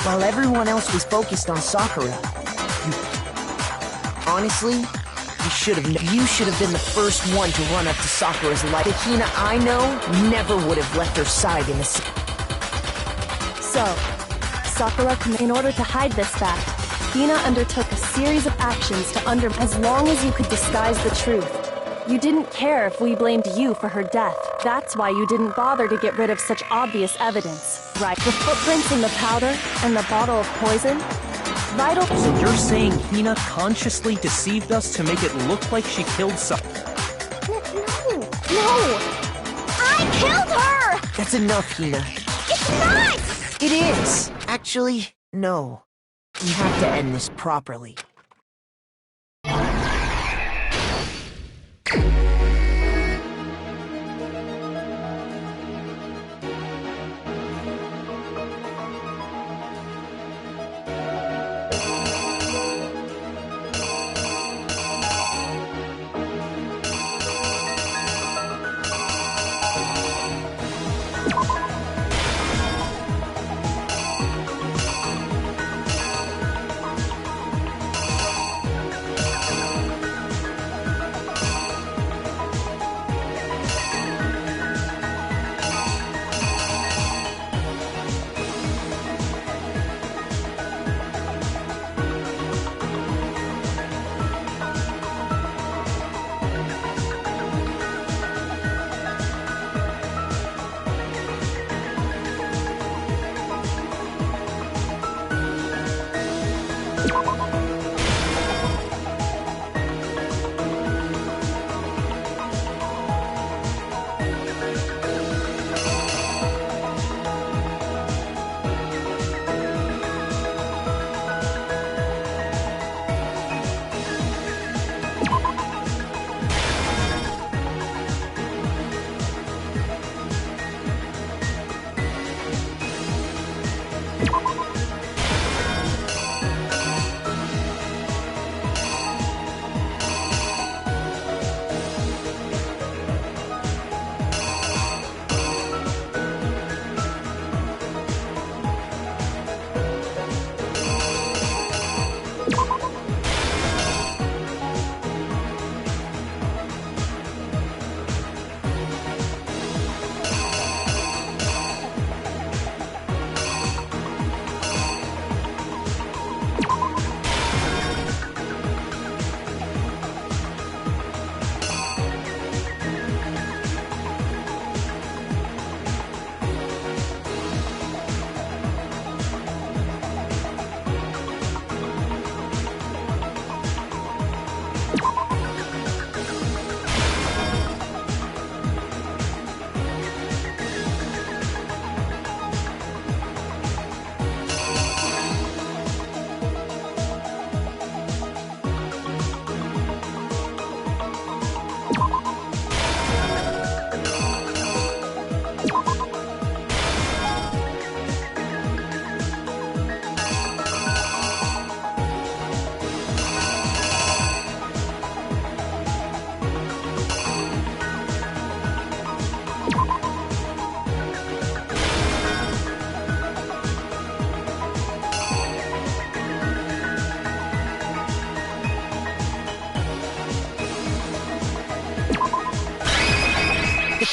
while everyone else was focused on Sakura, honestly, you should have been the first one to run up to Sakura's life. The Hina I know never would have left her side in the... So, Sakura, in order to hide this fact, Hina undertook a series of actions to as long as you could disguise the truth. You didn't care if we blamed you for her death. That's why you didn't bother to get rid of such obvious evidence, right? The footprints in the powder and the bottle of poison? Vital. So you're saying Hina consciously deceived us to make it look like she killed someone? No! I killed her! That's enough, Hina. It's not! It is! Actually, no. We have to end this properly.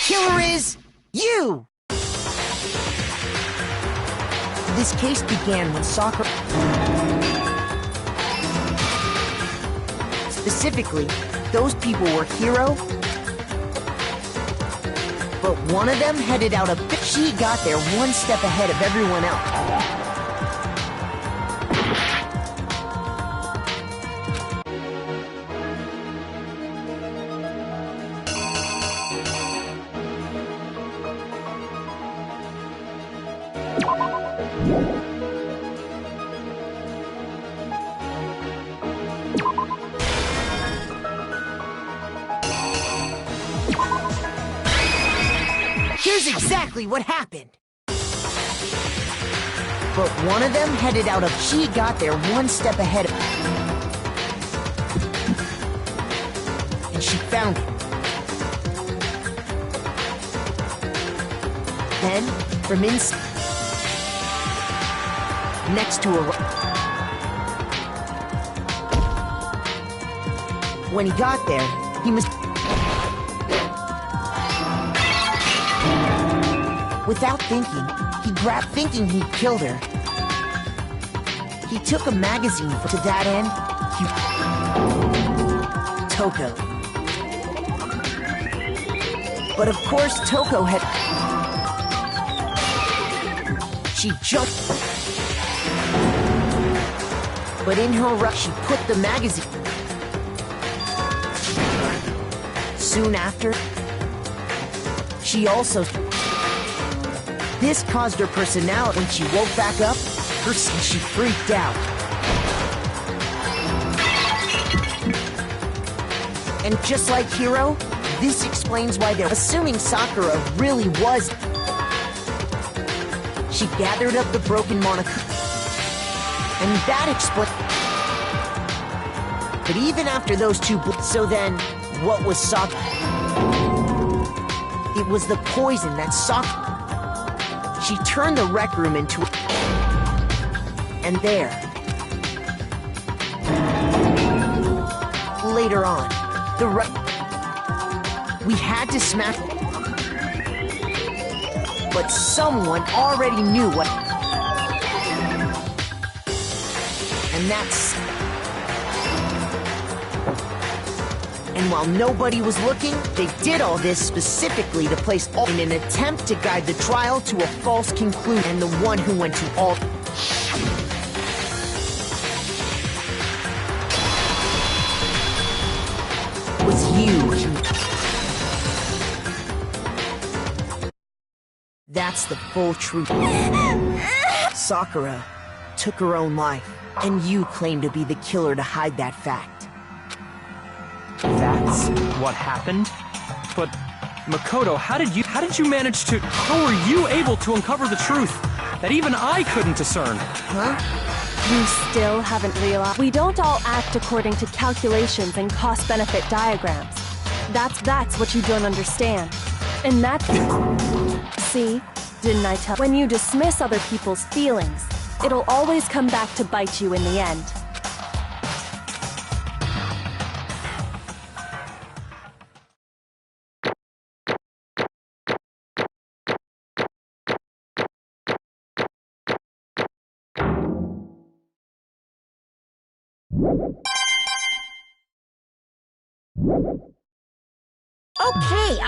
Killer is you! This case began when Sakura... Specifically, those people were Hiro, but one of them headed out a bit. She got there one step ahead of everyone else. Here's exactly what happened. But one of them headed out of... She got there one step ahead of... And she found him. Then, from inside... Next to her... When he got there, he must... Without thinking, He grabbed thinking he'd killed her. He took a magazine to that end. Toko. But of course, Toko had... She jumped. But in her rush, she put the magazine. Soon after, she also... This caused her personality. When she woke back up, she freaked out. And just like Hiro, this explains why they're assuming Sakura really was. She gathered up the broken Monokuma. And that explains... But even after those two... So then, what was Sakura? It was the poison that Sakura... She turned the rec room into... And there... Later on, we had to smash... But someone already knew what... And that's... And while nobody was looking, they did all this specifically to place all in an attempt to guide the trial to a false conclusion. And the one who went to all... was you. That's the full truth. Sakura took her own life, and you claim to be the killer to hide that fact. That's what happened? But, Makoto, how did you manage to... How were you able to uncover the truth that even I couldn't discern? Huh? You still haven't realized... We don't all act according to calculations and cost-benefit diagrams. That's what you don't understand. And that's... See? Didn't I tell... When you dismiss other people's feelings, it'll always come back to bite you in the end.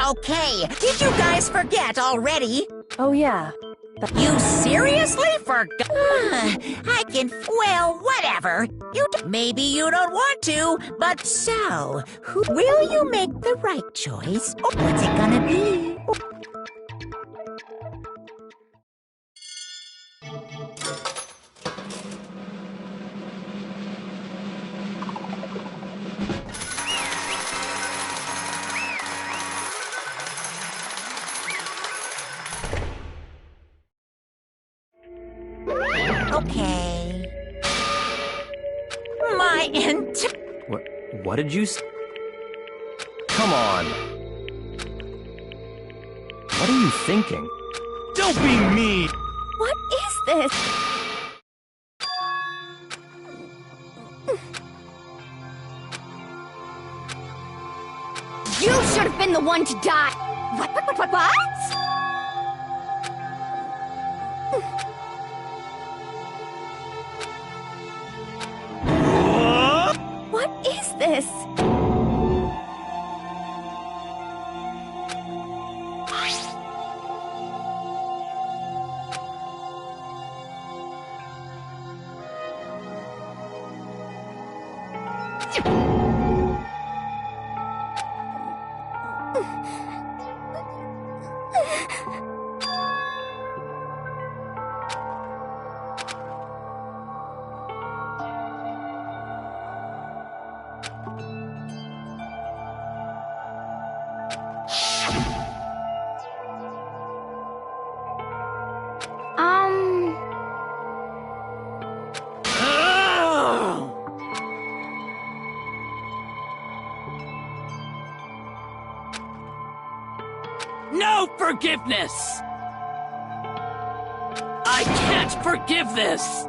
Okay. Did you guys forget already? Oh yeah. You seriously forgot? I can... Well, whatever. Maybe you don't want to, but so... Will you make the right choice? Or what's it gonna be? Okay. What did you s... Come on. What are you thinking? Don't be mean! What is this? You should have been the one to die! What? What is this? No forgiveness! I can't forgive this!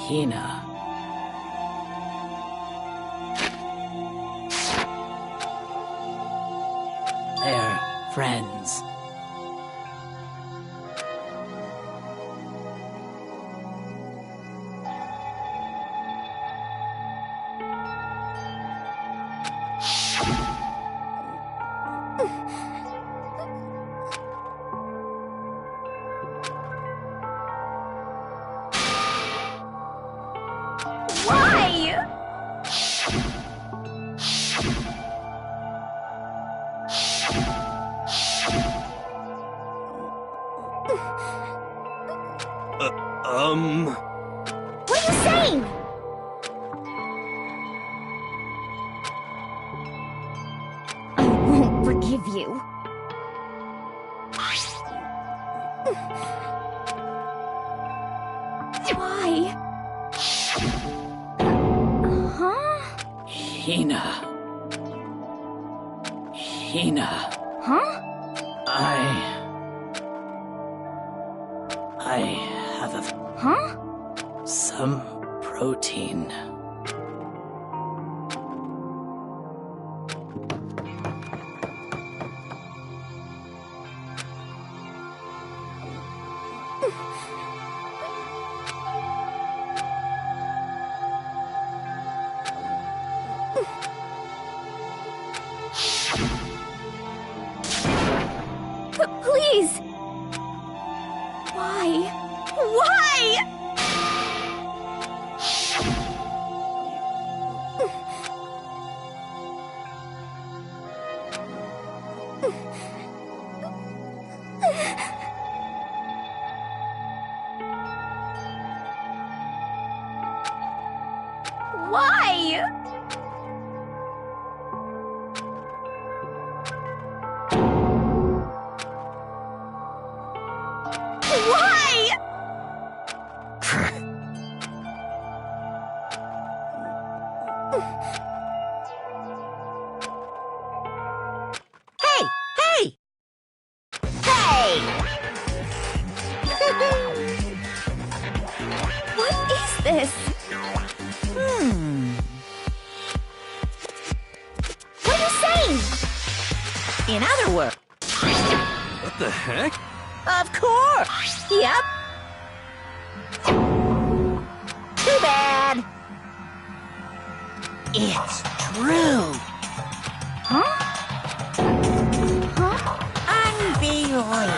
Hina. They're friends. What are you saying? I won't forgive you. Why? Huh? Hina. Hina. Huh? I have a... Huh? some protein. Please! Why? Why? Why? Why? Hey! Hey! Hey! What is this? What are you saying? In other words, What the heck? of course! Yep. Too bad. It's true. Huh? Unbelievable.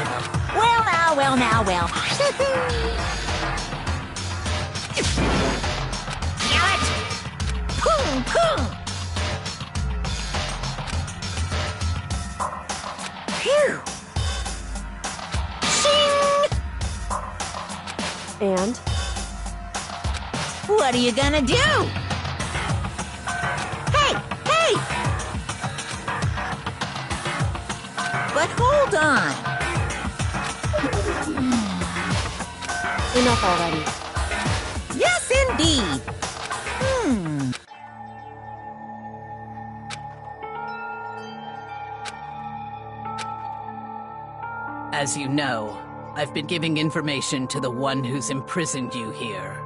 Well now, well now, well. Damn it! Boom, boom! Phew! Shing! And? What are you gonna do? Hey! Hey! But hold on. Enough already. Yes, indeed. As you know, I've been giving information to the one who's imprisoned you here.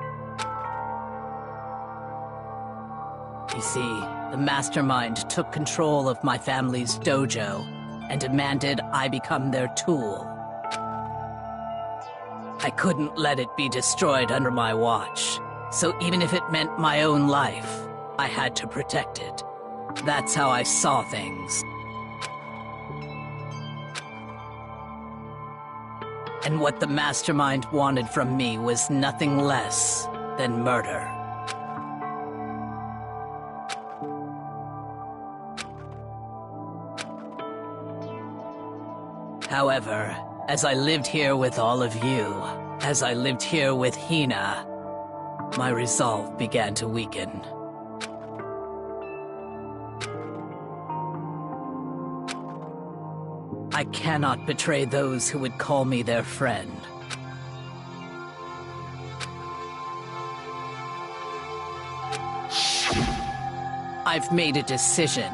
You see, the mastermind took control of my family's dojo and demanded I become their tool. I couldn't let it be destroyed under my watch, so even if it meant my own life, I had to protect it. That's how I saw things. And what the mastermind wanted from me was nothing less than murder. However, as I lived here with all of you, as I lived here with Hina, my resolve began to weaken. I cannot betray those who would call me their friend. I've made a decision.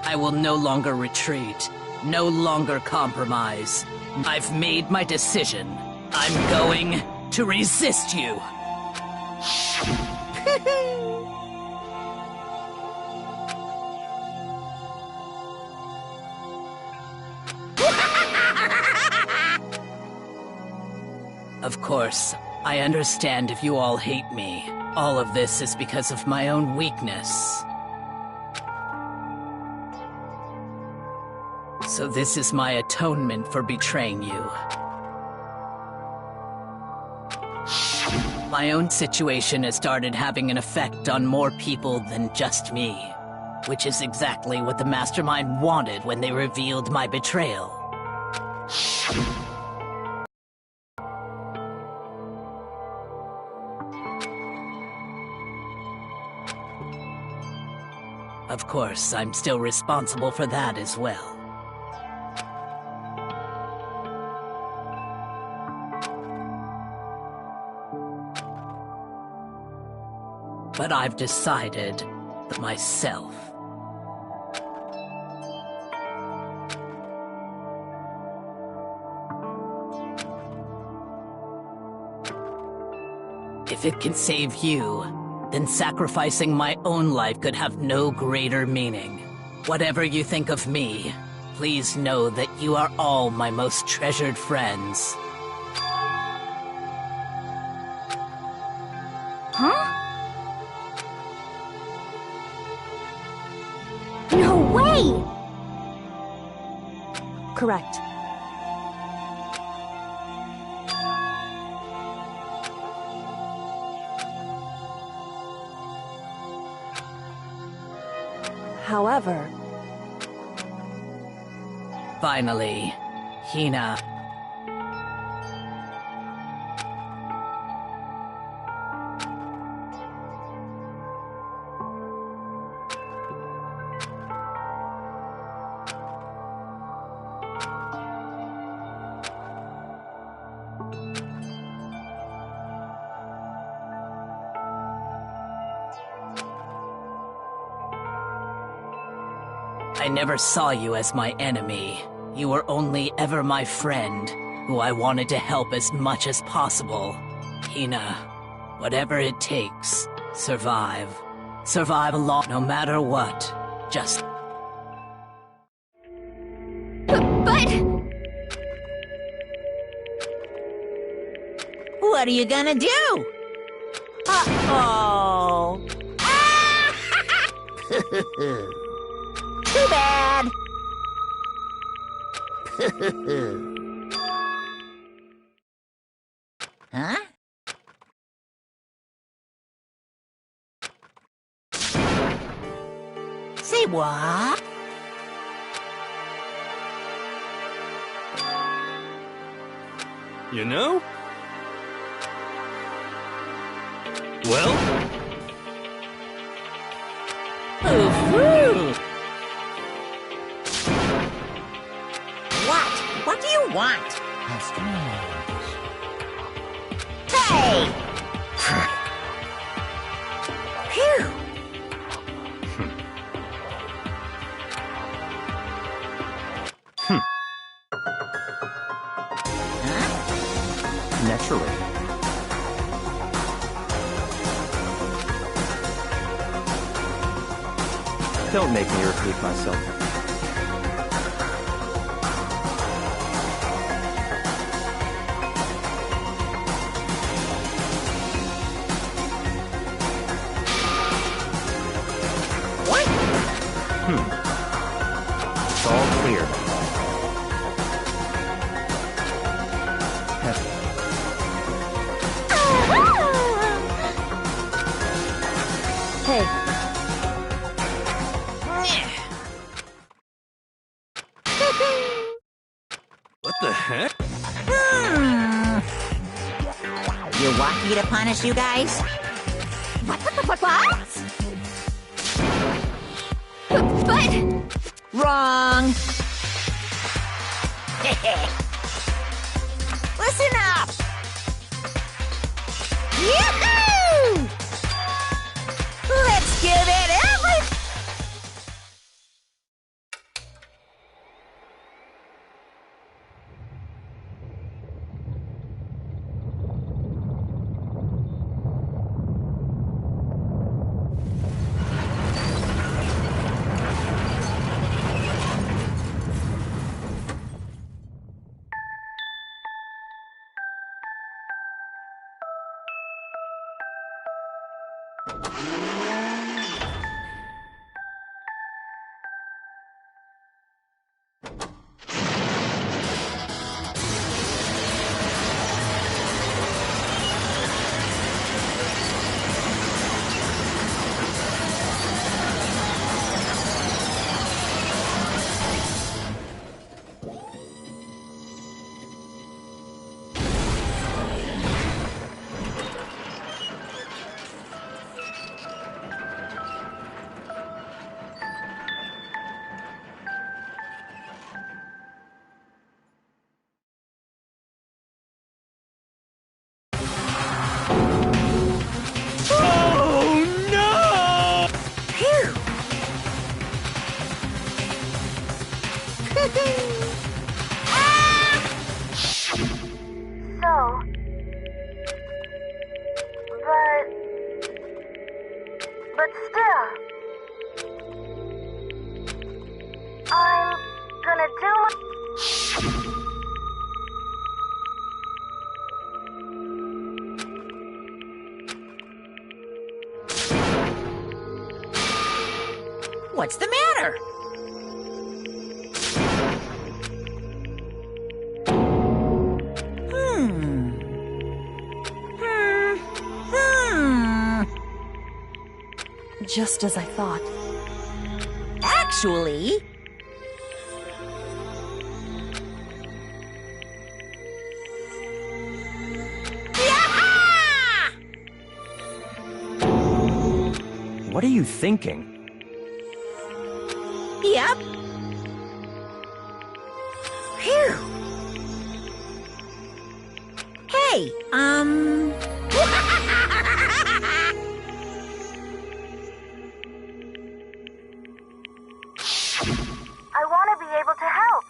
I will no longer retreat, no longer compromise. I've made my decision. I'm going to resist you. Of course, I understand if you all hate me. All of this is because of my own weakness. So this is my atonement for betraying you. My own situation has started having an effect on more people than just me, which is exactly what the Mastermind wanted when they revealed my betrayal. Of course, I'm still responsible for that as well. But I've decided for myself. If it can save you, then sacrificing my own life could have no greater meaning. Whatever you think of me, please know that you are all my most treasured friends. Huh? No way! Correct. However... Finally, Hina. I never saw you as my enemy. You were only ever my friend, who I wanted to help as much as possible. Hina, whatever it takes, survive. Survive along no matter what. Just... But... What are you gonna do? Uh-oh. Too bad. Huh? Say what? You know? Well? Ooh. What do you want? How strange. Hey! Phew! Naturally. Don't make me repeat myself. It's all clear. Hey, What the heck? You want me to punish you guys? What? But... Wrong! Listen up! Yoo-hoo! Let's give it every... Oh no! So, but still, I'm gonna do my... What's the matter? Just as I thought. Actually... Yaha! What are you thinking? Yep. Phew. Hey, I want to be able to help.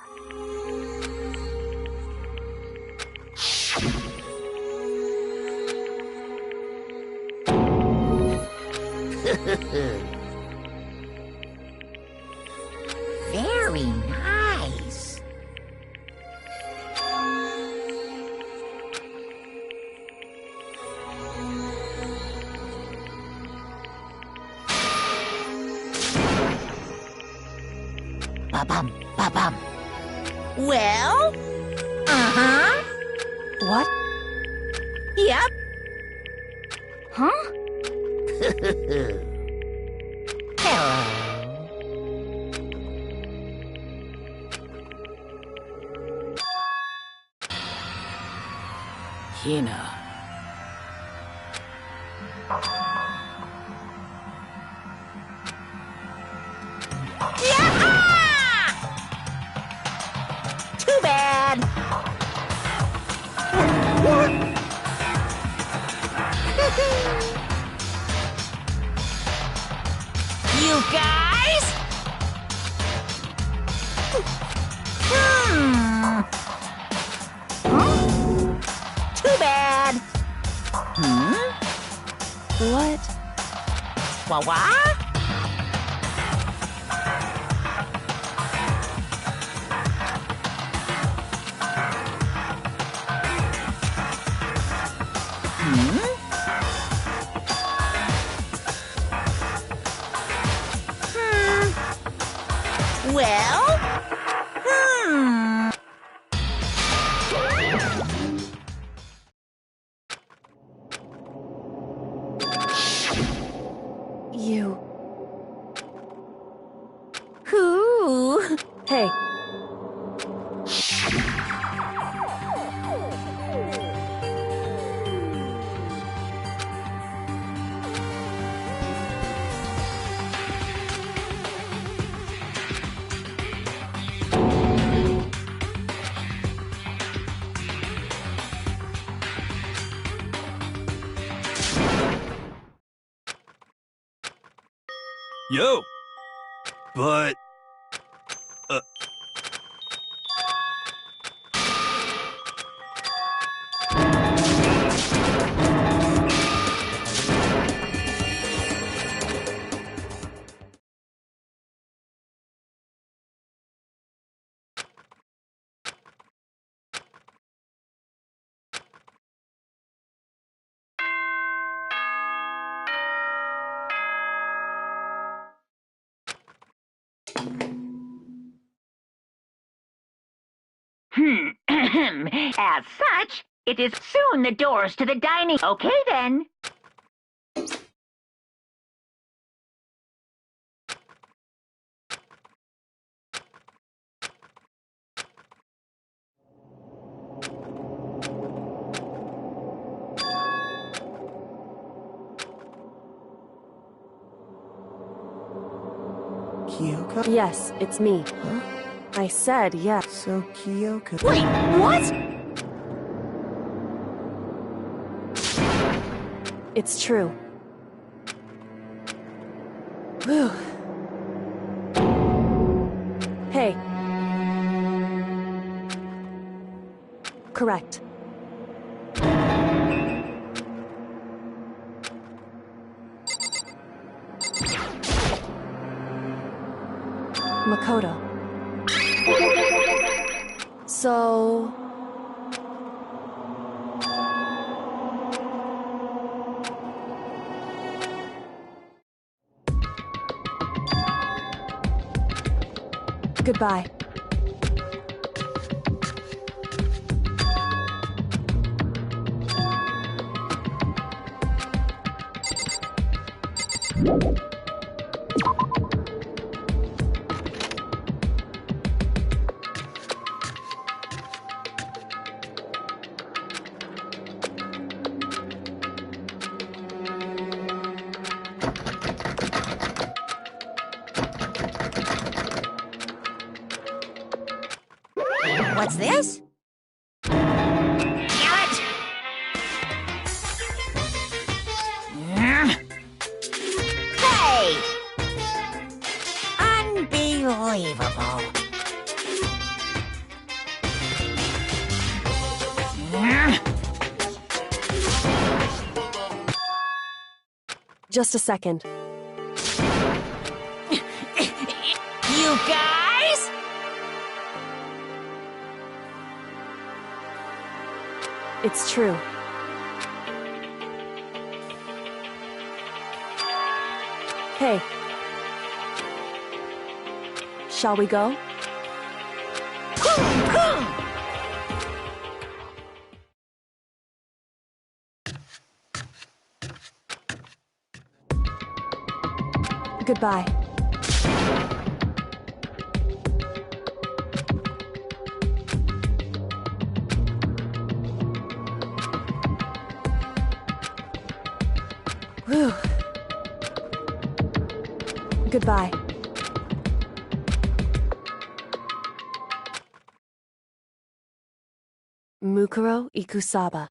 Very nice. Ba-bum, ba-bum. Well? Uh-huh. What? Yep. Huh? Hello. Hina. Too bad. What? You guys? Too bad. What? Wah-wah? Well? You. Who? Hey. Yo! But... As such, it is soon the doors to the dining. Okay, then. Kyoko? Yes, it's me. Huh? I said yes. So Kyoko... Wait, what? It's true. Whew. Hey. Correct. Makoto. So... Goodbye. What's this? Damn it! Hey! Unbelievable. Just a second. You guys? It's true. Hey. Shall we go? Goodbye. Whew. Goodbye. Mukuro Ikusaba.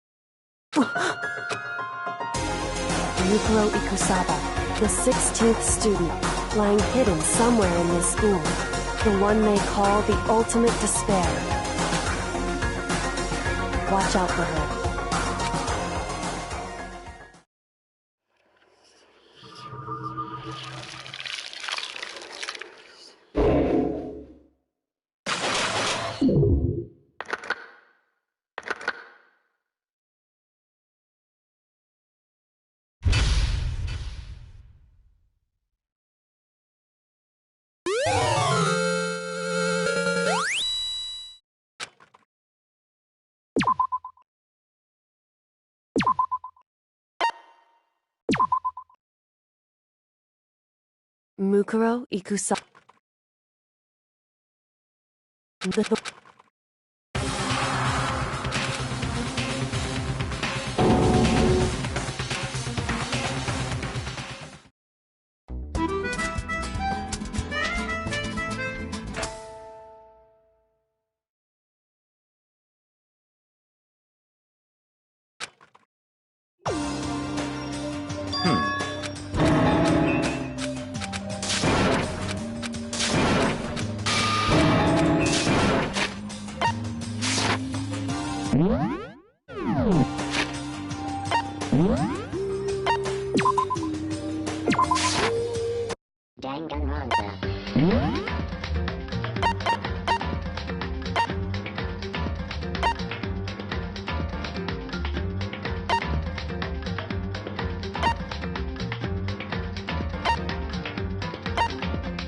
Mukuro Ikusaba, the 16th student, lying hidden somewhere in this school. The one they call the ultimate despair. Watch out for her. Mukuro Ikusaba.